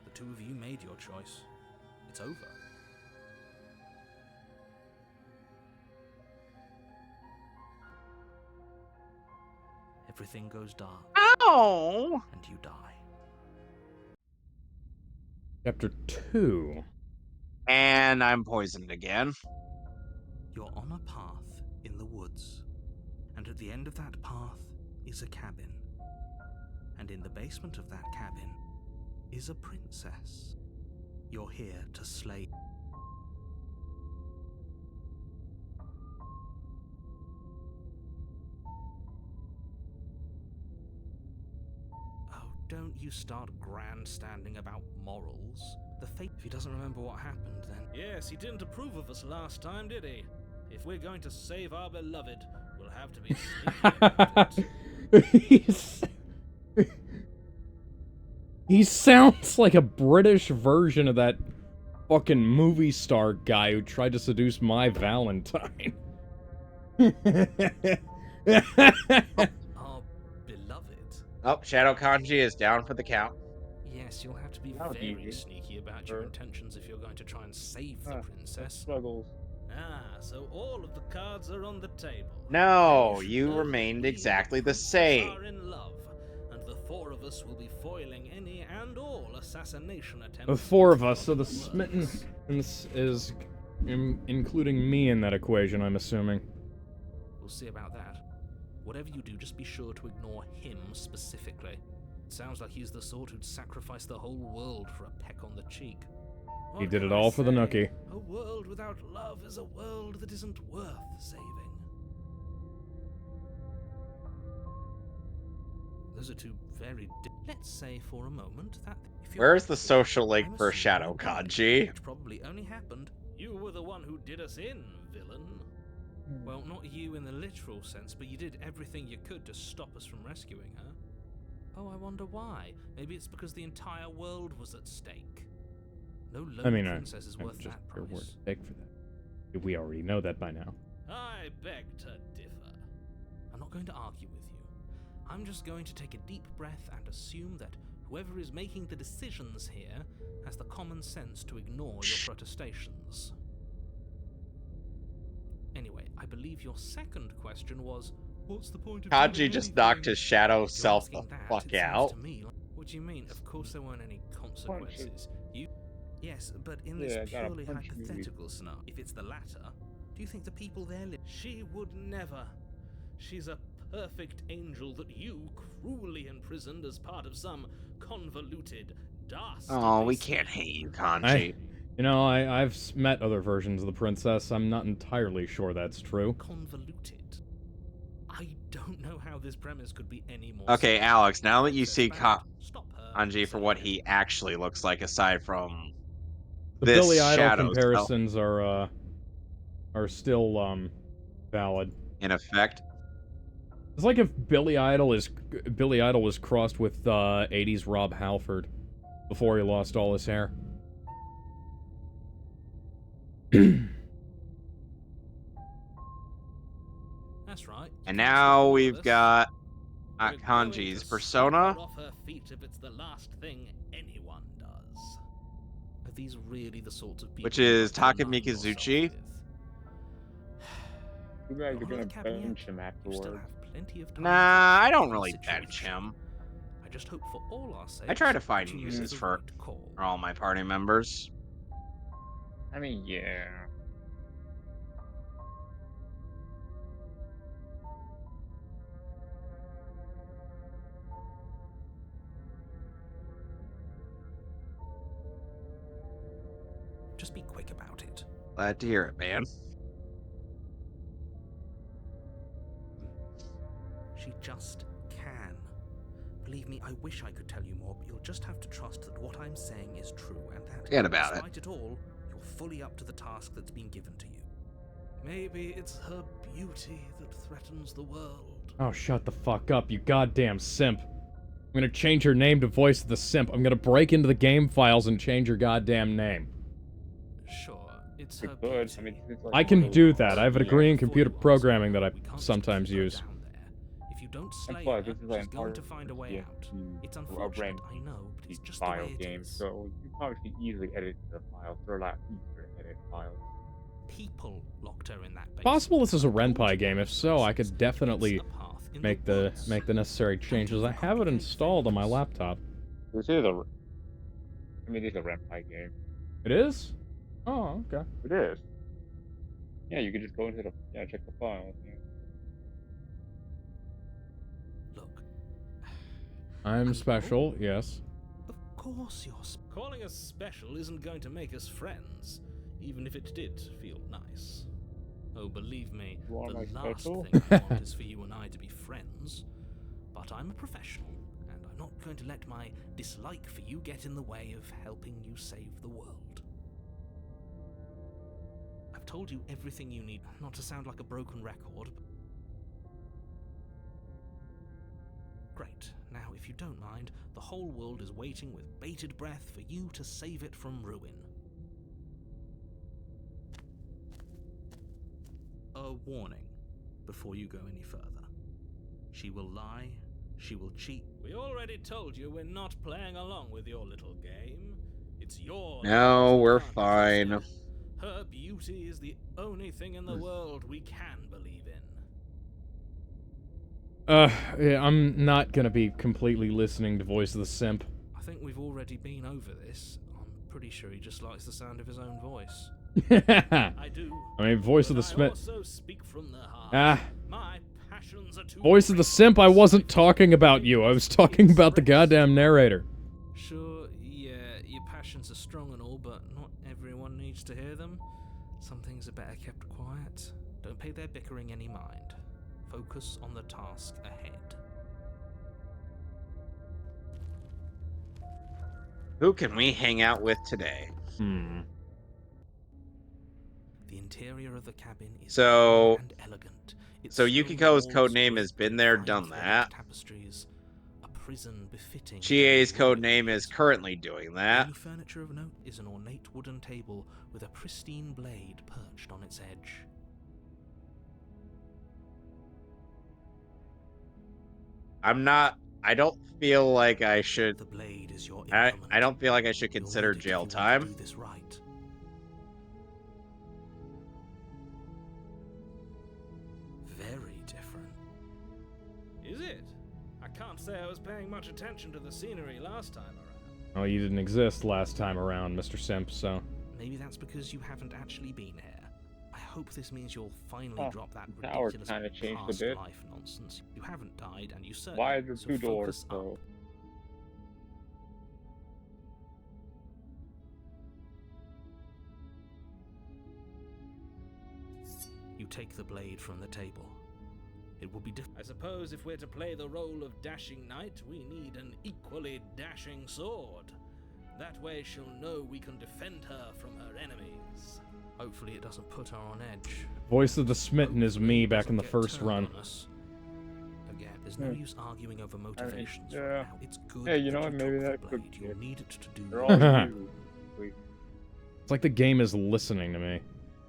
The two of you made your choice. It's over. Everything goes dark. Oh! And you die. Chapter 2. And I'm poisoned again. You're on a path in the woods, and at the end of that path is a cabin. And in the basement of that cabin is a princess. You're here to slay. Oh, don't you start grandstanding about morals. The fate. If he doesn't remember what happened, then. Yes, he didn't approve of us last time, did he? If we're going to save our beloved, we'll have to be sneaky about it. He sounds like a British version of that fucking movie star guy who tried to seduce my Valentine. Our beloved. Oh, Shadow Kanji is down for the count. Yes, you'll have to be That was very easy. sneaky about your intentions if you're going to try and save the princess. Struggles. Ah, so all of the cards are on the table. No, Then you should know remained we, exactly the princess, same. Are in love, and the four of us will be foiling any and all assassination attempts. The four of us, so the smitten is including me in that equation, I'm assuming. We'll see about that. Whatever you do, just be sure to ignore him specifically. It sounds like he's the sort who'd sacrifice the whole world for a peck on the cheek. He What did can it I all for the say? nookie. A world without love is a world that isn't worth saving. Those are two very let's say for a moment that if you're Where's the happy, social link I'm for assuming Shadow you're right, Kanji? which probably only happened. You were the one who did us in, villain. Well, not you in the literal sense, but you did everything you could to stop us from rescuing her. Oh, I wonder why. Maybe it's because the entire world was at stake. No lone princess is worth just that your word price. to take for that. We already know that by now. I beg to differ. I'm not going to argue with you. I'm just going to take a deep breath and assume that whoever is making the decisions here has the common sense to ignore your protestations. Anyway, I believe your second question was, what's the point of Kanji doing just knocked anything? his shadow If you're self the asking that, fuck it seems out. to me like- What do you mean? Of course there weren't any consequences. Yes, but in this Yeah, I gotta purely punch you. hypothetical scenario, if it's the latter, do you think the people there live? She would never. She's a perfect angel that you cruelly imprisoned as part of some convoluted, dastardly Oh, we scheme. can't hate you, Kanji. I've met other versions of the princess. I'm not entirely sure that's true. Convoluted. I don't know how this premise could be any more. Okay, simple. Alex, now that you Princess see bad, stop her, Kanji for save what him. he actually looks like, aside from The this Billy Idol shadow self comparisons are still valid. in effect. It's like if Billy Idol was crossed with 80s Rob Halford before he lost all his hair. That's right. And now we've got We're going Kanji's to persona. sweep her off her feet if it's the last thing anyone does. Are these really the sorts of people Which you'd is like to align Takemikizuchi. yourself with? You guys You're are gonna not at the cabin bench yet. him You still afterwards. have plenty of time Nah, to I don't fix really the bench situation. him. I just hope for all our sakes I try to that find you made uses the for right call. all my party members. I mean, yeah. Just be quick about it. Glad to hear it, man. She just can. Believe me, I wish I could tell you more, but you'll just have to trust that what I'm saying is true, and that, Forget about it. despite it all, you're fully up to the task that's been given to you. Maybe it's her beauty that threatens the world. Oh, shut the fuck up, you goddamn simp. I'm gonna change your name to Voice of the Simp. I'm gonna break into the game files and change your goddamn name. Sure, it's You her could. beauty. I mean, it's like I can one of do those- that. I have a Yeah. degree in computer Before you programming that I ask, we can't just sometimes keep her use. down there. If you don't And slay plus, her, this is like she's going to find a way yeah, out. to It's a unfortunate, random I know, but it's just the file way it game, is. so you probably can easily edit the files. They're a lot easier to edit files. People locked her in that basement. Possible this is a I told Renpai you game. If those so, I places. could definitely It's a path in make woods. the necessary changes. I have it installed on my laptop. This is a. I mean, it's a Renpai game. It is? Oh, okay. It is. Yeah, you can just go into the check the files. Yeah. Look, I'm special, yes. of course you're. Calling us special isn't going to make us friends, even if it did feel nice. Oh, believe me, You are the my last special? thing I want is for you and I to be friends. But I'm a professional, and I'm not going to let my dislike for you get in the way of helping you save the world. I've told you everything you need, not to sound like a broken record, but... Great. Now, if you don't mind, the whole world is waiting with bated breath for you to save it from ruin. A warning before you go any further. She will lie, she will cheat. We already told you we're not playing along with your little game. It's your No, lies that we're can't be fine. trusted. Her beauty is the only thing in the world we can believe in. Yeah, I'm not gonna be completely listening to Voice of the Simp. I think we've already been over this. I'm pretty sure he just likes the sound of his own voice. I I do. mean, Voice of but the I Simp. also speak from the heart. Ah, My passions are too Voice of the great Simp, I to wasn't speak. talking about you. I was talking about the goddamn narrator. Sure, yeah, your passions are strong and all, but not everyone needs to hear them. Some things are better kept quiet. Don't pay their bickering any mind. Focus on the task ahead. Who can we hang out with today? The interior of the cabin is So- clean and elegant. Its so stone Yukiko's walls code name draped has been in there, fine done threaded that. Tapestries, a prison befitting Chie's a code royal name is prison. currently doing The that. only furniture of note is an ornate wooden table with a pristine blade perched on its edge. I don't feel like I should. The blade is your I implement. don't feel like I should You'll consider need it if jail you want to time. do this right. Very different. Is it? I can't say I was paying much attention to the scenery last time around. Oh, you didn't exist last time around, Mr. Simp, so... Maybe that's because you haven't actually been here. I hope this means you'll finally Oh, drop that the tower ridiculous kinda changed a past bit. life nonsense. You haven't died, and you certainly. Why are there so two doors, focus up. though? You take the blade from the table. It will be different. I suppose if we're to play the role of dashing knight, we need an equally dashing sword. That way she'll know we can defend her from her enemies. Hopefully it doesn't put her on edge. Voice of the Smitten is me back in the Doesn't get first turned run. on us. Again, there's no use arguing over motivations yeah. right now. It's good Hey, you know that what? you Maybe took that the could blade. be You'll it. need it to do They're your all you. Wait. It's like the game is listening to me.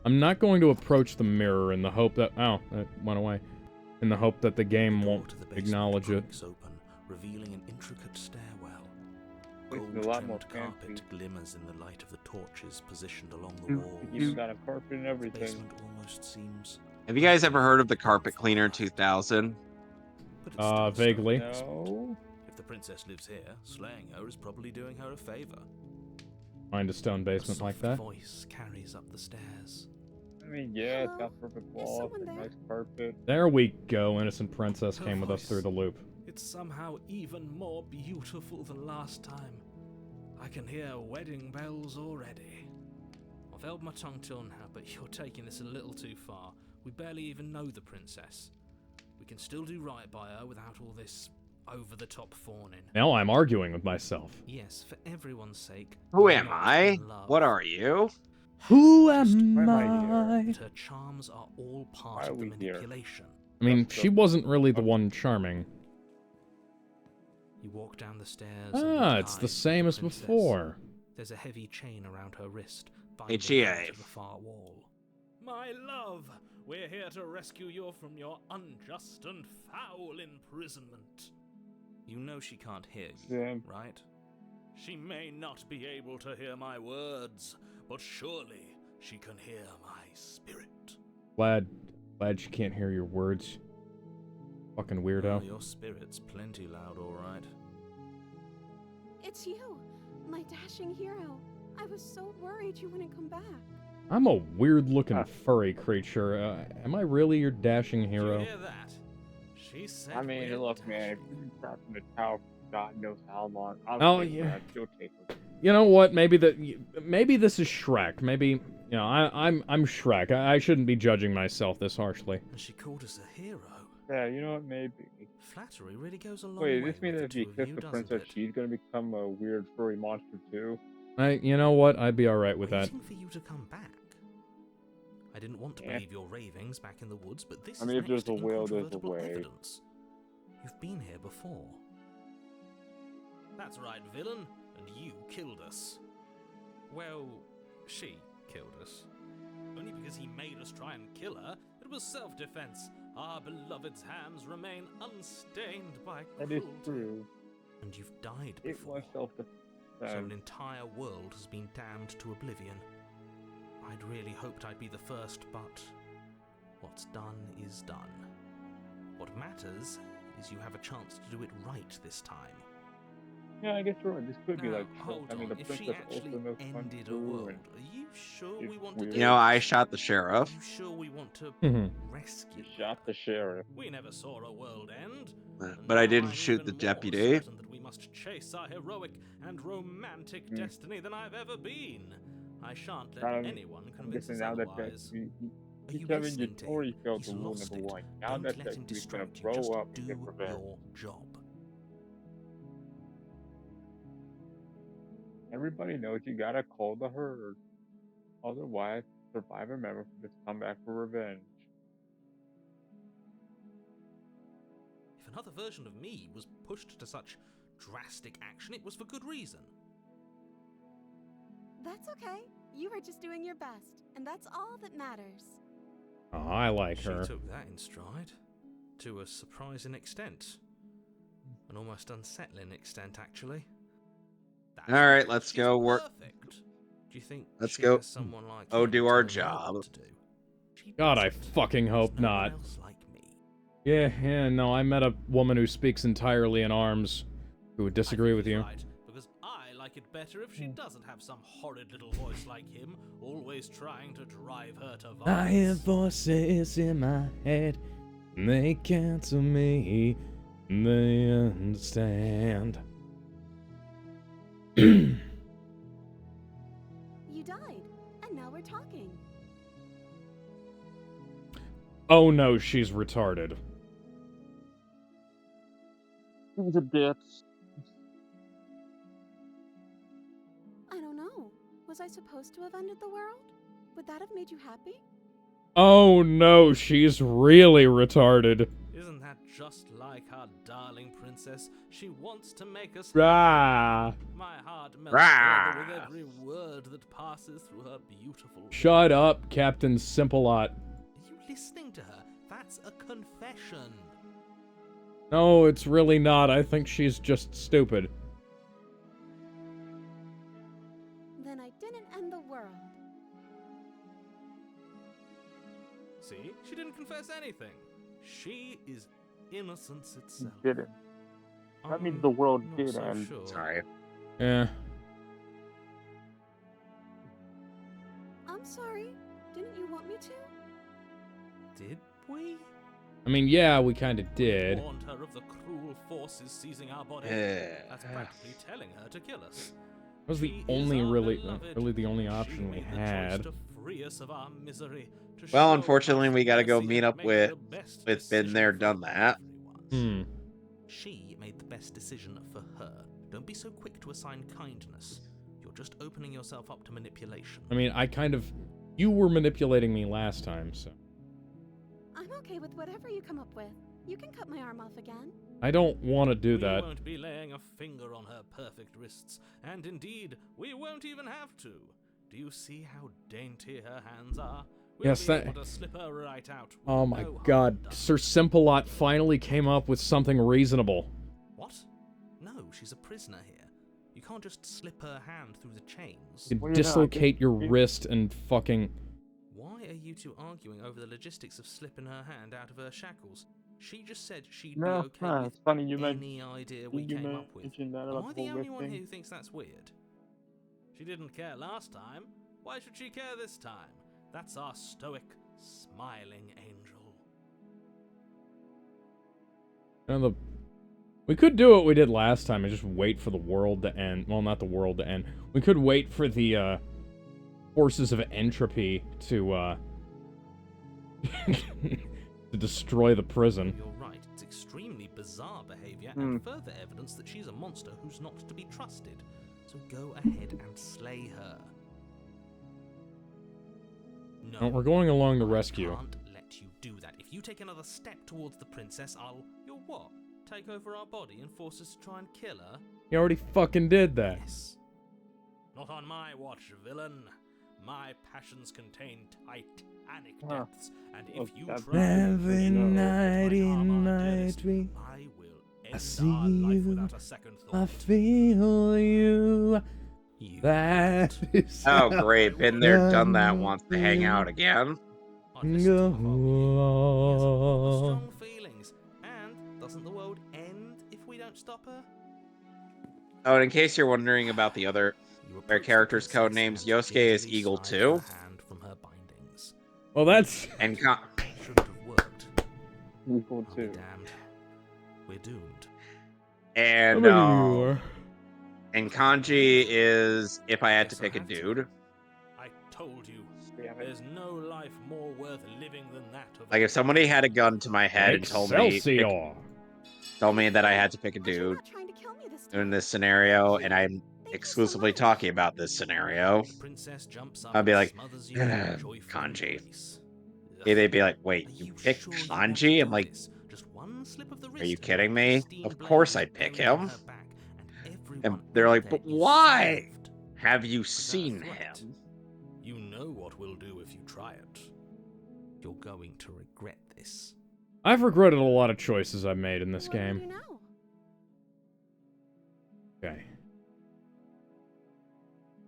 I'm not going to approach the mirror in the hope that... Oh, it went away. In the hope that the game The door won't to the basement acknowledge it. creaks open, revealing an intricate stairwell. This is a Gold lot more trimmed carpet fancy. glimmers in the light of the torches positioned along the You walls. even got a carpet and The everything. basement almost seems. Have you guys ever heard of the Carpet Cleaner 2000? But it's still a Vaguely. stone basement. No. If the princess lives here, slaying her is probably doing her a favor. Find a stone A basement like soft that. voice carries up the stairs. I mean, yeah, it's got Hello? perfect Is walls someone and there? nice carpet. There we go. Innocent Princess Her came with us voice. through the loop. It's somehow even more beautiful than last time. I can hear wedding bells already. I've held my tongue till now, but you're taking this a little too far. We barely even know the princess. We can still do right by her without all this over-the-top fawning. Now I'm arguing with myself. Yes, for everyone's sake. Who you're am not I? in love. What are you? Who Just am why am I I? But her charms are all part Why are of the we here? manipulation. I mean, That's she the- wasn't really the one charming. You walk down the stairs. and Ah, look it's the eyes at same as princess. before. There's a heavy chain around her wrist, binding HEA. her to the far wall. My love, we're here to rescue you from your unjust and foul imprisonment. You know she can't hear you, Yeah. right? She may not be able to hear my words, but surely she can hear my spirit. Glad she can't hear your words. Fucking weirdo. Oh, your spirit's plenty loud, all right. It's you, my dashing hero. I was so worried you wouldn't come back. I'm a weird-looking Ah. furry creature. Am I really your dashing Did hero? you hear that? She said I mean, we're look, man, if dashing. you've been trapped in the tower for God knows how long, I'll Oh, take yeah. that. You'll take it. You know what? Maybe this is Shrek. Maybe, you know, I'm Shrek. I shouldn't be judging myself this harshly. And she called us a hero. Yeah, you know what? Maybe. Flattery really goes a long Wait, way this means with that if the you two of kiss you, the doesn't princess, it? she's gonna become a weird furry monster too. You know what? I'd be alright with that. Waiting for you to come back. I didn't want to Yeah. believe your ravings back in the woods, but this I mean, is if there's next to a will, there's a incontrovertible way. evidence. You've been here before. That's right, villain, and you killed us. Well, she killed us. Only because he made us try and kill her. It was self-defense. Our beloved's hands remain unstained by That is cruelty. true. And you've died It before. was So self-defense. an entire world has been damned to oblivion. I'd really hoped I'd be the first, but what's done is done. What matters is you have a chance to do it right this time. Yeah, I guess you're right. This could be Now, like, hold I mean, on. the If she princess actually also knows kung ended a fu, world, and are you sure it's we want to weird. do You know, I this? shot the Are sheriff. you sure we want to Mhm. rescue? you shot the sheriff. We never saw a world end. and But I now didn't I'm shoot even the more deputy. certain that we must chase our heroic and romantic Hmm. destiny than I've ever been. I shan't let Um, anyone I'm convince guessing us now that otherwise. you Are you Kevin, you listening to him? already failed He's the rule lost number it. one. Now Don't that let him he's gonna distract you. grow Just up do and get revenge. your job. Everybody knows you gotta call the herd. Otherwise, survivor members will just come back for revenge. If another version of me was pushed to such drastic action, it was for good reason. That's okay. You were just doing your best, and that's all that matters. Oh, I like She her. took that in stride. To a surprising extent. An almost unsettling extent, actually. That's All right, because let's she's go work. perfect. Do you think Let's she go. has someone like Oh, him do our telling her job. what to do? She God, I doesn't. fucking There's hope no one not. else like me. Yeah, no, I met a woman who speaks entirely in arms who would disagree I think with he's you. Right, because I like it better if she doesn't have some horrid little voice like him, always trying to drive her to violence. I hear voices in my head, and they cancel me, and they understand. You died, and now we're talking. Oh no, she's retarded. The deaths. I don't know. Was I supposed to have ended the world? Would that have made you happy? Oh no, she's really retarded. Isn't that just like our darling princess? She wants to make us Ah, My heart melts Rah! further with every word that passes through her beautiful shut up, Captain Simplelot. Are you listening to her? That's a confession. No, it's really not. I think she's just stupid. Then I didn't end the world. See? She didn't confess anything. She is innocence itself. Didn't. That I'm means the world not did so end. sure. Sorry. Yeah. I'm sorry. Didn't you want me to? Did we? I mean, yeah, we kind of did. We warned her of the cruel forces seizing our body. Yeah. That's practically telling her to kill us. That was the She is only our really beloved. the only She option we made the choice had. to free us of our misery, to Well, show unfortunately, us we got to go mercy meet and up make with the best Been decision There, for Done That. everyone. Hmm. She made the best decision for her. Don't be so quick to assign kindness. You're just opening yourself up to manipulation. I mean, you were manipulating me last time, so. I'm okay with whatever you come up with. You can cut my arm off again. I don't want to do We that. won't be laying a finger on her perfect wrists, and indeed, we won't even have to. Do you see how dainty her hands are? We'll Yes, be that- able to slip her right out. with Oh my no harm god, done. Sir Simple-Lot finally came up with something reasonable. What? No, she's a prisoner here. You can't just slip her hand through the chains. You Well, you know, I dislocate your think- wrist and fucking... Why are you two arguing over the logistics of slipping her hand out of her shackles? She just said she'd No, be okay no, with it's funny you mentioned any idea we you came up with. mentioned that Am about I the the whole only whip one thing. who thinks that's weird? She didn't care last time. Why should she care this time? That's our stoic, smiling angel. We could do what we did last time and just wait for the world to end. Well, not the world to end. We could wait for the, forces of entropy to, to destroy the prison. You're right. It's extremely bizarre behavior Hmm. and further evidence that she's a monster who's not to be trusted. So go ahead and slay her. No, we're going along the I rescue. can't let you do that. If you take another step towards the princess, you'll what? Take over our body and force us to try and kill her? You already fucking did that. Yes. Not on my watch, villain. My passions contain titanic Huh. depths, and Oh, if you that's try Every to night harm our in dearest, night we... I will end see our life you, without a second I thought. feel you. You That won't. is Oh, how great. Been there, done that. I Wants to hang out again. I'd listen to go him if I were you. He has a lot of on. strong feelings, and doesn't the world end if we don't stop her? Oh, and in case you're wondering about the other You their approach the characters' code princess names, and Yosuke is gingerly Eagle slide too. her hand from her bindings. Well, that's... And Shouldn't have worked. Equal I'll be to. damned. We're doomed. and Look at you. and Kanji is if I had to Guess I pick a have to. dude. I told you, Damn it. there's no life more worth living than that of a Like if somebody had a gun to my head and told me that I had to pick a But you're dude not trying to kill me this in time. this scenario, and I'm Thank you so exclusively much. talking about this scenario, The princess jumps up I'd be and like, smothers you in a joyful Kanji. embrace. Yeah, Ugh. they'd be like, "Wait, Are you picked sure you want to Kanji?" I'm do like, this? Just one slip of the "Are wrist you and kidding her me? pristine Of blade course is I'd pick buried in him." her back, and And everyone they're out like, there "But is why? served. Have you Was that a seen threat? him?" You know what we'll do if you try it. You're going to regret this. I've regretted a lot of choices I've made in this What do you game. do now? Okay.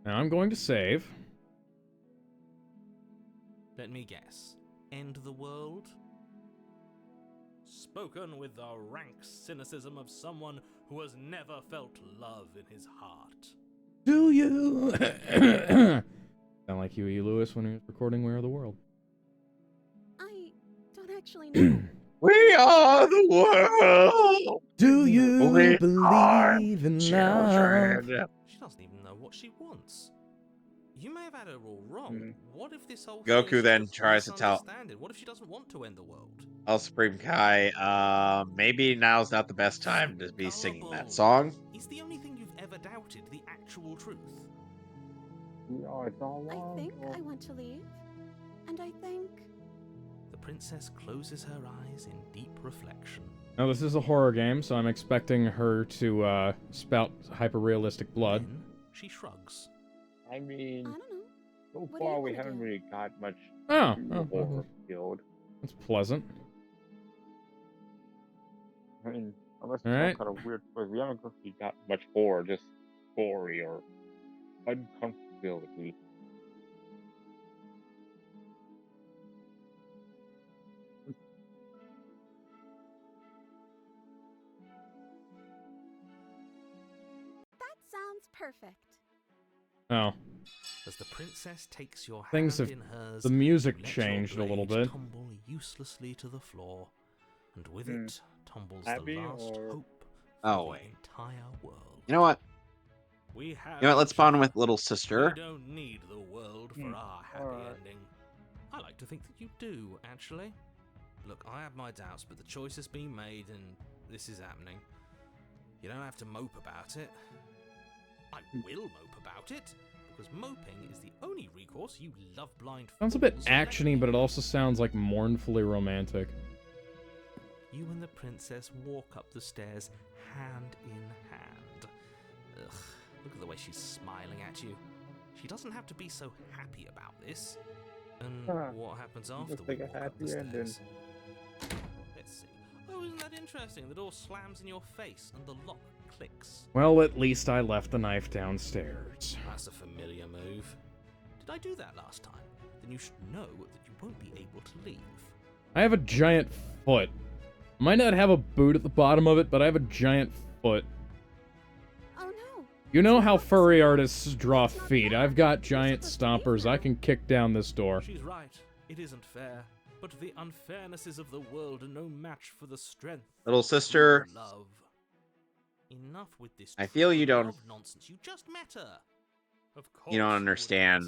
Now I'm going to save. Let me guess. End the world? Spoken with the rank cynicism of someone who has never felt love in his heart. Do you? Sound like Huey Lewis when he was recording Where Are the World. I don't actually know. We are the world. Do you We are believe in love? children. She doesn't even know what she wants. You may have had her all wrong. Hmm. What if this whole Goku thing is just then a tries to tell- misunderstanding? What if she doesn't want to end the world? El Supreme Kai, maybe now's not the best time to be singing that song. Is the only thing you've ever doubted the actual truth? Oh, it's all I wrong. think I want to leave. And I think... The princess closes her eyes in deep reflection. Now this is a horror game, so I'm expecting her to spout hyper-realistic blood. Then she shrugs. I mean, I don't know. so What do you far we wanna haven't do? really got much Oh, horror field. that's pleasant. I mean, unless it's Alright. some kind of weird choice, we haven't really got much horror, just story or uncomfortability. That sounds perfect. Oh, As the princess takes your Things hand have- in hers, the music you let your changed a little blade bit. tumble uselessly to the floor, and with Hmm. it tumbles Happy the last or- hope Oh, for wait. the entire world. You know what? We have You know what? Let's each bond other. with little We sister. don't need the world for our happy alright. ending. I like to think that you do, actually. Look, I have my doubts, but the choice has been made, and this is happening. You don't have to mope about it. I will mope about it, because moping is the only recourse you love-blind Sounds a bit fools let actiony, me but it have. also sounds like mournfully romantic. You and the princess walk up the stairs hand in hand. Ugh, look at the way she's smiling at you. She doesn't have to be so happy about this. And what happens after Looks we like a walk up the happy ending. stairs? Let's see. Oh, isn't that interesting? The door slams in your face and the lock clicks. Well, at least I left the knife downstairs. That's a familiar move. Did I do that last time? Then you should know that you won't be able to leave. I have a giant foot. Might not have a boot at the bottom of it, but I have a giant foot. Oh no! You know how furry artists draw feet. I've got giant stompers. I can kick down this door. She's right. It isn't fair. But the unfairnesses of the world are no match for the strength Little of sister. love. Enough with this I feel you true don't- love nonsense. You just met her. Of course You don't would understand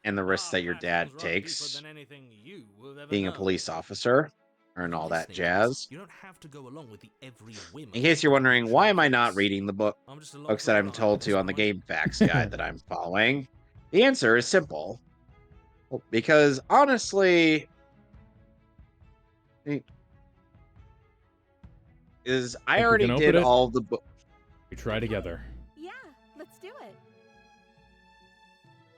and the risks Our that your dad passions run deeper takes than anything you will ever being a know. police officer and If you're all that listening to this, jazz. You don't have to go along with the every whim In of case the you're wondering, why am I not police. reading the I'm just along books for that the I'm ride told at to this on the point. game facts guide that I'm following? The answer is simple. Because honestly, I Think we already can did open it? all the book. We try together. Yeah, let's do it.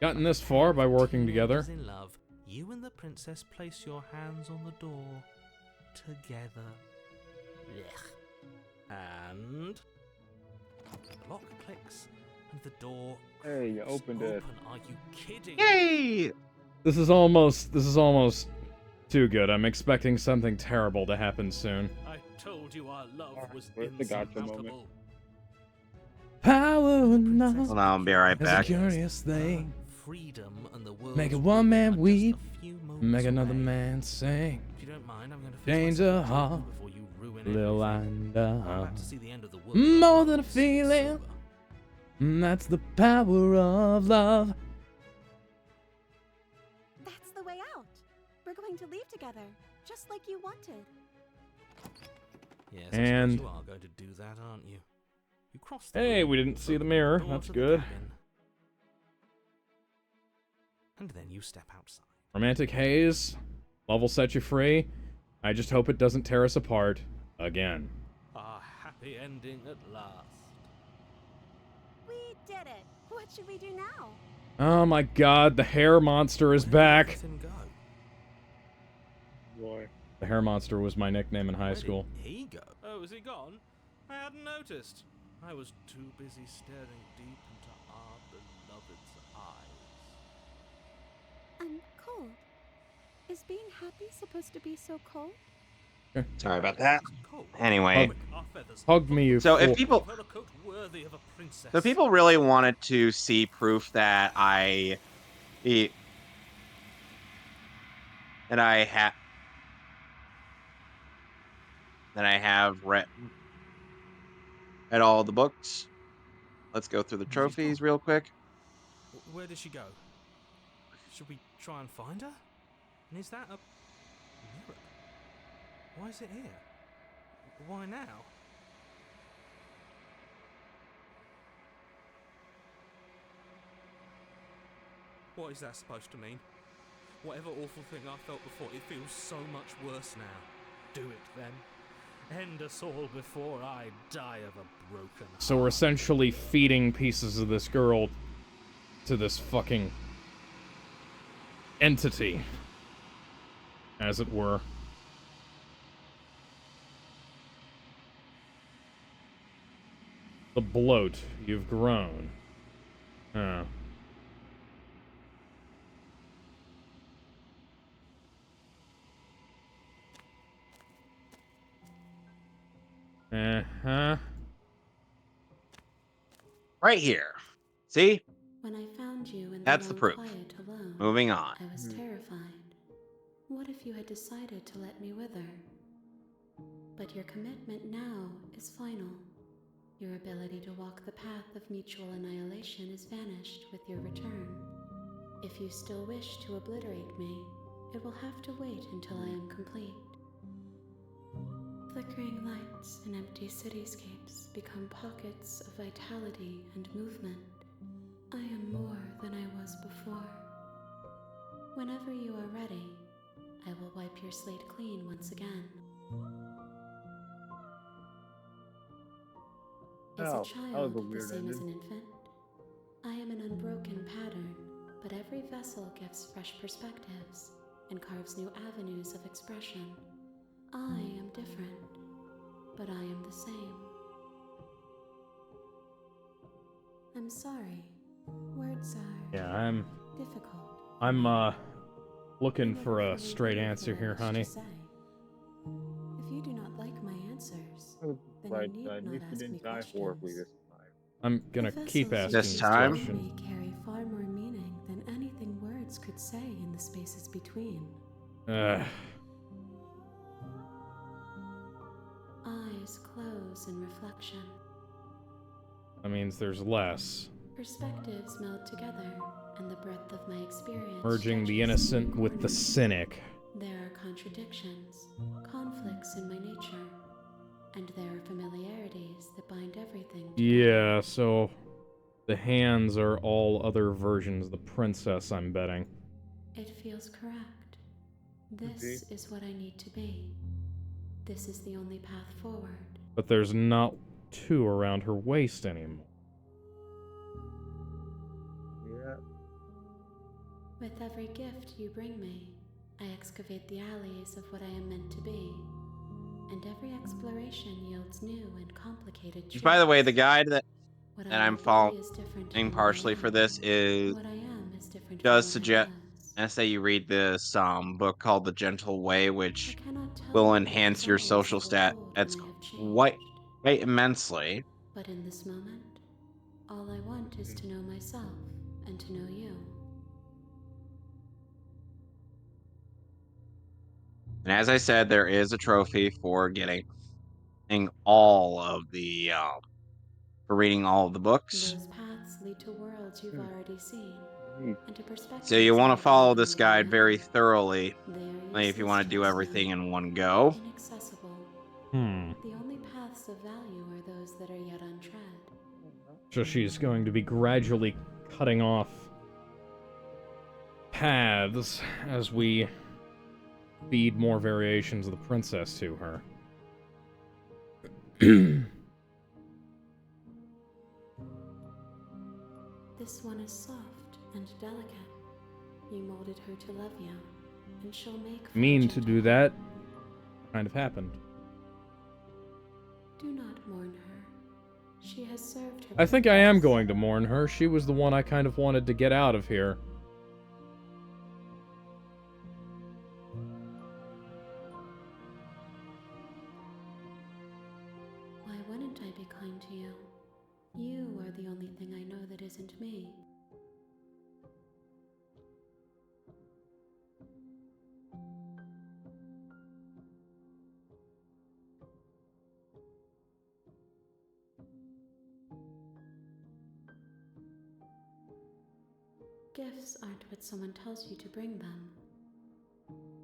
Gotten this far by working together. Teenagers in love, you and the princess place your hands on the door together. Blech. And the lock clicks and the door. Hey, you cracks opened it. open. Are you kidding? Yay! This is almost too good. I'm expecting something terrible to happen soon. I told you our love was Where's the gotcha moment? insurmountable. Power enough Hold on, I'll be right is a back. curious thing. Freedom and the world. Make a one man weep, Make make another man sing. If you don't mind, I'm going to Change fix a myself a heart, drink before you ruin Little everything. I'm about to see the end of the world. More than a Sober. feeling. That's the power of love. That's the way out. We're going to leave together, just like you wanted. Yes, And- I suppose you are going to do that, aren't you? You cross the Hey, room, we didn't see the open mirror. door That's to the good. cabin, and then you step outside. Romantic haze. Love will set you free. I just hope it doesn't tear us apart again. Our happy ending at last. We did it. What should we do now? Oh my god, the hair monster is back. Let him go. Boy. The hair monster was my nickname in high Where school. did he go? Oh, is he gone? I hadn't noticed. I was too busy staring deep into our beloved's eyes. I'm cold. Is being happy supposed to be so cold? Sorry about that. Cold. Anyway, Quick, our feathers. Hug me, you so fool. if people, Give her a coat worthy of a princess. so people really wanted to see proof that I have read all the books. Let's go through the trophies real quick. Where did she go? Should we try and find her? And is that a mirror? Why is it here? Why now? What is that supposed to mean? Whatever awful thing I felt before, it feels so much worse now. Do it then. End us all before I die of a broken heart. So we're essentially feeding pieces of this girl to this fucking entity, as it were. The bloat, you've grown. Oh. Uh-huh. Right here. See? When I found you in That's the the long proof. quiet alone, Moving on. I was terrified. What if you had decided to let me wither? But your commitment now is final. Your ability to walk the path of mutual annihilation is vanished with your return. If you still wish to obliterate me, it will have to wait until I am complete. Flickering lights and empty cityscapes become pockets of vitality and movement. I am more than I was before. Whenever you are ready, I will wipe your slate clean once again. Is Oh, a that child was a the weird same as an ending. infant? I am an unbroken pattern, but every vessel gives fresh perspectives and carves new avenues of expression. I am different, but I am the same. I'm sorry. Words are Yeah, difficult. I'm I looking never for a fully straight gave answer what I here, wished to honey. say. If you do not like my answers, then Right, you need at not least you ask me didn't die horribly questions. this time. I'm gonna The keep vessels asking you This these time? bring questions. me carry far more meaning than anything words could say in the spaces between. Eyes close in reflection. That means there's less. Perspectives meld together, and the breadth of my experience Merging the stretches to innocent new with the corners. cynic. There are contradictions, conflicts in my nature, and there are familiarities that bind everything together. Yeah, so the hands are all other versions of the princess, I'm betting. It feels correct. This is what I need to be. This is the only path forward. But there's not two around her waist anymore. Yeah. With every gift you bring me, I excavate the alleys of what I am meant to be, and every exploration yields new and complicated truths. By the way, the guide that What and I I'm will be following is different from what I partially for am. this is What I am is different does from what suggest I was. I say you read this book called The Gentle Way, I which cannot tell will you the enhance your desires social that were stat old it's when I have quite changed. quite immensely. But in this moment, all I want is to know myself and to know you. And as I said, there is a trophy for getting all of the for reading all of the books. Those paths lead to worlds you've already seen, and to perspectives So you want to that have follow never this met guide my very own. thoroughly They are if you useless want to to do us everything now, in one go. inaccessible. The only paths of value are those that are yet untread. So she's going to be gradually cutting off paths as we feed more variations of the princess to her. This one is soft and delicate. You molded her to love you, and she'll make for a Mean to gentle do that. Kind of happened. Do not mourn her. She has served her I think I am purpose. going to mourn her. She was the one I kind of wanted to get out of here. Why wouldn't I be kind to you? You are the only thing I know that isn't me. Gifts aren't what someone tells you to bring them.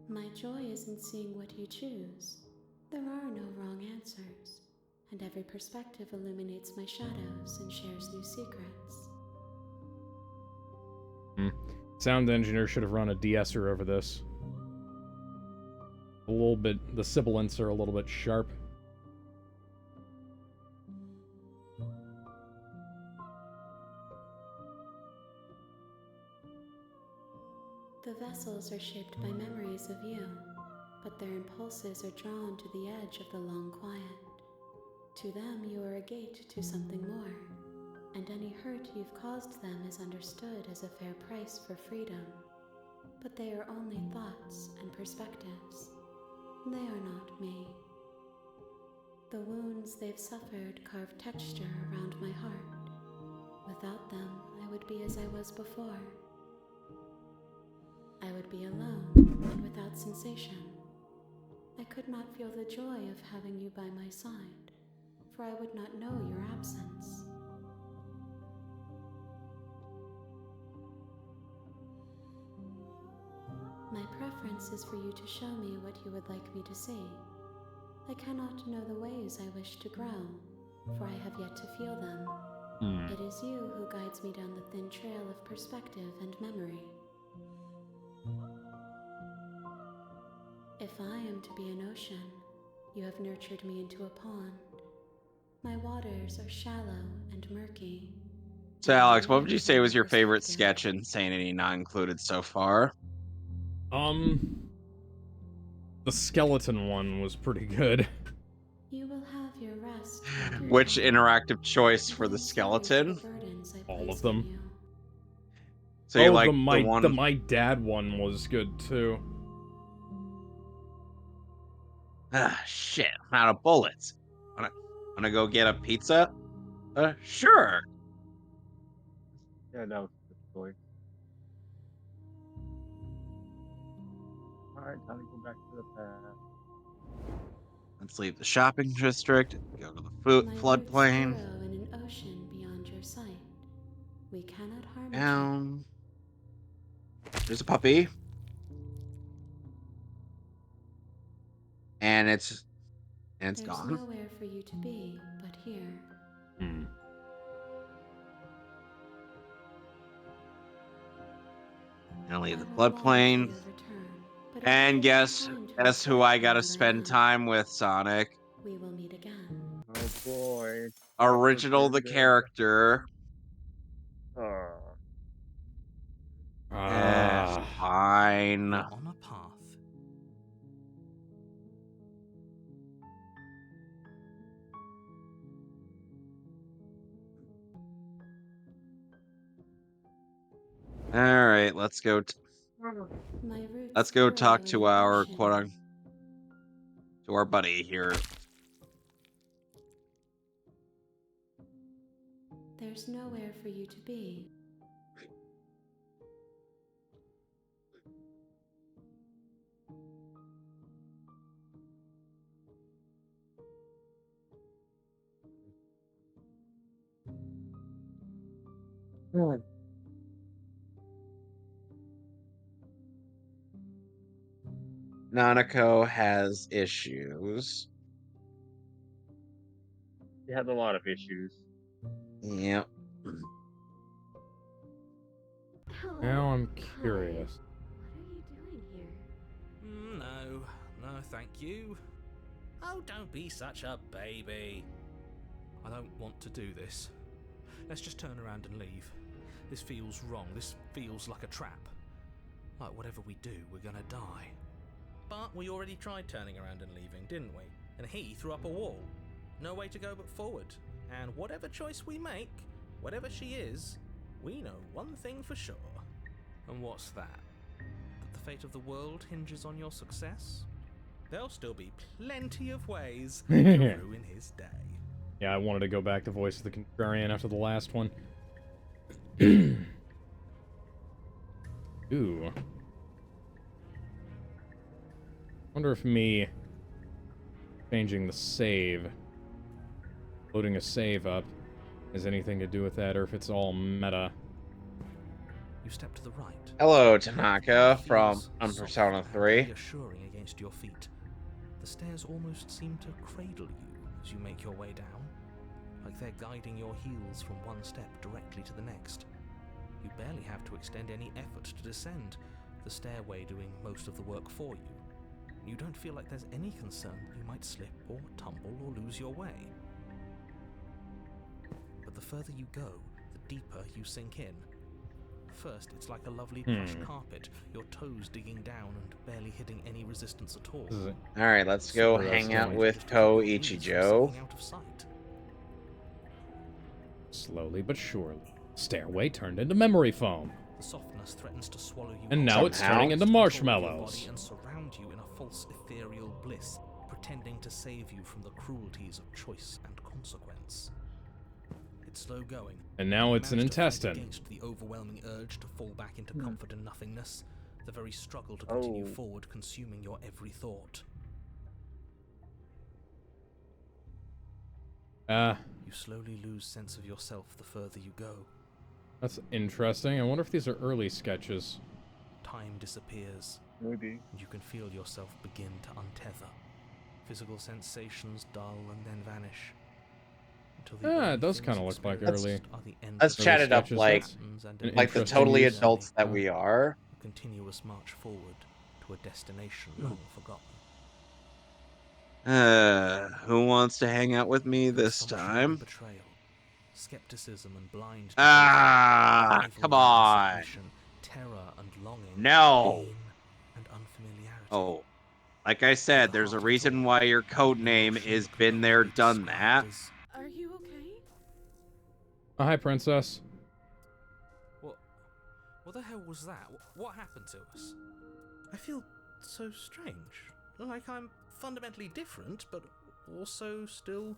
My joy is in seeing what you choose. There are no wrong answers, and every perspective illuminates my shadows and shares new secrets. Sound engineer should have run a de-esser over this. A little bit, the sibilants are a little bit sharp. The vessels are shaped by memories of you, but their impulses are drawn to the edge of the long quiet. To them, you are a gate to something more, and any hurt you've caused them is understood as a fair price for freedom. But they are only thoughts and perspectives. They are not me. The wounds they've suffered carve texture around my heart. Without them, I would be as I was before. I would be alone and without sensation. I could not feel the joy of having you by my side, for I would not know your absence. My preference is for you to show me what you would like me to see. I cannot know the ways I wish to grow, for I have yet to feel them. It is you who guides me down the thin trail of perspective and memory. If I am to be an ocean, you have nurtured me into a pond. My waters are shallow and murky. So, Alex, what would you say was your favorite sketch in Insanity Not Included so far? The skeleton one was pretty good. You will have your rest. Which interactive choice for the skeleton? All of them. So you like the one... my dad one was good too. Ah, shit, I'm out of bullets. Wanna go get a pizza? Sure. Yeah, that was a good choice. Alright, time to go back to the past. Let's leave the shopping district, go to the floodplain. In an ocean beyond your sight. We cannot harm Down. There's a puppy. And it's There's gone. nowhere for you to be but here. Gonna leave the floodplain. And guess who I gotta spend time with, Sonic? We will meet again. Oh boy. Original the character. Fine. You're on a path. All right, let's go. Let's go talk to our to our buddy here. There's nowhere for you to be. Nanako has issues. He has a lot of issues. Yep. Now I'm curious. What are you doing here? No, thank you. Oh, don't be such a baby. I don't want to do this. Let's just turn around and leave. This feels wrong. This feels like a trap. Like whatever we do, we're gonna die. But we already tried turning around and leaving, didn't we? And he threw up a wall. No way to go but forward. And whatever choice we make, whatever she is, we know one thing for sure. And what's that? That the fate of the world hinges on your success? There'll still be plenty of ways to ruin his day. Yeah, I wanted to go back to Voice of the Contrarian after the last one. Ooh. Wonder if me changing the save, loading a save up, has anything to do with that, or if it's all meta. You step to the right. Hello, Tanaka from Persona 3. Reassuring against your feet. The stairs almost seem to cradle you as you make your way down, like they're guiding your heels from one step directly to the next. You barely have to extend any effort to descend, the stairway doing most of the work for you. You don't feel like there's any concern that you might slip or tumble or lose your way. But the further you go, the deeper you sink in. First, it's like a lovely plush carpet, your toes digging down and barely hitting any resistance at all. Alright, let's go hang out with Ko Ichijo. Out of sight. Slowly but surely, stairway turned into memory foam. The softness threatens to swallow you And now it's Somehow. turning into control your marshmallows. body and surround you in a false ethereal bliss, pretending to save you from the cruelties of choice and consequence. It's slow going. And now it's an You manage to fight intestine. Against the overwhelming urge to fall back into comfort and nothingness, the very struggle to continue forward consuming your every thought. Ah, You slowly lose sense of yourself the further you go. that's interesting. I wonder if these are early sketches. Time disappears, Maybe. and you can feel yourself begin to untether. Physical sensations dull and then vanish. Until the Ah, only it does things kinda look like experienced early- are the Let's endless chat it up sketches. like patterns and an the interesting totally use. adults that we are. A continuous march forward to a destination long forgotten. Who wants to hang out with me this Assumption and time? betrayal, skepticism and blind Ah, devotion, come rivalry and on. submission, terror and longing, No. pain and unfamiliarity. Oh, like I said, there's a Heart of it reason all, why your code an name emotion is that can been only there, be done described that. as- Are you okay? Oh, hi, princess. What the hell was that? What happened to us? I feel so strange. Like I'm fundamentally different, but also still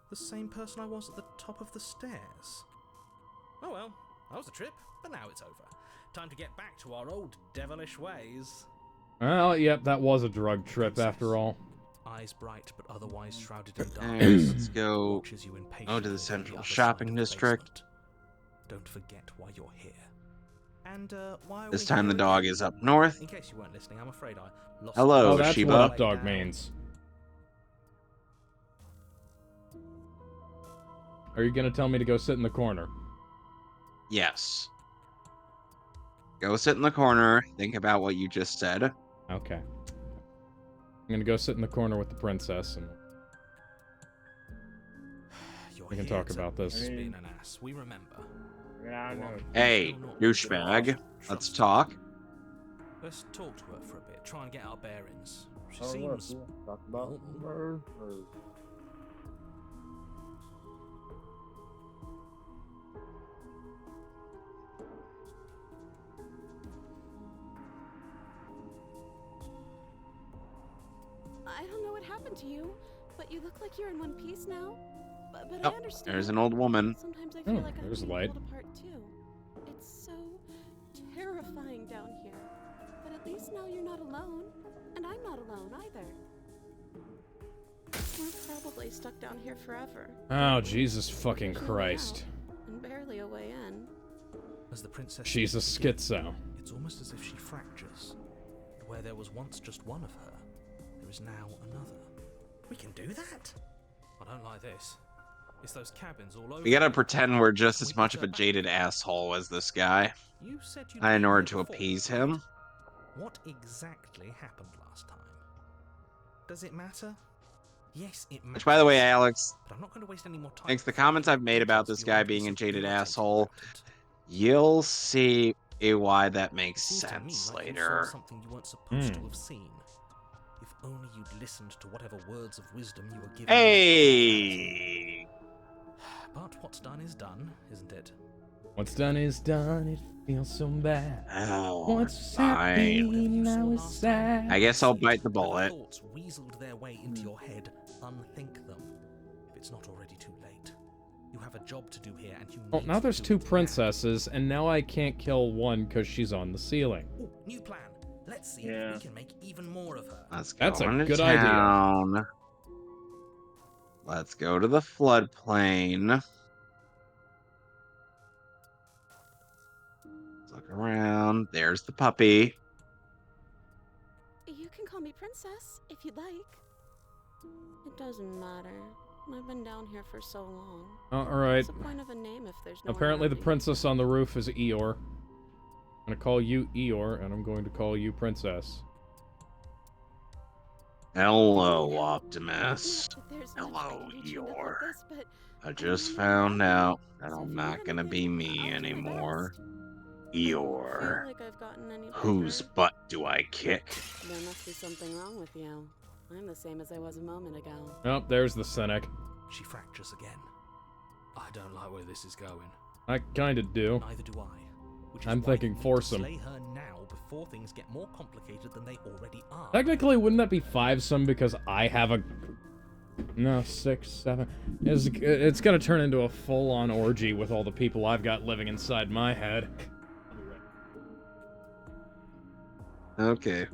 the same person I was at the top of the stairs. Oh well, that was a trip, but now it's over. Time to get back to our old devilish ways. Well, yep, that was a drug trip after all. Eyes bright but otherwise shrouded in Alright, darkness. let's go Watches you to impatiently the from central other shopping side of the district. basement. Don't forget why you're here. And why are This we time here the dog again? is up north. In case you weren't listening, I'm afraid I lost. Hello, Oh, that's Sheba. what up dog means. Are you gonna tell me to go sit in the corner? Yes. Go sit in the corner. Think about what you just said. Okay. I'm gonna go sit in the corner with the princess, and You're we can here talk to about this. just being an ass. We remember. Yeah, I know. Hey, douchebag. Let's talk. Let's talk to her for a bit. Try and get our bearings. She Oh, look, seems. we'll talk about normal. I don't know what happened to you, but you look like you're in one piece now. But Oh, I understand. there's an old woman. Sometimes I feel Oh, like I'm there's being light. pulled apart too. It's so terrifying down here. But at least now you're not alone, and I'm not alone either. We're probably stuck down here forever. Oh, Jesus fucking There's no way Christ. out, and barely a way in. As the princess She's a speaks again, schizo. it's almost as if she fractures. And where there was once just one of her, there is now another. We can do that? I don't like this. It's those cabins all over. We gotta pretend we're just Can as we much get of her a back? jaded asshole as this guy. You said you'd In been order here to before, appease right? him. What exactly happened last time? Does it matter? Yes, it matters. Which, by the way, Alex, But I'm not going to waste any more time. thanks to the thinking comments I've made about details this beyond guy a being piece a of jaded irritating asshole, about it. you'll see why that makes It seems to me sense like you later. saw something you weren't supposed to Hmm. have seen. If only you'd listened to whatever words of wisdom you were given. Hey! But what's done is done, isn't it? What's done is done, it feels so bad. Oh, What's fine. Whatever happy you saw now is last time, sad. I guess I'll see it. bite the Whatever bullet. Thoughts weaseled their way into your head. Unthink them. If it's not already too late. You have a job to do here, and you Well, need now to there's do two it now. princesses, and now I can't kill one because she's on the ceiling. Ooh, new plan. Let's see Yeah. if we can make even more of her. Let's go That's a into good idea. town. Let's go to the floodplain. Let's look around. There's the puppy. You can call me Princess if you'd like. It doesn't matter. I've been down here for so long. Alright. What's the point of a name if there's no one Apparently the around you? princess on the roof is Eeyore. I'm gonna call you Eeyore, and I'm going to call you Princess. Hello, Optimus. Not that there's much Hello, I can do to change up Eeyore. like this, but I just need found help. out that So if I'm you not need gonna be anything, me I'll do my anymore. best. I don't Eeyore. feel like I've gotten any Whose better. butt do I kick? There must be something wrong with you. I'm the same as I was a moment ago. Oh, there's the cynic. She fractures again. I don't like where this is going. I kinda do. Neither do I. Which is I'm why thinking you need to foursome. slay her now before things get more complicated than they already are. Technically, wouldn't that be fivesome because I have a... No, 6, 7... It's gonna turn into a full-on orgy with all the people I've got living inside my head. Okay.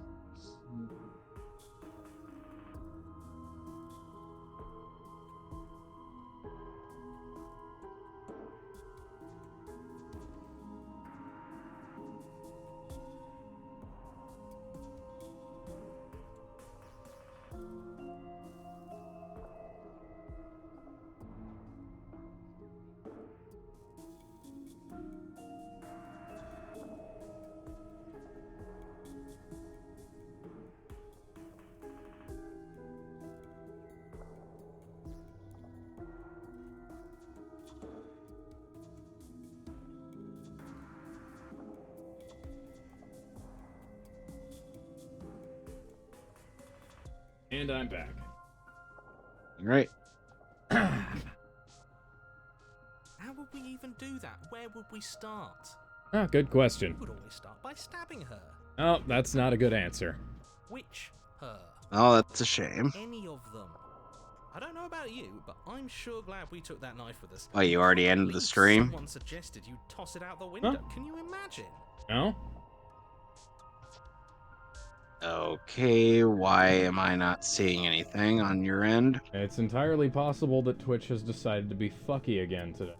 And I'm back. All right. How would we even do that? Where would we start? Ah, good question. We would always start by stabbing her. Oh, that's not a good answer. Which her? Oh, that's a shame. Any of them. I don't know about you, but I'm sure glad we took that knife with us. Oh, you already I can't ended the believe stream? Someone suggested you toss it out the window. Huh? Can you imagine? No? Okay, why am I not seeing anything on your end? It's entirely possible that Twitch has decided to be fucky again today.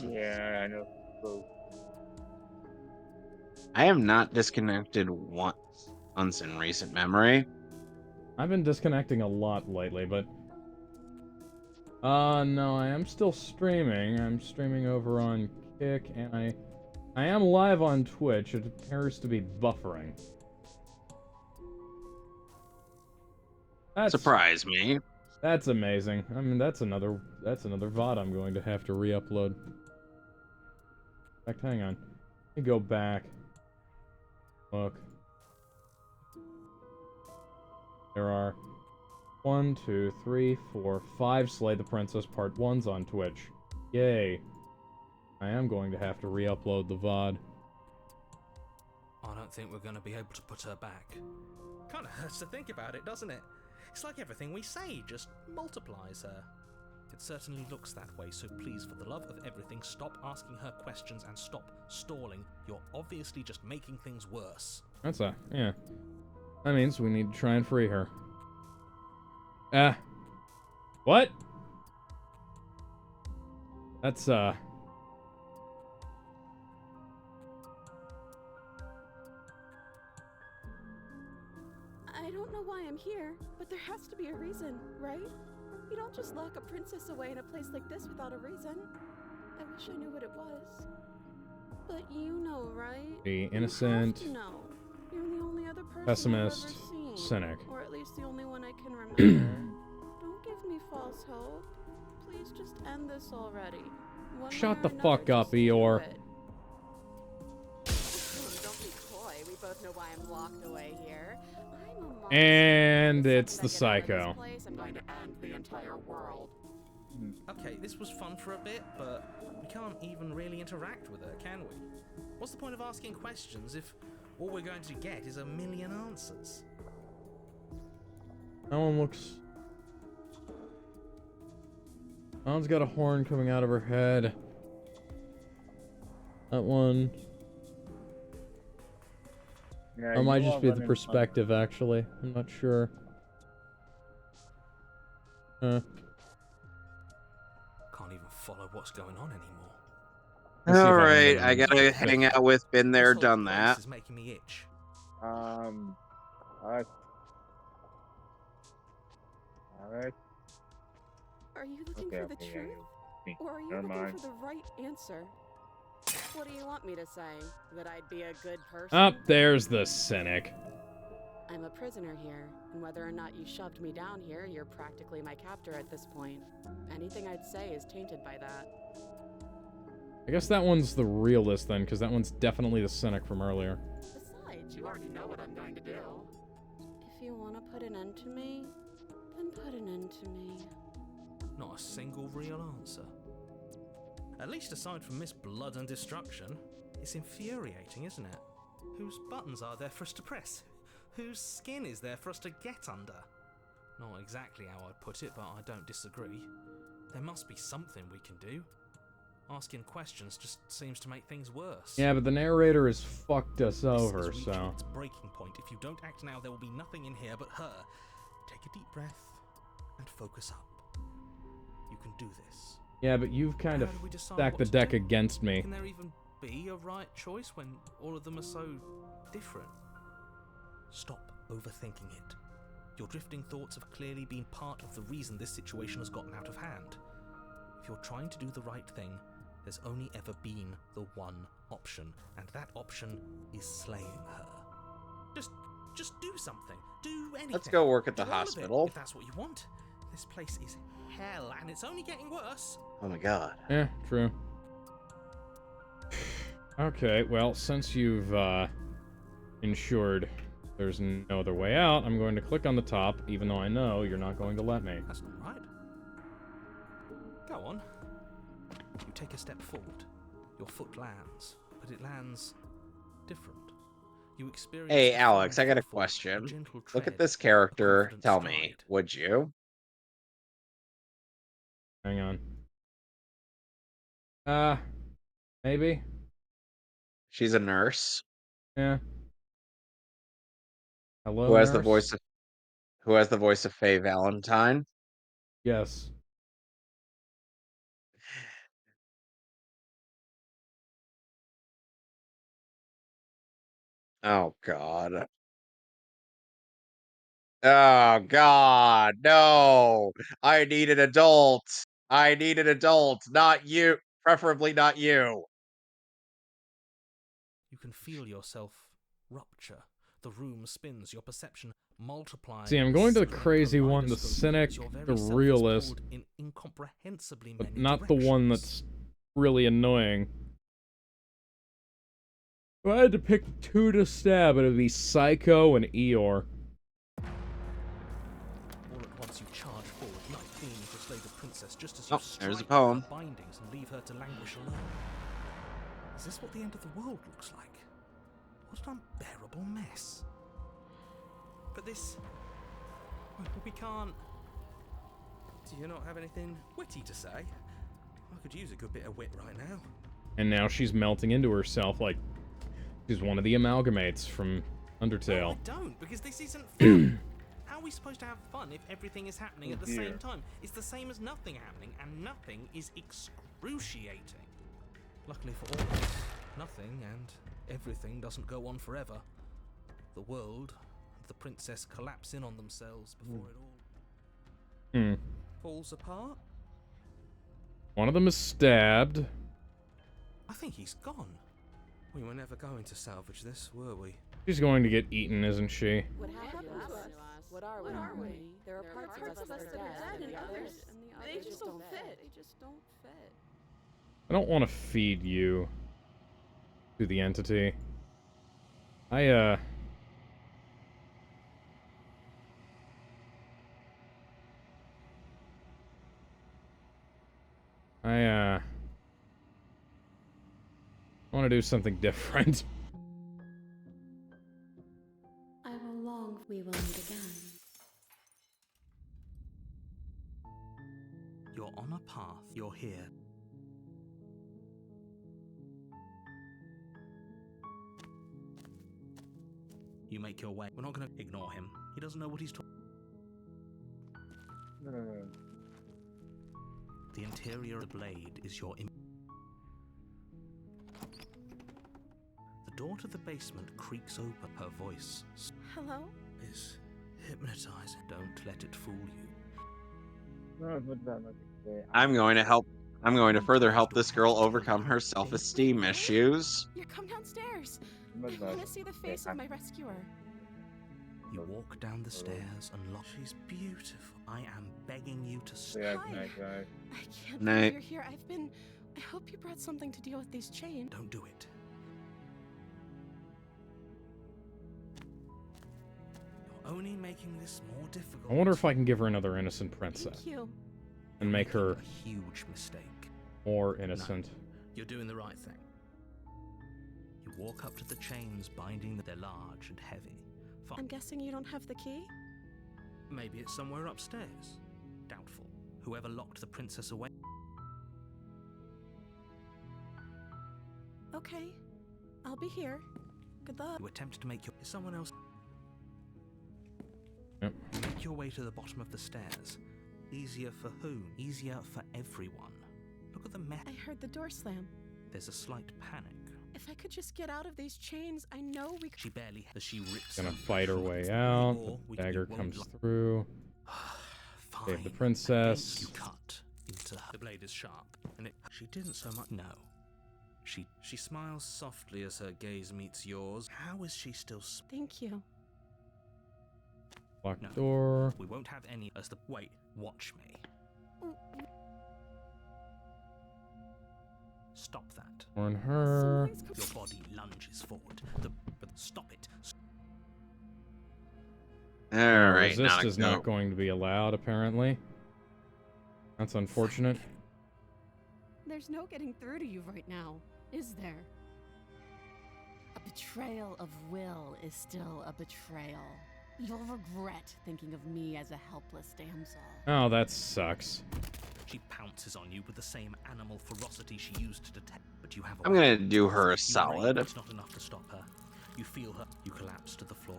Yeah, I know. So, I am not disconnected once in recent memory. I've been disconnecting a lot lately, but... no, I am still streaming. I'm streaming over on Kick, and I am live on Twitch. It appears to be buffering. Surprise me. That's amazing. I mean, that's another VOD I'm going to have to re-upload. In fact, hang on. Let me go back. Look. There are 1, 2, 3, 4, 5 Slay the Princess Part 1s on Twitch. Yay. I am going to have to re-upload the VOD. I don't think we're going to be able to put her back. Kind of hurts to think about it, doesn't it? It's like everything we say just multiplies her. It certainly looks that way, so please, for the love of everything, stop asking her questions and stop stalling. You're obviously just making things worse. Yeah. That means we need to try and free her. What? That's, I don't know why I'm here, but there has to be a reason, right? You don't just lock a princess away in a place like this without a reason. I wish I knew what it was. But you know, right? The You innocent, have to know. You're the only other person pessimist, I've ever seen, cynic. or at least the only one I can remember. Don't give me false hope. Please just end this already. One Shut way the or fuck another, up, just do Eeyore. it. Don't be coy. We both know why I'm locked away here. I'm a monster. And The it's the second I get out psycho. of this place, I'm going to end the entire world. Okay, this was fun for a bit, but we can't even really interact with her, can we? What's the point of asking questions if all we're going to get is a million answers? That one looks... That one's got a horn coming out of her head. That one... yeah, Or it might you just are be the running perspective, actually. I'm not sure. Can't even follow what's going on anymore. Let's see if All I can right, get I it. gotta hang out with been there, This whole done place that. is making me itch. Alright. Alright. Are you looking Okay, for the okay, yeah, truth? yeah. Or are you Never looking mind. for the right answer? What do you want me to say? That I'd be a good person? Up there's the cynic. I'm a prisoner here, and whether or not you shoved me down here, you're practically my captor at this point. Anything I'd say is tainted by that. I guess that one's the realist then, because that one's definitely the cynic from earlier. Besides, you already know what I'm going to do. If you want to put an end to me, then put an end to me. Not a single real answer. At least aside from Miss Blood and Destruction, it's infuriating, isn't it? Whose buttons are there for us to press? Whose skin is there for us to get under? Not exactly how I'd put it, but I don't disagree. There must be something we can do. Asking questions just seems to make things worse. Yeah, but the narrator has fucked us This over, is reaching so... its breaking point. If you don't act now, there will be nothing in here but her. Take a deep breath and focus up. You can do this. Yeah, but you've kind of How do we decide stacked the what to deck do? against me. Can there even be a right choice when all of them are so different? Stop overthinking it. Your drifting thoughts have clearly been part of the reason this situation has gotten out of hand. If you're trying to do the right thing, there's only ever been the one option, and that option is slaying her. Just do something. Do anything. Let's go work at the Do all of it, hospital. if that's what you want. This place is hell, and it's only getting worse. Oh my god. Yeah, true. Okay, well, since you've, ensured There's no other way out. I'm going to click on the top, even though I know you're not going to let me. That's not right. Go on. You take a step forward. Your foot lands, but it lands different. You experience Hey, a Alex, firm I got a footfall, question. gentle Look at tread, this a character. confident Tell me, stride. would you? Hang on. Maybe? She's a nurse Yeah. who Hello, has the nurse? voice of who has the voice of Faye Valentine. Yes. Oh God. Oh God, no. I need an adult. I need an adult, not you. Preferably not you. You can feel yourself rupture. The room spins, your perception multiplying. See, I'm in going to the sickening crazy one, the kaleidoscope cynic, as your very the self is realist, pulled in incomprehensibly but many not the one directions. that's really annoying. If I had to pick two to stab, it would be Psycho and Eeyore. All at once you charge forward, knife beaming to slay the princess just as you Oh, there's a strike poem. her bindings and leave her to languish alone. Is this what the end of the world looks like? What an unbearable mess. But this... we can't... Do you not have anything witty to say? I could use a good bit of wit right now. And now she's melting into herself like she's one of the amalgamates from Undertale. No, I don't, because this isn't fun. How are we supposed to have fun if everything is happening at the same time? It's the same as nothing happening, and nothing is excruciating. Luckily for all of us, nothing and everything doesn't go on forever. The world and the princess collapse in on themselves before it all falls apart. One of them is stabbed. I think he's gone. We were never going to salvage this, were we? She's going to get eaten, isn't she? What happened to us? What are we? There are parts of us that are dead, and the others just don't fit. They just don't fit. I don't want to feed you to the entity. I want to do something different. I will long we will meet again. You're on a path. You're here. You make your way. We're not going to ignore him. He doesn't know what he's talking. The interior of the blade is your The door to the basement creaks open. Her voice Hello? is hypnotizing. Don't let it fool you. I'm going to further help this girl overcome her self-esteem issues. You come downstairs. I want to see the face of my rescuer. You walk down the stairs and look. She's beautiful. I am begging you to stop. Hi. I can't Night. believe you're here. I hope you brought something to deal with these chains. Don't do it. You're only making this more difficult. I wonder if I can give her another innocent princess Thank you. and make her a huge mistake. more innocent. You're doing the right thing. You walk up to the chains binding. They're large and heavy. I'm guessing you don't have the key? Maybe it's somewhere upstairs. Doubtful. Whoever locked the princess away. Okay. I'll be here. Good luck. You attempt to make your... Is someone else... Yep. You make your way to the bottom of the stairs. Easier for whom? Easier for everyone. Look at the mess. I heard the door slam. There's a slight panic. If I could just get out of these chains, I know we could... She barely... As she rips... Gonna them. fight her way Or out. we- The dagger you won't comes like- through. Fine. Save the princess. Against you cut into her. The blade is sharp, and it... She didn't so much... No. She smiles softly as her gaze meets yours. How is she still... Thank you. Locked No. door. We won't have any as the... Wait, watch me. Stop that. Warn her. Somebody's Your body lunges forward. But stop it. All right, resist not is not going to be allowed, apparently. That's unfortunate. There's no getting through to you right now, is there? A betrayal of will is still a betrayal. You'll regret thinking of me as a helpless damsel. Oh, that sucks. She pounces on you with the same animal ferocity she used to detect, but you have a I'm gonna weapon. do her a You solid. rage, it's not enough to stop her. You feel her. You collapse to the floor,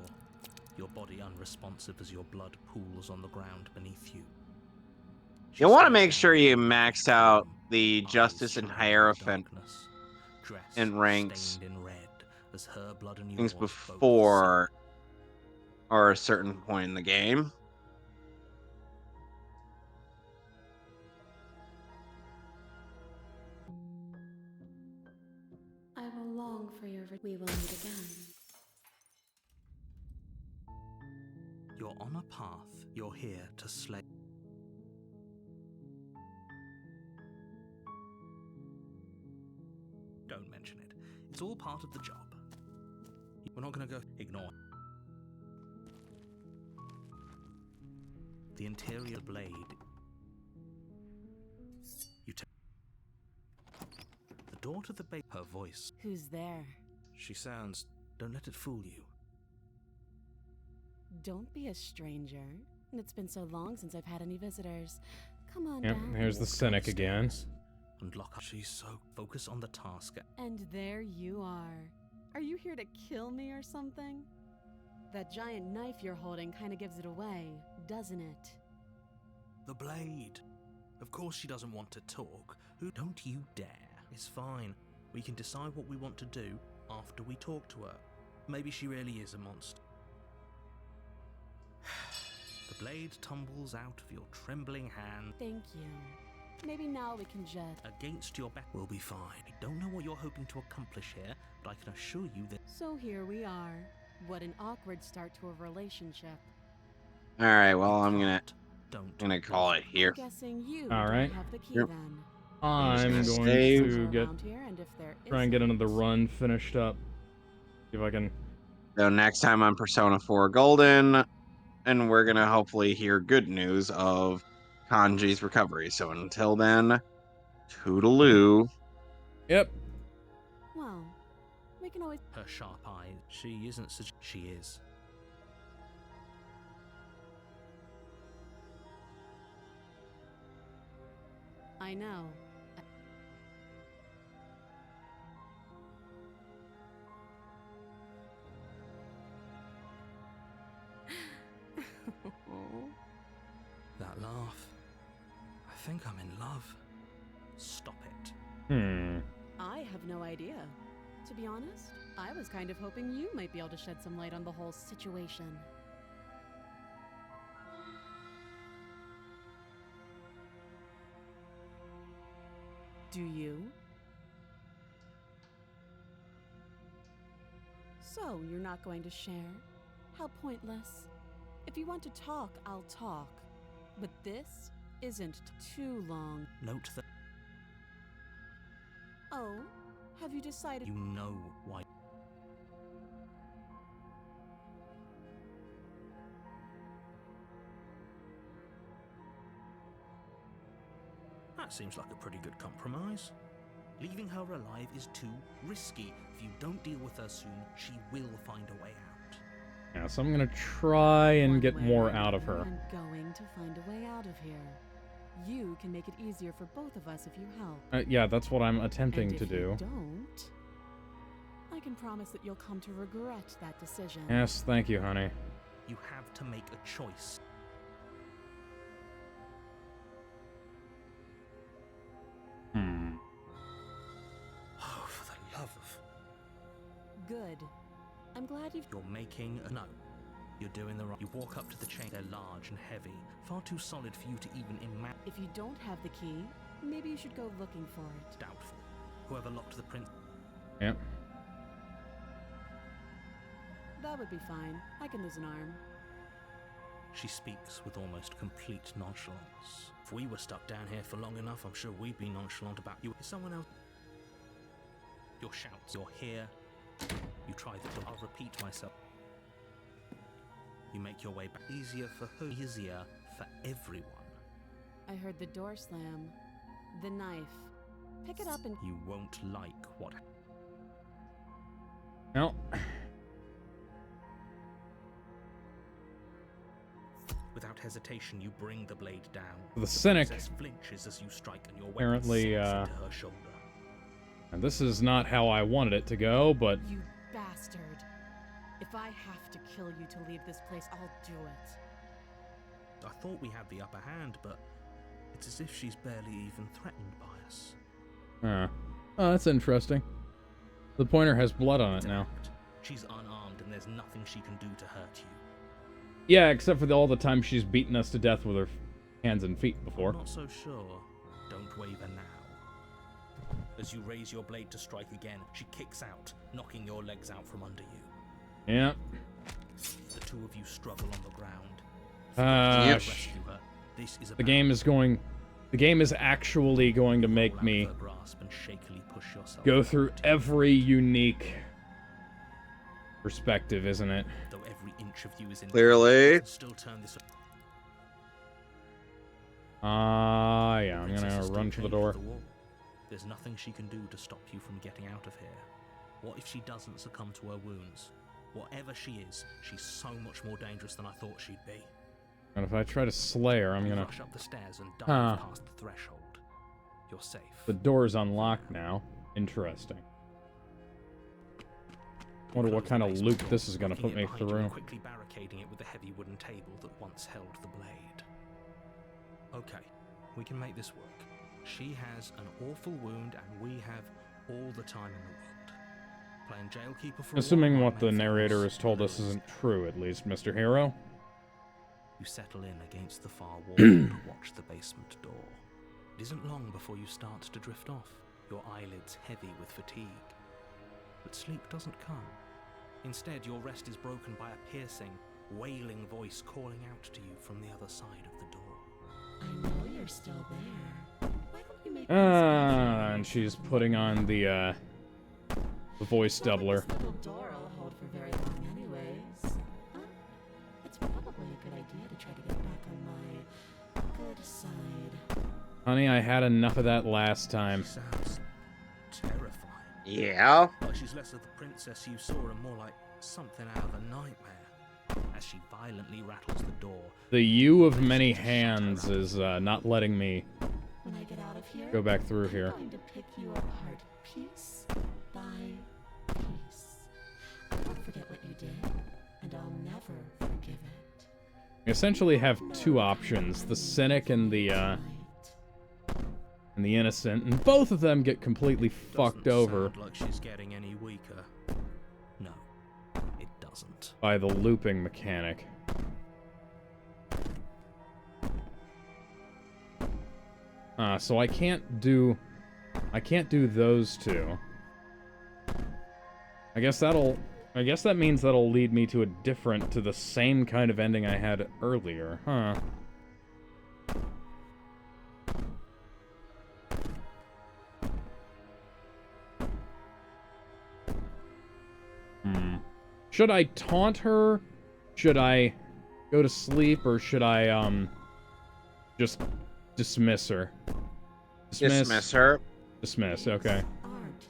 your body unresponsive as your blood pools on the ground beneath you. She You want to stares make down sure at you you with max a out firm, the eyes Justice and shining in the Hierophant darkness, dress and ranks stained in red as her blood and things yours both before or a certain point in the game. I will long for your. We will meet again. You're on a path. You're here to slay. Don't mention it. It's all part of the job. We're not going to go. Ignore. The interior blade. You take the door to the base. Her voice. Who's there? She sounds. Don't let it fool you. Don't be a stranger. It's been so long since I've had any visitors. Come on Yep, down. here's the Walk cynic again. downstairs And lock up. She's so focused on the task. And there you are. Are you here to kill me or something? That giant knife you're holding kind of gives it away, doesn't it? The blade. Of course she doesn't want to talk. Who? Don't you dare. It's fine. We can decide what we want to do after we talk to her. Maybe she really is a monster. The blade tumbles out of your trembling hand. Thank you. Maybe now we can just... Against your back. We'll be fine. I don't know what you're hoping to accomplish here, but I can assure you that... So here we are. What an awkward start to a relationship. All right, well, you I'm can't. Don't gonna call it here. I'm guessing you All don't right. have the key Yep. then. I'm gonna going save. to get Around here, and if there try and get isn't- another run finished up. See if I can. So next time on Persona 4 Golden, and we're gonna hopefully hear good news of Kanji's recovery. So until then, toodaloo. Yep. Well, we can always... Her sharp eyes. She isn't such... She is. I know. That laugh. I think I'm in love. Stop it. I have no idea. To be honest, I was kind of hoping you might be able to shed some light on the whole situation. Do you? So, you're not going to share? How pointless. If you want to talk, I'll talk. But this isn't too long. Note that Oh, have you decided? you know why. That seems like a pretty good compromise. Leaving her alive is too risky. If you don't deal with her soon, she will find a way out. Yeah, so I'm gonna try and One get way more or out of another, her. I'm going to find a way out of here. You can make it easier for both of us if you help. Yeah, that's what I'm attempting And to if you do. don't, I can promise that you'll come to regret that decision. Yes, thank you, honey. You have to make a choice. Oh, for the love of... Good. I'm glad you've... You're making a no. You're doing the right. You walk up to the chain. They're large and heavy, far too solid for you to even imagine. If you don't have the key, maybe you should go looking for it. Doubtful. Whoever locked the prince. Yep. That would be fine. I can lose an arm. She speaks with almost complete nonchalance. If we were stuck down here for long enough, I'm sure we'd be nonchalant about you. Is someone else? Your shouts. You're here. You try the door. I'll repeat myself. You make your way back. Easier for who? Easier for everyone. I heard the door slam. The knife. Pick it up and... You won't like what... No. Without hesitation, you bring the blade down. The cynic princess flinches as you strike, and your weapon apparently, sinks into her shoulder. and this is not how I wanted it to go, but You bastard. If I have to kill you to leave this place, I'll do it. I thought we had the upper hand, but it's as if she's barely even threatened by us. Oh, that's interesting. The pointer has blood on it now. Act. She's unarmed, and there's nothing she can do to hurt you. Yeah, except for all the time she's beaten us to death with her hands and feet before. I'm not so sure. Don't waver now. As you raise your blade to strike again, she kicks out, knocking your legs out from under you. Yeah. The two of you struggle on the ground. Yep. Rescue her. This is The game is actually going to make me go through every unique perspective, isn't it? Though every inch of you is in Clearly. still turn this Yeah, I'm gonna princess is run still for the chained door. to wall. There's nothing she can do to stop you from getting out of here. What if she doesn't succumb to her wounds? Whatever she is, she's so much more dangerous than I thought she'd be. And if I try to slay her, I'm You gonna... rush up the stairs and dive past the threshold. You're safe. The door's unlocked now. Interesting. Wonder what kind of loop this is gonna put me through. Quickly barricading it with the heavy wooden table that once held the blade. Okay, we can make this work. She has an awful wound, and we have all the time in the world. Playing jailkeeper for Assuming what the narrator has told us isn't true, at least, Mr. Hero. You settle in against the far wall to watch the basement door. It isn't long before you start to drift off, your eyelids heavy with fatigue. But sleep doesn't come. Instead, your rest is broken by a piercing, wailing voice calling out to you from the other side of the door. I know you're still there. Why don't you make And she's putting on the voice doubler. This little door will hold for very long anyways. Huh? It's probably a good idea to try to get back on my good side. Honey, I had enough of that last time. She sounds terrifying. Yeah. Like she's less of the princess you saw and more like something out of a nightmare. As she violently rattles the door. The U of many hands is not letting me When I get out of here, go back through here. I'm going to pick you apart piece by piece. I won't forget what you did, and I'll never forgive it. We essentially have two options, the cynic and the innocent, and both of them get completely fucked Doesn't over sound like she's getting any weaker. No, it doesn't. by the looping mechanic. So I can't do those two. I guess that means that'll lead me to the same kind of ending I had earlier, huh? Should I taunt her? Should I go to sleep, or should I just dismiss her? Dismiss her. Dismiss, okay. Aren't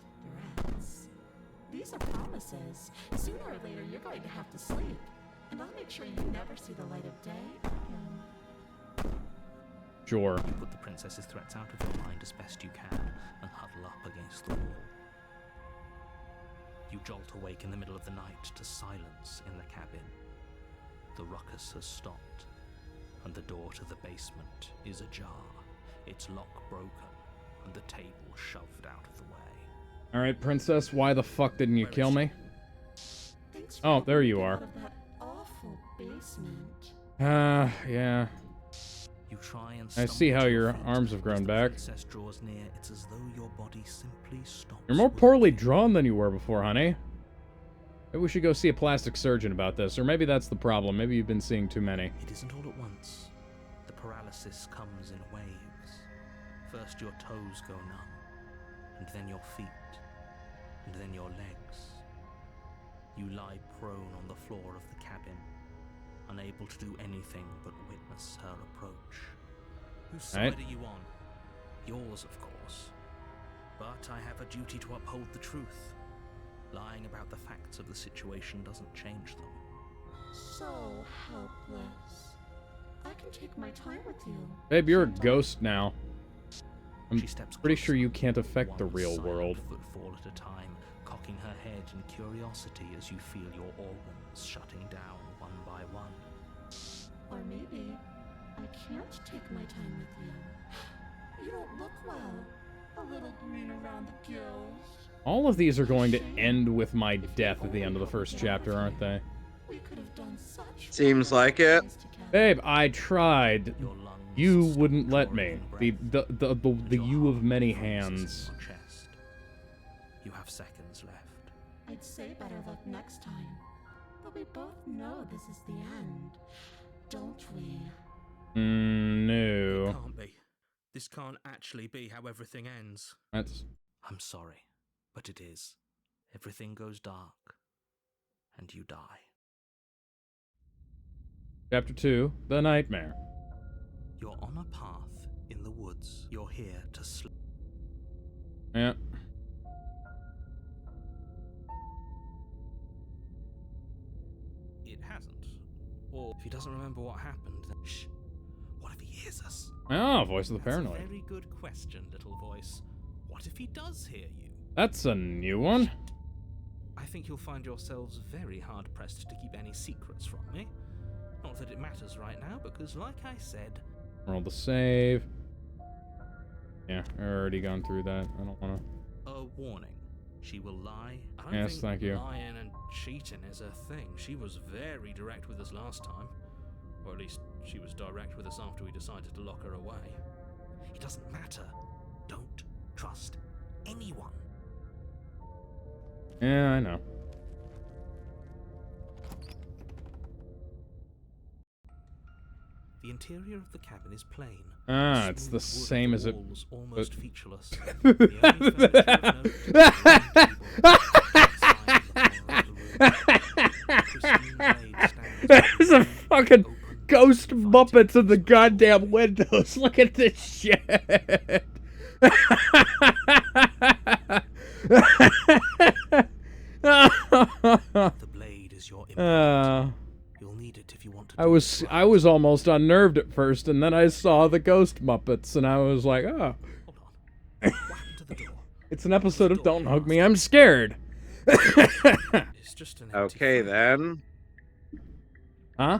threats. These are promises. Sooner or later, you're going to have to sleep, and I'll make sure you never see the light of day. Sure. You put the princess's threats out of your mind as best you can and huddle up against the wall. You jolt awake in the middle of the night to silence in the cabin. The ruckus has stopped, and the door to the basement is ajar, its lock broken, and the table shoved out of the way. Alright, princess, why the fuck didn't you Where kill is me? Thanks Oh, for there you helping me are. out of that awful basement. Yeah. You try and I see stumble how to your feet. arms have As grown the back. princess draws near, it's as though your body simply stops. You're more working. poorly drawn than you were before, honey. Maybe we should go see a plastic surgeon about this, or maybe that's the problem. Maybe you've been seeing too many. It isn't all at once. The paralysis comes in waves. First your toes go numb, and then your feet, and then your legs. You lie prone on the floor of the cabin, unable to do anything but witness her approach. Whose Right. side are you on? Yours, of course. But I have a duty to uphold the truth. Lying about the facts of the situation doesn't change them. So helpless. I can take my time with you. Babe, you're a ghost now. I'm She steps pretty sure closer, you can't affect the one real silent world. footfall at a time, cocking her head in curiosity as you feel your organs shutting down one by one. Or maybe I can't take my time with you. You don't look well. A little green around the gills. All of these are going to end with my death at the end of the first chapter, aren't they? We could have done such Seems like it. things together. Babe, I tried. Your lungs You stop wouldn't let me. drawing breath, The your you of heart many freezes in hands. your chest. You have seconds left. I'd say better luck next time. But we both know this is the end, don't we? No. Can't be. This can't actually be how everything ends. That's... I'm sorry, but it is. Everything goes dark, and you die. Chapter 2, The Nightmare. You're on a path in the woods. You're here to sleep. Yeah. It hasn't. Or if he doesn't remember what happened, then shh. What if he hears us? Oh, voice of the That's paranoid. a very good question, little voice. What if he does hear you? That's a new one. I think you'll find yourselves very hard-pressed to keep any secrets from me. Not that it matters right now, because like I said... Roll the save. Yeah, I've already gone through that. I don't want to... A warning. She will lie. I don't Yes, think thank you. lying and cheating is a thing. She was very direct with us last time. Or at least, she was direct with us after we decided to lock her away. It doesn't matter. Don't trust anyone. Yeah, I know. The interior of the cabin is plain. Ah, it's the Smooth wood same as it... walls almost but- featureless. The only furniture of note is a There's a fucking ghost Muppets in the goddamn windows. Look at this shit. The blade is your implement. You'll need it if you want to. I was almost unnerved at first, and then I saw the ghost Muppets, and I was like, oh, Hold on. What happened to the door? it's an episode of Don't Hug Me, I'm Scared. It's just an empty Okay frame. then. Huh?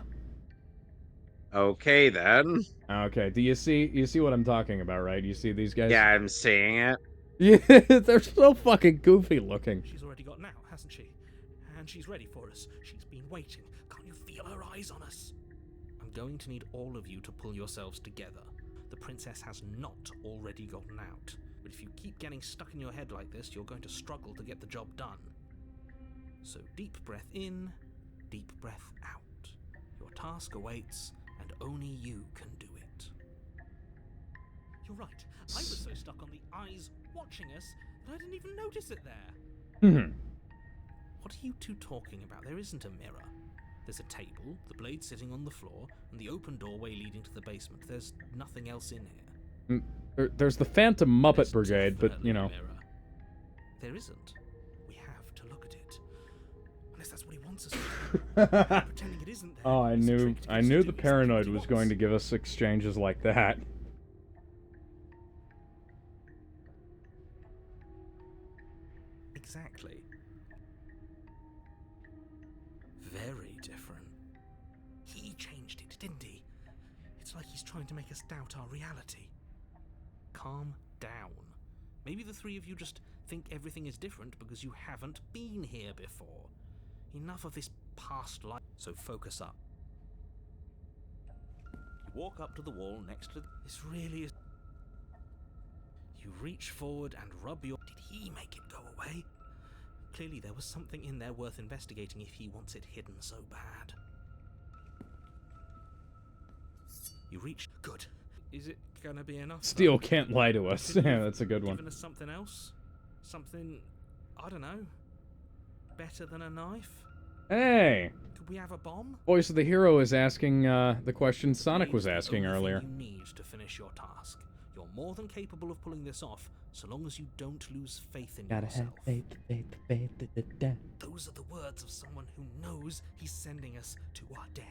Okay then. Okay, do you see what I'm talking about, right? You see these guys? Yeah, I'm seeing it. Yeah, they're so fucking goofy looking. She's already got out, hasn't she? And she's ready for us. She's been waiting. Can't you feel her eyes on us? I'm going to need all of you to pull yourselves together. The princess has not already gotten out. But if you keep getting stuck in your head like this, you're going to struggle to get the job done. So deep breath in, deep breath out. Your task awaits, and only you can do it. You're right. I was so stuck on the eyes watching us that I didn't even notice it there. What are you two talking about? There isn't a mirror. There's a table, the blade sitting on the floor, and the open doorway leading to the basement. There's nothing else in here. There's the Phantom Muppet There's Brigade, but, definitely you a know. mirror. There isn't. We have to look at it. Unless that's what he wants us to do. Pretending it isn't there. Oh, I is a knew trick to get us to the do exactly paranoid what he was going wants. to give us exchanges like that. Exactly. Very different. He changed it, didn't he? It's like he's trying to make us doubt our reality. Calm down. Maybe the three of you just think everything is different because you haven't been here before. Enough of this past life. So focus up. You walk up to the wall next to... This really is... You reach forward and rub your... Did he make it go away? Clearly there was something in there worth investigating if he wants it hidden so bad. You reach... Good. Is it gonna be enough? Steel though? can't lie to us. Couldn't Yeah, you that's a good have one. Given us something else? Something... I don't know. Better than a knife? Hey! Could We have a bomb? Voice of the hero is asking the question Sonic Brave's was the asking only thing earlier. You need to finish your task. You're more than capable of pulling this off, so long as you don't lose faith in yourself. Those are the words of someone who knows he's sending us to our death.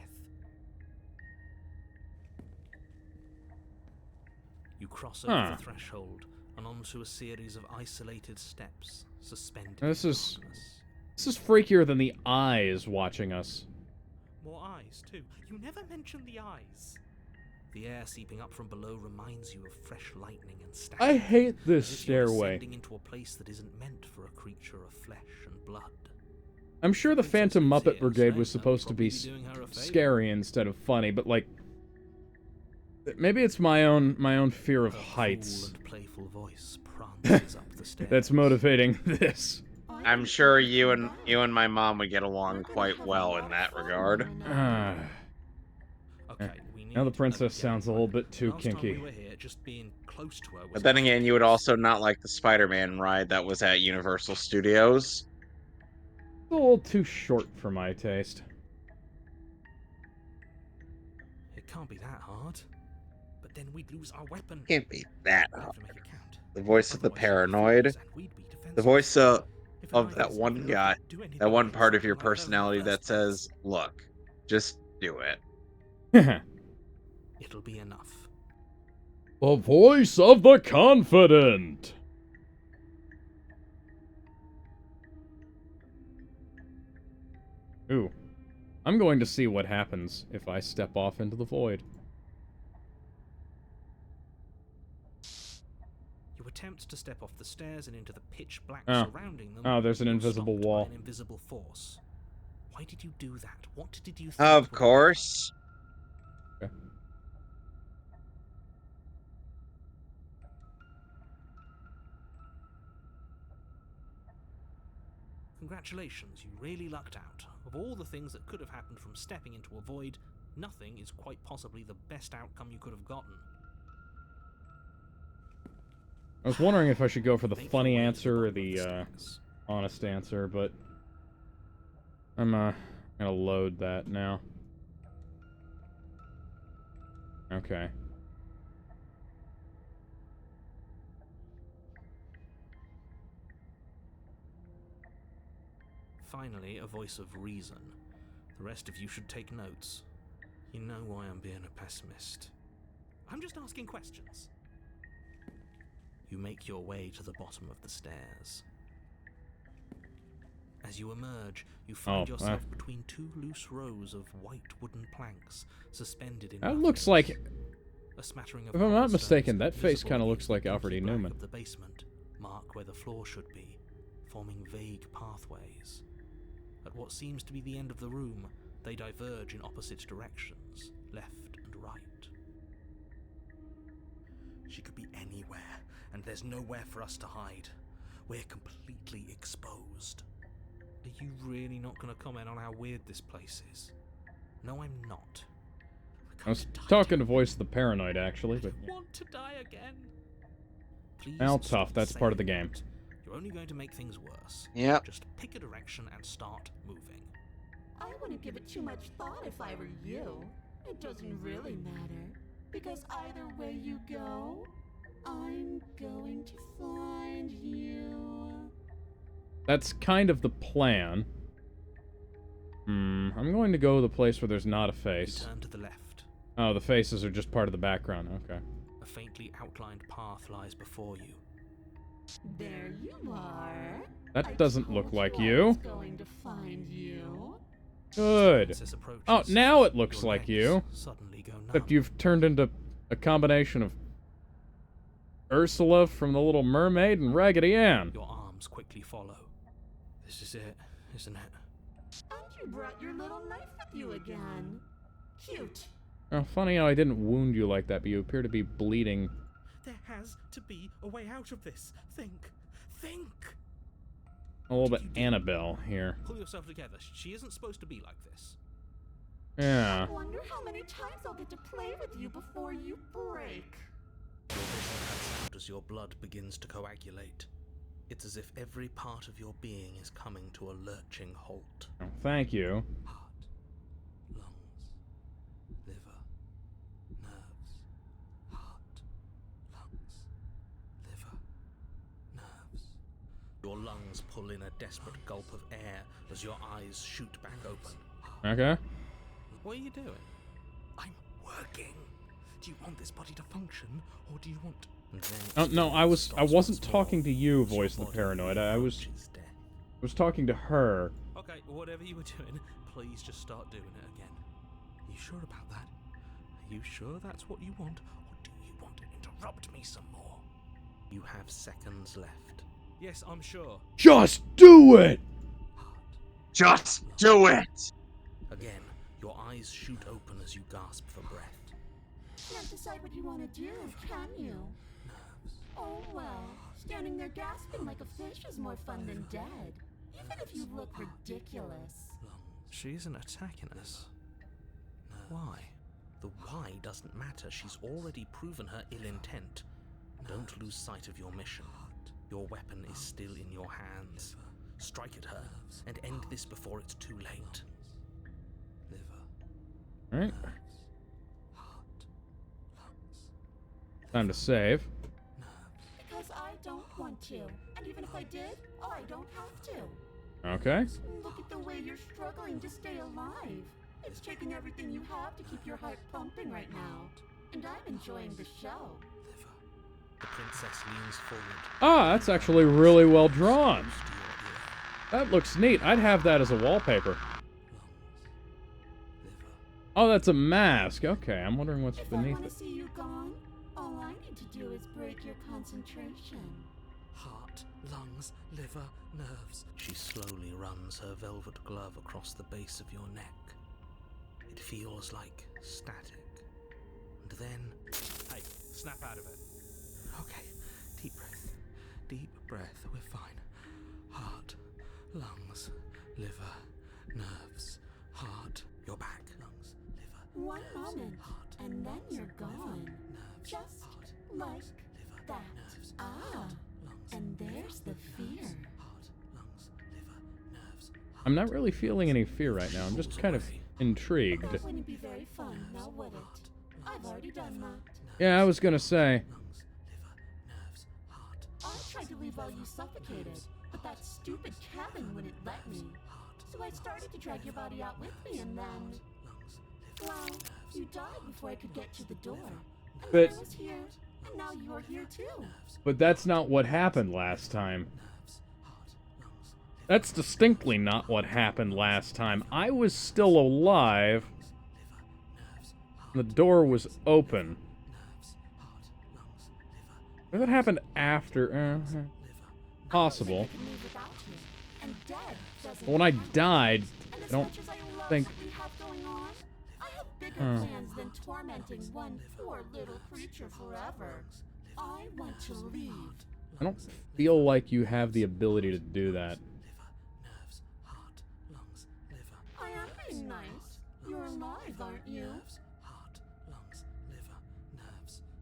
You cross over the threshold and onto a series of isolated steps, suspended. This in is darkness. freakier than the eyes watching us. More eyes, too. You never mention the eyes. The air seeping up from below reminds you of fresh lightning and static. I hate this as if you're stairway. descending into a place that isn't meant for a creature of flesh and blood. I'm sure the Princess Phantom Lucia's Muppet Brigade right, was that'll supposed to be probably be doing her a favor. scary instead of funny, but like, maybe it's my own fear of Her heights cool and playful voice prances up the stairs. that's motivating this. I'm sure you and my mom would get along quite well in that regard. Okay, we Now the need princess to sounds a little bit too Last time kinky. we were here, just being close to her was But then again, you would ridiculous. also not like the Spider-Man ride that was at Universal Studios. It's a little too short for my taste. It can't be that hard. But then we'd lose our weapon. Can't be that We'd have hard. to make it count. The voice of the Otherwise you'd paranoid, freeze and we'd be the defenseless. voice If an of eye that doesn't one even guy, do anything that one against part of your something like her in the personality that first place, says, "Look, just do it." it'll be enough. The voice of the confident. Ooh. I'm going to see what happens if I step off into the void. You attempt to step off the stairs and into the pitch black Oh. surrounding them. Oh, there's an you're invisible stopped by wall. an invisible force. Why did you do that? What did you think Of would course. Okay. Congratulations, you really lucked out. Of all the things that could have happened from stepping into a void, nothing is quite possibly the best outcome you could have gotten. I was wondering if I should go for the Make your funny way to answer or bottom of the stairs. honest answer, but I'm gonna load that now. Okay. Finally, a voice of reason. The rest of you should take notes. You know why I'm being a pessimist. I'm just asking questions. You make your way to the bottom of the stairs. As you emerge, you find yourself between two loose rows of white wooden planks suspended in. That looks like, a smattering of if I'm not cobblestones mistaken, that face visible kind of against looks like the Alfred E. inky black Newman. of the basement mark where the floor should be, forming vague pathways. At what seems to be the end of the room, they diverge in opposite directions, left and right. She could be anywhere, and there's nowhere for us to hide. We're completely exposed. Are you really not going to comment on how weird this place is? No, I'm not. I was talking to voice the paranoid, actually, but I want to die again. Please well, stop tough. That's part of the saying game. that. You're only going to make things worse. Yep. Just pick a direction and start moving. I wouldn't give it too much thought if I were you. It doesn't really matter, because either way you go, I'm going to find you. That's kind of the plan. I'm going to go to the place where there's not a You face. turn to the left. Oh, the faces are just part of the background. Okay. A faintly outlined path lies before you. There you are. That doesn't look told like I you. was going to find you. Good. Princess approaches. Oh, now it looks Your like legs you. Suddenly go numb. Except you've turned into a combination of Ursula from The Little Mermaid and Raggedy Ann. Your arms quickly follow. This is it, isn't it? And you brought your little knife with you again. Cute. Oh, funny how I didn't wound you like that, but you appear to be bleeding. There has to be a way out of this. Think. Think! A little bit Annabelle here. Pull yourself together. She isn't supposed to be like this. Yeah. I wonder how many times I'll get to play with you before you break. Your vision cuts out as your blood begins to coagulate. It's as if every part of your being is coming to a lurching halt. Oh, thank you. Heart, Your lungs pull in a desperate gulp of air as your eyes shoot back open. Okay. What are you doing? I'm working. Do you want this body to function, or do you want... And then Oh, it no, I wasn't once more talking to you, as your voice of the body paranoid. I was approaches death. talking to her. Okay, whatever you were doing, please just start doing it again. Are you sure about that? Are you sure that's what you want, or do you want to interrupt me some more? You have seconds left. Yes, I'm sure. Just do it! Just do it! Again, your eyes shoot open as you gasp for breath. Can't decide what you want to do, can you? Oh well, standing there gasping like a fish is more fun than dead. Even if you look ridiculous. She isn't attacking us. Why? The why doesn't matter. She's already proven her ill intent. Don't lose sight of your mission. Your weapon is still in your hands. Strike at her and end this before it's too late. Alright. Time to save. Because I don't want to. And even if I did, I don't have to. Okay. Look at the way you're struggling to stay alive. It's taking everything you have to keep your heart pumping right now. And I'm enjoying the show. The princess leans forward. Ah, that's actually really well drawn. That looks neat. I'd have that as a wallpaper. Oh, that's a mask. Okay, I'm wondering what's If I beneath want it. to see you gone, all I need to do is break your concentration. Heart, lungs, liver, nerves. She slowly runs her velvet glove across the base of your neck. It feels like static. And then... Hey, snap out of it. Okay, deep breath. Deep breath, we're fine. Heart, lungs, liver, nerves, heart. You're back. Lungs, liver, One moment, heart, and then you're gone. nerves, Just heart, like liver, that. nerves, Ah, heart, lungs, and there's the fear. heart, lungs, liver, nerves, I'm not really feeling any fear right now. I'm just kind of intrigued. That wouldn't be very fun, now would it? I've already done that. Yeah, I was gonna say. lungs, liver, nerves, heart, I tried to leave while you suffocated, but that stupid cabin wouldn't let me. So I started to drag your body out with me, and then... lungs, Well, you died before I could get to the door. And But- I was here, and now you're here too. But that's not what happened last time. That's distinctly not what happened last time. I was still alive. The door was open. If it happened after... possible. I can leave without you, and dead doesn't But when I count. died, And I as don't much as I love think... what we have going on, I have bigger plans than tormenting one poor little creature forever. I want to leave. I don't feel like you have the ability to do that. I am being nice. You're alive, aren't you?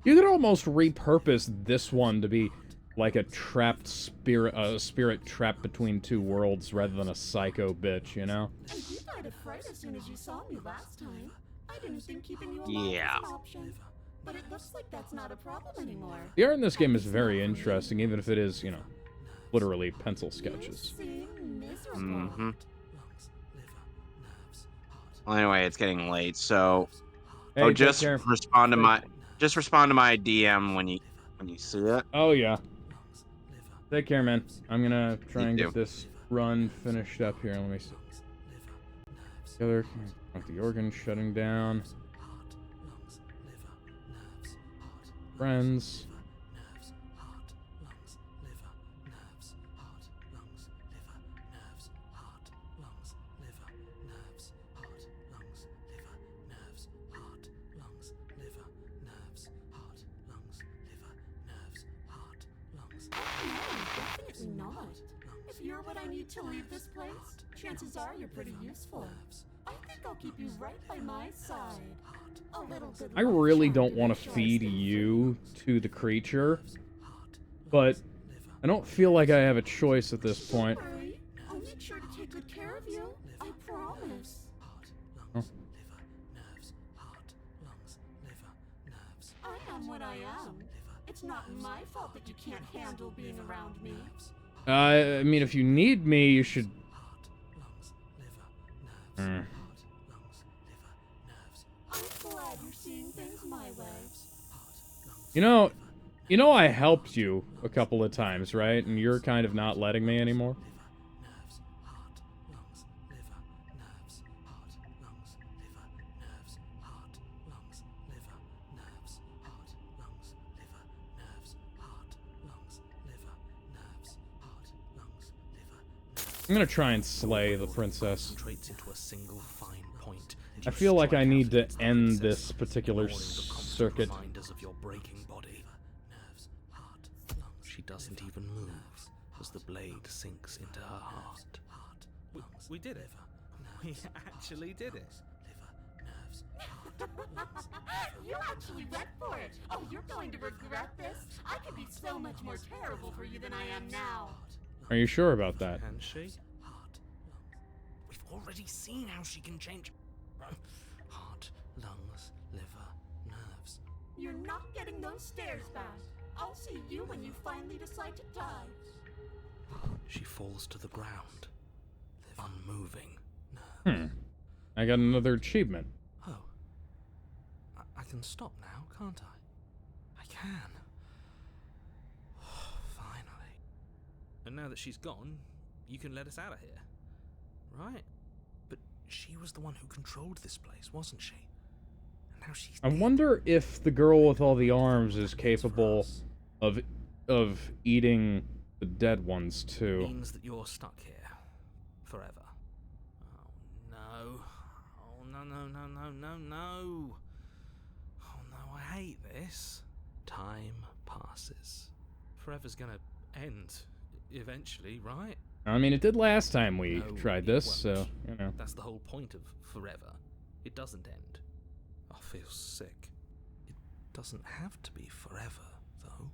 You could almost repurpose this one to be like a trapped spirit, a spirit trapped between two worlds rather than a psycho bitch, you know? And you died of fright as soon as you saw me last time. I didn't think keeping you alive Yeah. was an option. But it looks like that's not a problem anymore. The art in this game is very interesting, even if it is, you know, literally pencil You sketches. seem miserable. Mm-hmm. Well, anyway, it's getting late, so Hey, take just care. respond to my DM when you see it. Oh, yeah. Take care, man. I'm gonna try You and too. get this run finished up here. Let me see. Together, with the organ shutting down. Friends. No, definitely not. If you're what I need to leave this place, chances are you're pretty useful. I think I'll keep you right by my side. A little good I luck really charm don't to want make to sure I feed stay you to the creature, but I don't feel like I have a choice at this point. Don't worry. I'll make sure to take good care of you. I promise. Oh. I am what I am. It's not my fault that you can't handle being around me. I mean, if you need me, you should... Heart, lungs, liver, nerves. Heart, lungs, liver, nerves. I'm glad you're seeing things my way. Heart, lungs, You know I helped you a couple of times, right? And you're kind of not letting me anymore. nerves. Heart, lungs, liver, nerves. Heart, lungs, liver, nerves. Heart, lungs, liver, nerves. Heart, lungs, liver, nerves. Heart, lungs, liver, nerves. Heart, lungs, liver, nerves. I'm gonna try and slay the princess. Concentrates into a single fine point, and I you feel like strike I out need to against the end princess, this particular ignoring the constant circuit. reminders of your breaking body. Nerves, heart, lungs. She doesn't even move as the blade sinks into her heart. Heart, lungs, We did it. We actually did it. liver, nerves, heart, lungs, You actually went for it. Oh, you're going to regret this. I could be so much more terrible for you than I am now. Are you sure about that? And she? heart, lungs. We've already seen how she can change. Heart, lungs, liver, nerves. You're not getting those stairs back. I'll see you when you finally decide to die. She falls to the ground, unmoving. I got another achievement. Oh. I can stop now, can't I? I can. Finally. And now that she's gone, you can let us out of here. Right? But she was the one who controlled this place, wasn't she? And now she's I dead. wonder if the girl with all the arms is capable of eating the dead ones too. Means that you're stuck here. Forever. Oh no. Oh no, no, no, no, no, no. Oh no, I hate this. Time passes. Forever's gonna end eventually, right? I mean, it did last time we No, tried it this, won't. so, you know. That's the whole point of forever. It doesn't end. I feel sick. It doesn't have to be forever, though.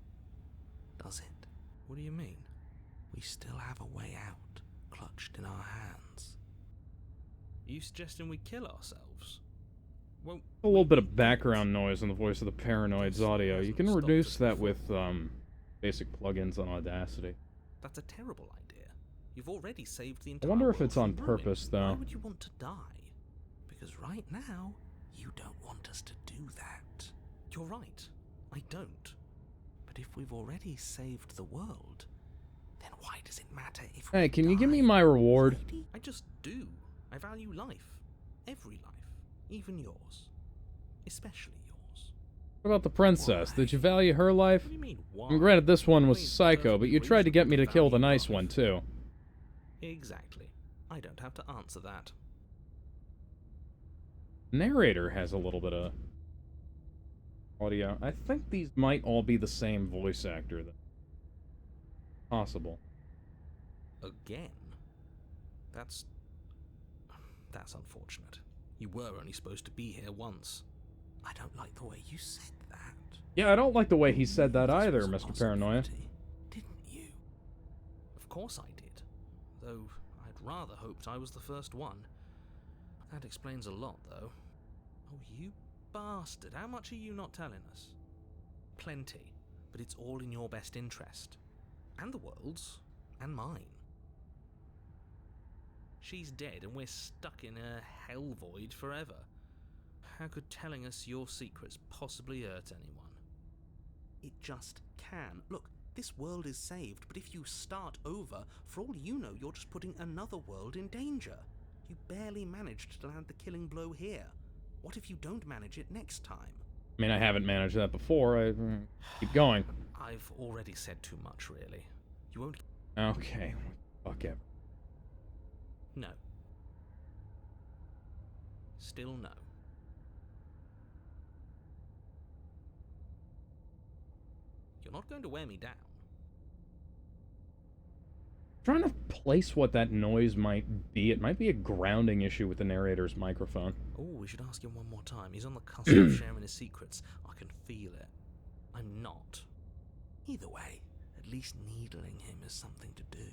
Does it? What do you mean? We still have a way out, clutched in our hands. Are you suggesting we kill ourselves? Well, A little bit of background noise in the voice of the Paranoid's audio. You can Hasn't reduce stopped that us with, basic plugins on Audacity. that's a terrible idea. You've already saved the I entire wonder if world it's on from ruin. purpose, Why though. would you want to die? Because right now, you don't want us to do that. You're right. I don't. But if we've already saved the world, then why does it matter if Hey, we can you give me die my reward? already? I just do. I value life. Every life. Even yours. Especially yours. What about the princess? Did you value her life? What do you mean, why? And granted, this one was I mean, it's psycho, but you perfectly tried to get me to reasonable kill the value nice life. one, too. Exactly. I don't have to answer that. Narrator has a little bit of audio. I think these might all be the same voice actor. Possible. Again? That's unfortunate. You were only supposed to be here once. I don't like the way you said that. Yeah, I don't like the way he said that This either, was a Mr. Paranoia. possibility, didn't you? Of course I did. Though I'd rather hoped I was the first one. That explains a lot, though. Oh, you bastard. How much are you not telling us? Plenty. But it's all in your best interest. And the world's. And mine. She's dead and we're stuck in a hell void forever. How could telling us your secrets possibly hurt anyone? It just can. Look, this world is saved, but if you start over, for all you know, you're just putting another world in danger. You barely managed to land the killing blow here. What if you don't manage it next time? I mean, I haven't managed that before. I keep going. I've already said too much, really. You won't... Okay. Fuck it. No. Still no. You're not going to wear me down. Trying to place what that noise might be. It might be a grounding issue with the narrator's microphone. Oh, we should ask him one more time. He's on the cusp of sharing his secrets. I can feel it. I'm not. Either way, at least needling him is something to do.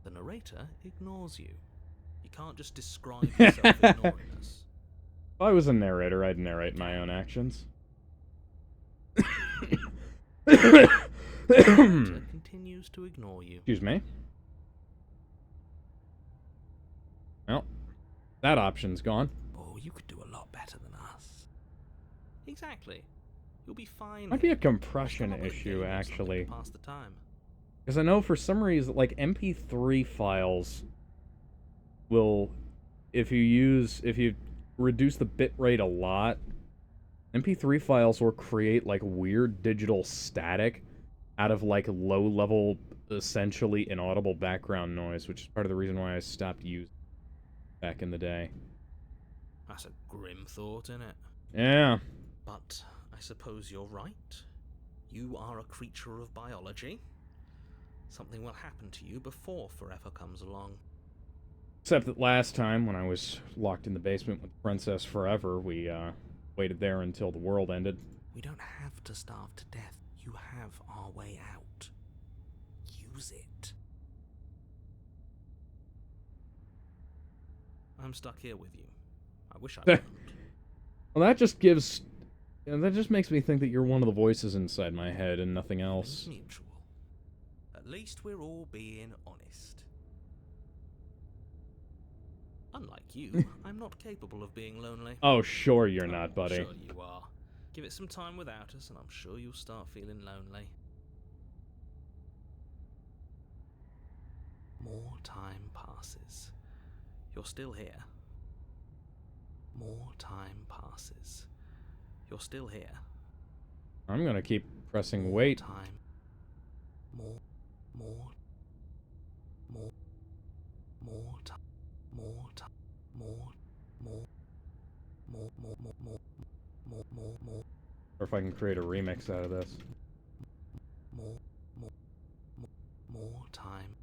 The narrator ignores you. You can't just describe yourself ignoring us. If I was a narrator, I'd narrate my own actions. To continue continues to ignore you. Excuse me? Well, that option's gone. Oh, you could do a lot better than us. Exactly. You'll be fine. Might be a here. compression Still not issue, really something to actually. pass the time. Because I know for some reason, like, MP3 files will, if you reduce the bitrate a lot, MP3 files will create, like, weird digital static out of, like, low-level, essentially inaudible background noise, which is part of the reason why I stopped using it back in the day. That's a grim thought, innit? Yeah. But I suppose you're right. You are a creature of biology. Something will happen to you before forever comes along. Except that last time, when I was locked in the basement with Princess Forever, we, waited there until the world ended. We don't have to starve to death. You have our way out. Use it. I'm stuck here with you. I wish I weren't. Well, that just gives... You know, that just makes me think that you're one of the voices inside my head and nothing else. It's mutual. At least we're all being honest. Unlike you, I'm not capable of being lonely. Oh, sure you're not, buddy. Sure you are. Give it some time without us, and I'm sure you'll start feeling lonely. More time passes. You're still here. More time passes. You're still here. I'm gonna keep pressing More wait. time. More time. Or if I can create a remix out of this. More time.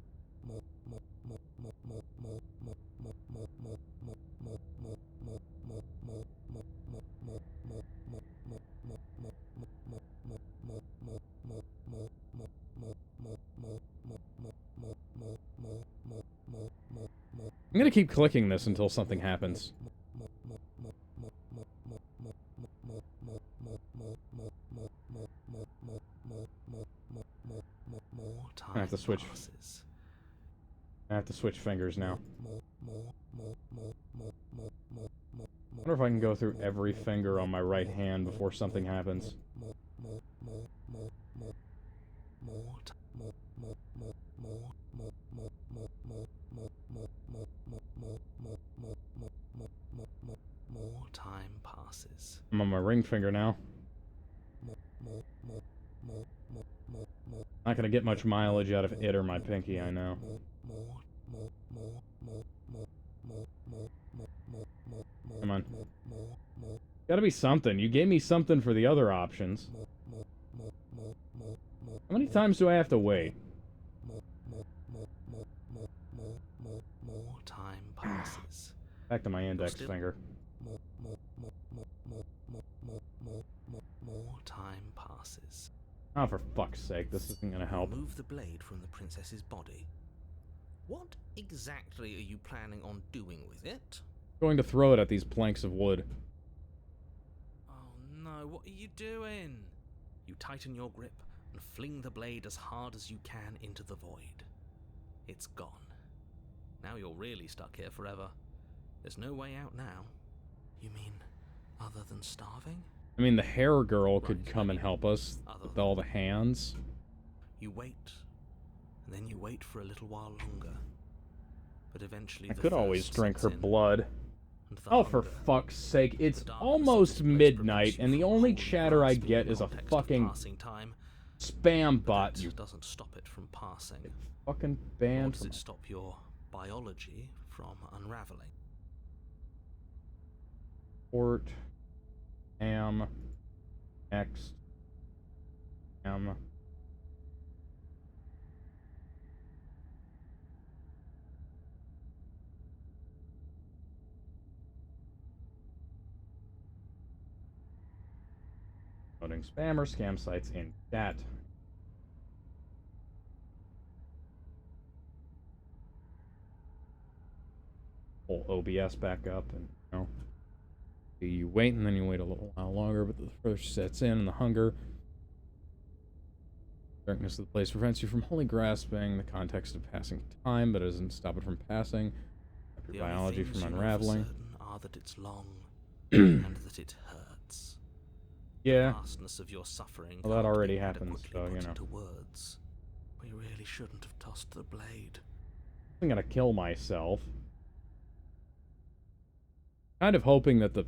I'm gonna keep clicking this until something happens. I have to switch. I have to switch fingers now. I wonder if I can go through every finger on my right hand before something happens. More time passes. I'm on my ring finger now. Not gonna get much mileage out of it or my pinky, I know. Come on. Gotta be something. You gave me something for the other options. How many times do I have to wait? More time passes. Back to my index finger. More time passes. Oh, for fuck's sake, this isn't gonna help. Remove the blade from the princess's body. What exactly are you planning on doing with it? Going to throw it at these planks of wood. Oh no, what are you doing? You tighten your grip and fling the blade as hard as you can into the void. It's gone. Now you're really stuck here forever. There's no way out now. You mean, other than starving? I mean, the hair girl could come and help us with all the hands. You wait, and then you wait for a little while longer. But eventually I the could always thirst drink her sets in, blood. and the Oh, for hunger, fuck's sake, it's the darkness of almost this place midnight, prevents you and the from only wholly chatter I grasping get the is a context of fucking passing time, spam but bot, that you doesn't stop it from passing. fucking Nor banned does from it stop your biology from unraveling. port, X, M. Loading spam or scam sites in chat. Pull OBS back up and, you know, you wait and then you wait a little while longer, but the thirst sets in and the hunger. Darkness of the place prevents you from wholly grasping the context of passing time, but doesn't stop it from passing. Stop your biology from unraveling. Are that it's long and that it hurts. Yeah. The vastness of your suffering. Well, that can't already be happened, adequately so, you put know. into words. We really shouldn't have tossed the blade. I'm gonna kill myself. Kind of hoping that the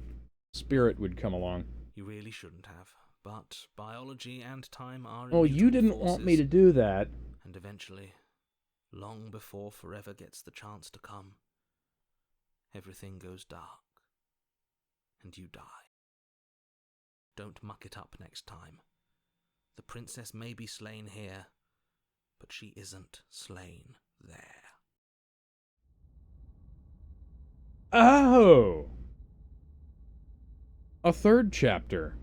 spirit would come along. You really shouldn't have. But biology and time are Oh, you immutable didn't want me to forces, do that. and eventually, long before forever gets the chance to come, everything goes dark, and you die. Don't muck it up next time. The princess may be slain here, but she isn't slain there. Oh! A third chapter.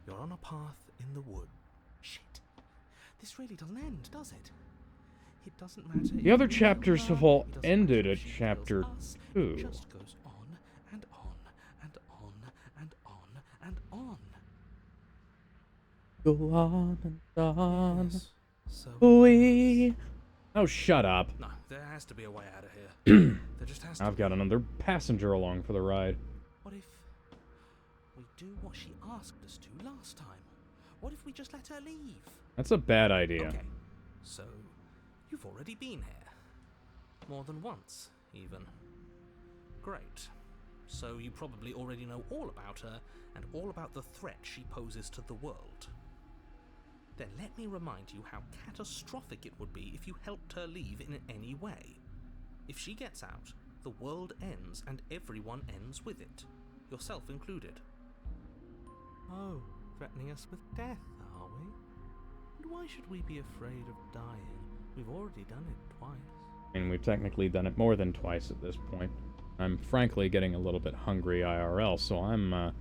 You're on a path in the wood. Shit. This really doesn't end, does it? It doesn't matter. The other if we chapters go have far, all it doesn't ended matter at if she chapter kills us. 2. It just goes on and on and on and on and on. Go on and on. Yes, so it We. Oh, shut up. does. No, there has to be a way out of here. There just has to I've be. got another passenger along for the ride. What if we do what she asked us to last time? What if we just let her leave? That's a bad idea. Okay, so you've already been here. More than once, even. Great. So you probably already know all about her and all about the threat she poses to the world. Then let me remind you how catastrophic it would be if you helped her leave in any way. If she gets out, the world ends and everyone ends with it, yourself included. Oh, threatening us with death, are we? And why should we be afraid of dying? We've already done it twice. I mean, we've technically done it more than twice at this point. I'm frankly getting a little bit hungry IRL, so I'm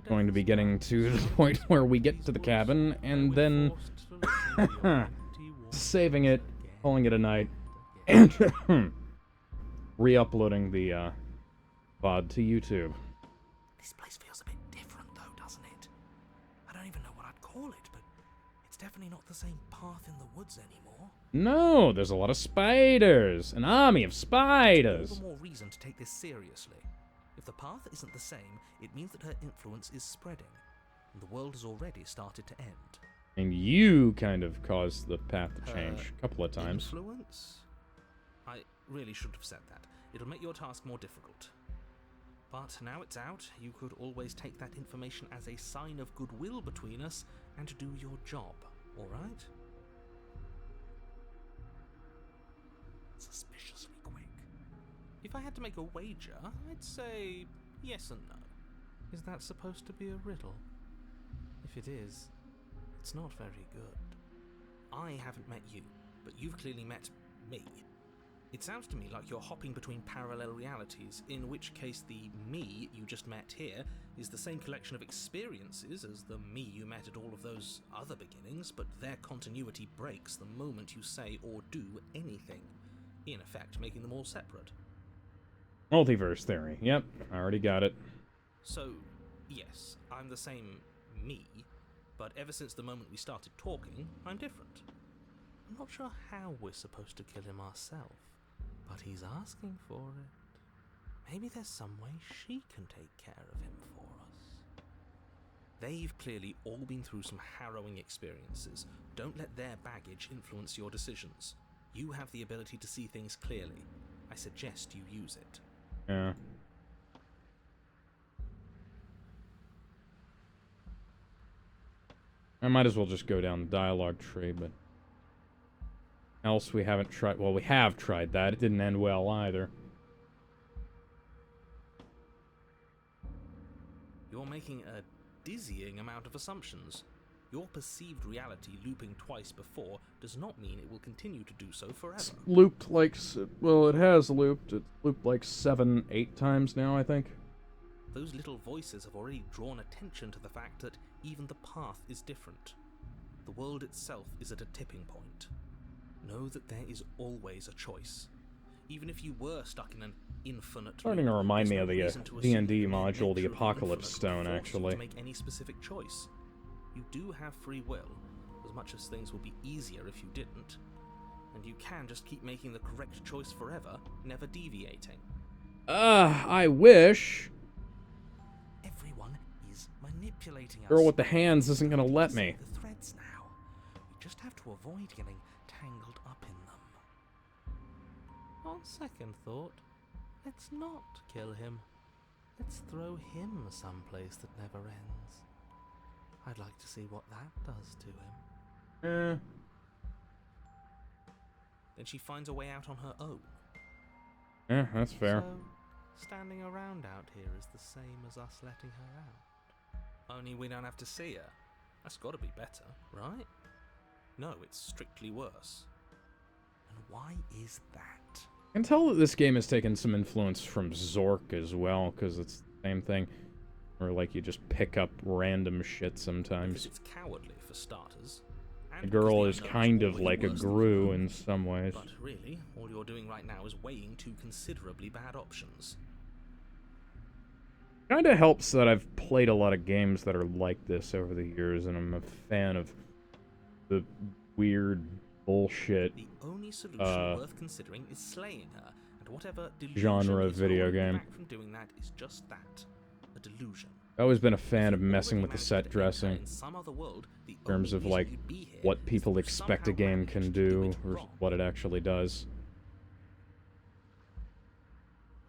going to be getting to the point where we get to the cabin, and then saving it, calling it a night, and re-uploading the VOD to YouTube. This place feels a bit different though, doesn't it? I don't even know what I'd call it, but it's definitely not the same path in the woods anymore. No, there's a lot of spiders. An army of All spiders. the more reason to take this seriously. If the path isn't the same, it means that her influence is spreading, and the world has already started to end. And you kind of caused the path to change a couple of times. Influence? I really shouldn't have said that. It'll make your task more difficult. But now it's out, you could always take that information as a sign of goodwill between us and do your job, alright? Suspiciously quick. If I had to make a wager, I'd say yes and no. Is that supposed to be a riddle? If it is, it's not very good. I haven't met you, but you've clearly met me. It sounds to me like you're hopping between parallel realities, in which case the me you just met here is the same collection of experiences as the me you met at all of those other beginnings, but their continuity breaks the moment you say or do anything, in effect making them all separate. Multiverse theory. Yep, I already got it. So, yes, I'm the same me, but ever since the moment we started talking, I'm different. I'm not sure how we're supposed to kill him ourselves, but he's asking for it. Maybe there's some way she can take care of him for us. They've clearly all been through some harrowing experiences. Don't let their baggage influence your decisions. You have the ability to see things clearly. I suggest you use it. Yeah. I might as well just go down the dialogue tree, but else we haven't tried. Well, we have tried that. It didn't end well either. You're making a dizzying amount of assumptions. Your perceived reality looping twice before does not mean it will continue to do so forever. It's looped like, well, it has looped. It's looped like 7, 8 times now, I think. Those little voices have already drawn attention to the fact that even the path is different. The world itself is at a tipping point. Know that there is always a choice. Even if you were stuck in an infinite Starting to loop, remind me there's of no the reason to assume D&D that the module, the nature of Apocalypse infinite Stone, forces you actually. to make any specific choice. You do have free will, as much as things would be easier if you didn't. And you can just keep making the correct choice forever, never deviating. I wish. Everyone is manipulating us. Girl with the hands isn't gonna let See me. the threads now. We just have to avoid getting tangled up in them. On second thought, let's not kill him. Let's throw him someplace that never ends. I'd like to see what that does to him. Then she finds a way out on her own. Yeah, that's fair. So, standing around out here is the same as us letting her out. Only we don't have to see her. That's gotta be better, right? No, it's strictly worse. And why is that? I can tell that this game has taken some influence from Zork as well, because it's the same thing. Or like you just pick up random shit sometimes. Because it's cowardly, for starters. The girl is kind of like a Gru in some ways. But really, all you're doing right now is weighing two considerably bad options. Kinda helps that I've played a lot of games that are like this over the years, and I'm a fan of the weird bullshit The only solution worth considering is slaying her, and whatever delusion genre is video holding you game. back from doing that is just that, a delusion. I've always been a fan of If you messing already with the managed set to dressing enter in some other world, the in terms only of like reason you'd be here what is people that you expect a somehow game managed can to do it or wrong. what it actually does.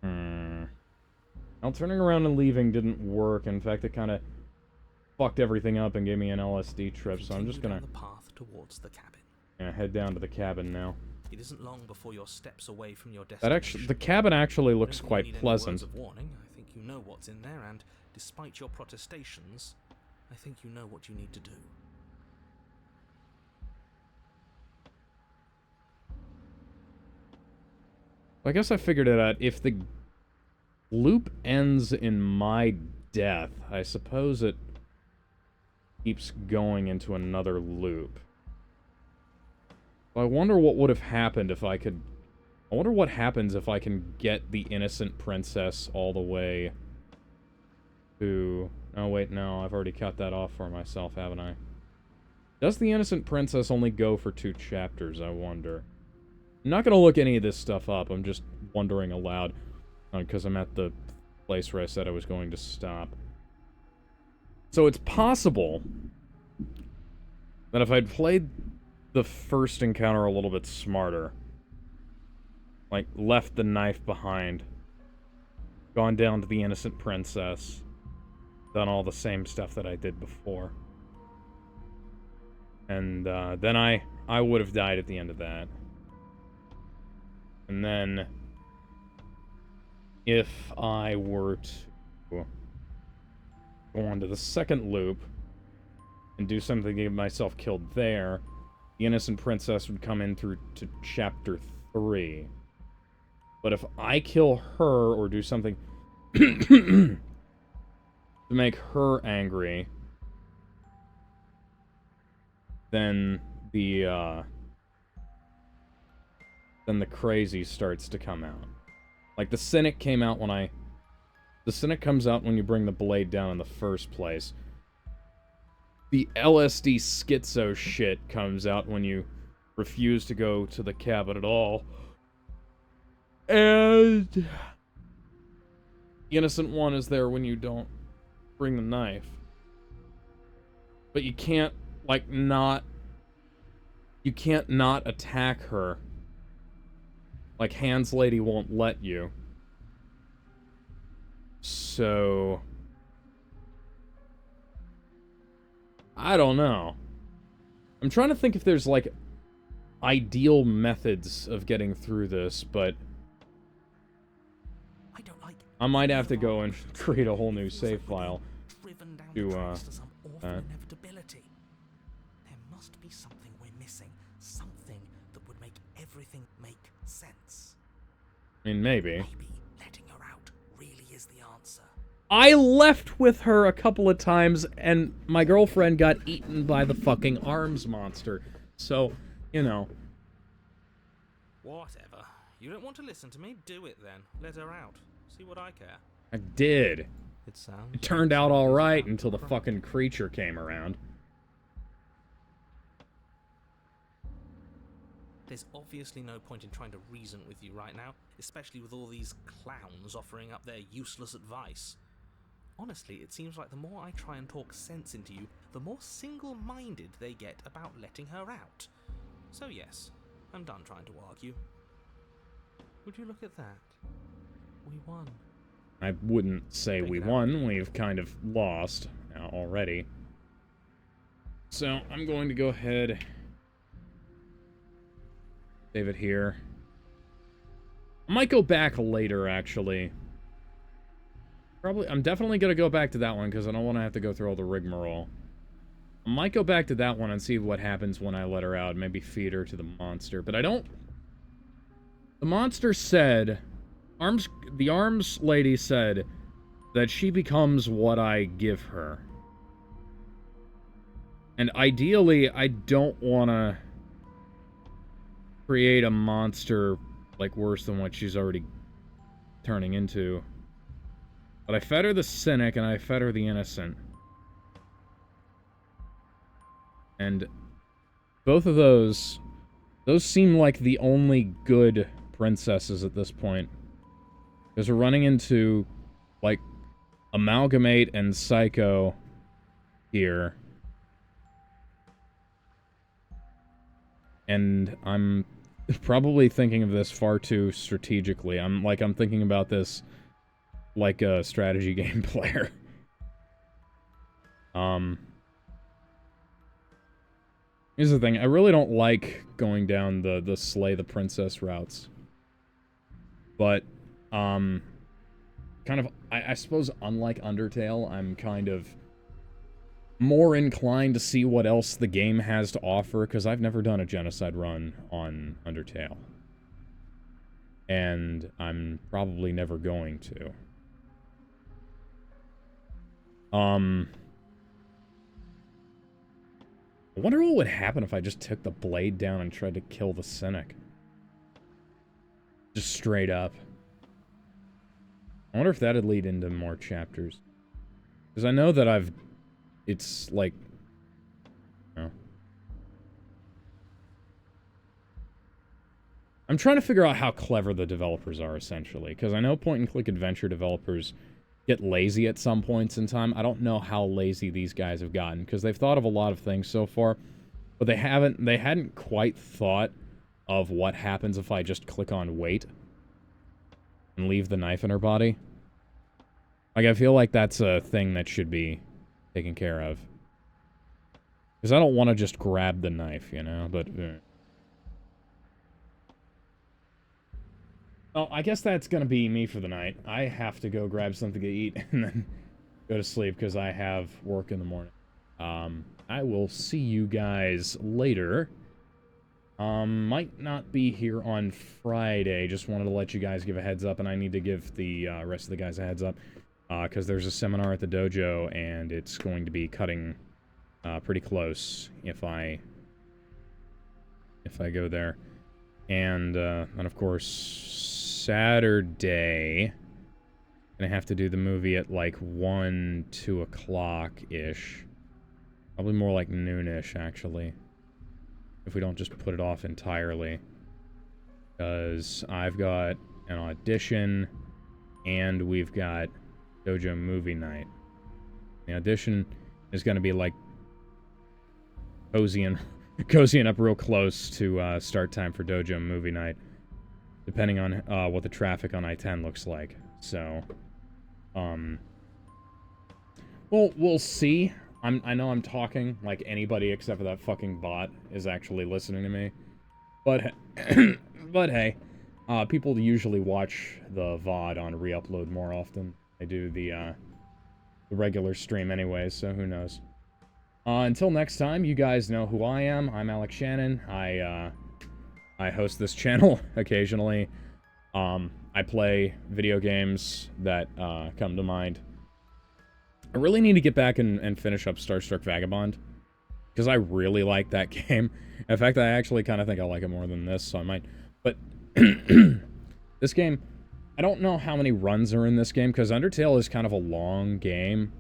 Well, turning around and leaving didn't work. In fact, it kind of fucked everything up and gave me an LSD trip, so I'm just Continue gonna down the path towards the cabin. head down to the cabin now. It isn't long before you're steps away from your That destination. the cabin actually I don't looks think you quite need any pleasant. words of warning. I think you know what's in there, and despite your protestations, I think you know what you need to do. I guess I figured it out. If the loop ends in my death, I suppose it keeps going into another loop. I wonder what would have happened if I could... I wonder what happens if I can get the innocent princess all the way to... Oh, wait, no. I've already cut that off for myself, haven't I? Does the innocent princess only go for 2 chapters, I wonder? I'm not gonna look any of this stuff up. I'm just wondering aloud. Because I'm at the place where I said I was going to stop. So it's possible that if I'd played the first encounter a little bit smarter, like left the knife behind, gone down to the innocent princess, done all the same stuff that I did before, and then I would have died at the end of that. And then if I were to go on to the second loop and do something to get myself killed there, the innocent princess would come in through to chapter 3. But if I kill her or do something to make her angry, then the crazy starts to come out. Like, the cynic came out when I... The cynic comes out when you bring the blade down in the first place. The LSD schizo shit comes out when you refuse to go to the cabin at all. And... the innocent one is there when you don't bring the knife. But you can't, like, not... You can't not attack her. Like, Hans Lady won't let you. So... I don't know. I'm trying to think if there's, like, ideal methods of getting through this, but... I might have to go and create a whole new save file to, There must be something we're missing. Something that would make everything make sense. I mean, maybe. Maybe letting her out really is the answer. I left with her a couple of times, and my girlfriend got eaten by the fucking arms monster. So, you know. Whatever. You don't want to listen to me? Do it then. Let her out. See what I care. I did. It turned out alright until the fucking creature came around. There's obviously no point in trying to reason with you right now, especially with all these clowns offering up their useless advice. Honestly, it seems like the more I try and talk sense into you, the more single-minded they get about letting her out. So yes, I'm done trying to argue. Would you look at that? We won. I wouldn't say we won. We've kind of lost already. So I'm going to go ahead, save it here. I might go back later, actually. I'm definitely going to go back to that one, because I don't want to have to go through all the rigmarole. I might go back to that one and see what happens when I let her out. Maybe feed her to the monster, but I don't... The monster said... The arms lady said that she becomes what I give her. And ideally, I don't want to create a monster, like, worse than what she's already turning into. But I fed her the cynic, and I fed her the innocent. And both of those seem like the only good princesses at this point. Because we're running into, like, Amalgamate and Psycho here. And I'm probably thinking of this far too strategically. I'm thinking about this like a strategy game player. Here's the thing, I really don't like going down the slay the princess routes. But, kind of, I suppose unlike Undertale, I'm kind of more inclined to see what else the game has to offer, because I've never done a genocide run on Undertale. And I'm probably never going to. I wonder what would happen if I just took the blade down and tried to kill the cynic. Just straight up. I wonder if that'd lead into more chapters. Because I know that it's like... Oh. I'm trying to figure out how clever the developers are, essentially. Because I know point-and-click adventure developers get lazy at some points in time. I don't know how lazy these guys have gotten, because they've thought of a lot of things so far, but they hadn't quite thought of what happens if I just click on wait and leave the knife in her body. Like, I feel like that's a thing that should be taken care of. Because I don't want to just grab the knife, you know, but... Oh, I guess that's gonna be me for the night. I have to go grab something to eat and then go to sleep because I have work in the morning. I will see you guys later. Might not be here on Friday. Just wanted to let you guys give a heads up, and I need to give the rest of the guys a heads up because there's a seminar at the dojo, and it's going to be cutting pretty close if I go there. And of course, Saturday, gonna have to do the movie at like 1, 2 o'clock-ish. Probably more like noonish, actually. If we don't just put it off entirely. Because I've got an audition, and we've got dojo movie night. The audition is gonna be like cozying up real close to start time for dojo movie night. Depending on what the traffic on I-10 looks like. So, well, we'll see. I know I'm talking like anybody except for that fucking bot is actually listening to me. But, but hey, people usually watch the VOD on re-upload more often. I do the regular stream anyways, so who knows. Until next time, you guys know who I am. I'm Alex Shannon. I host this channel occasionally. I play video games that come to mind. I really need to get back and finish up Starstruck Vagabond, because I really like that game. In fact, I actually kind of think I like it more than this, so I might. But this game, I don't know how many runs are in this game, because Undertale is kind of a long game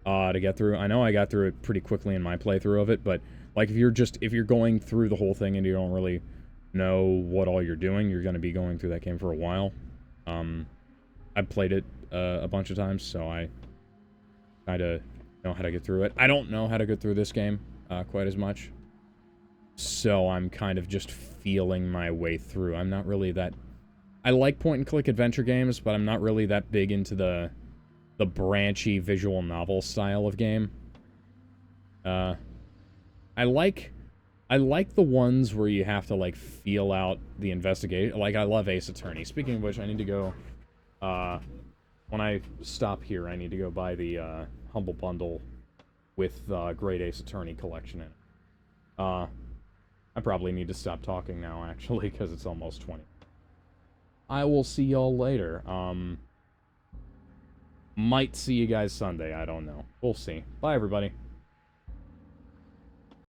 to get through. I know I got through it pretty quickly in my playthrough of it, but like if you're going through the whole thing and you don't really know what all you're doing. You're going to be going through that game for a while. I've played it a bunch of times, so I kind of know how to get through it. I don't know how to get through this game quite as much, so I'm kind of just feeling my way through. I'm not really that... I like point-and-click adventure games, but I'm not really that big into the branchy visual novel style of game. I like the ones where you have to, like, feel out the investigation. Like, I love Ace Attorney. Speaking of which, I need to go, when I stop here, I need to go buy the, Humble Bundle with, Great Ace Attorney collection in it. I probably need to stop talking now, actually, because it's almost 20. I will see y'all later. Might see you guys Sunday, I don't know. We'll see. Bye, everybody.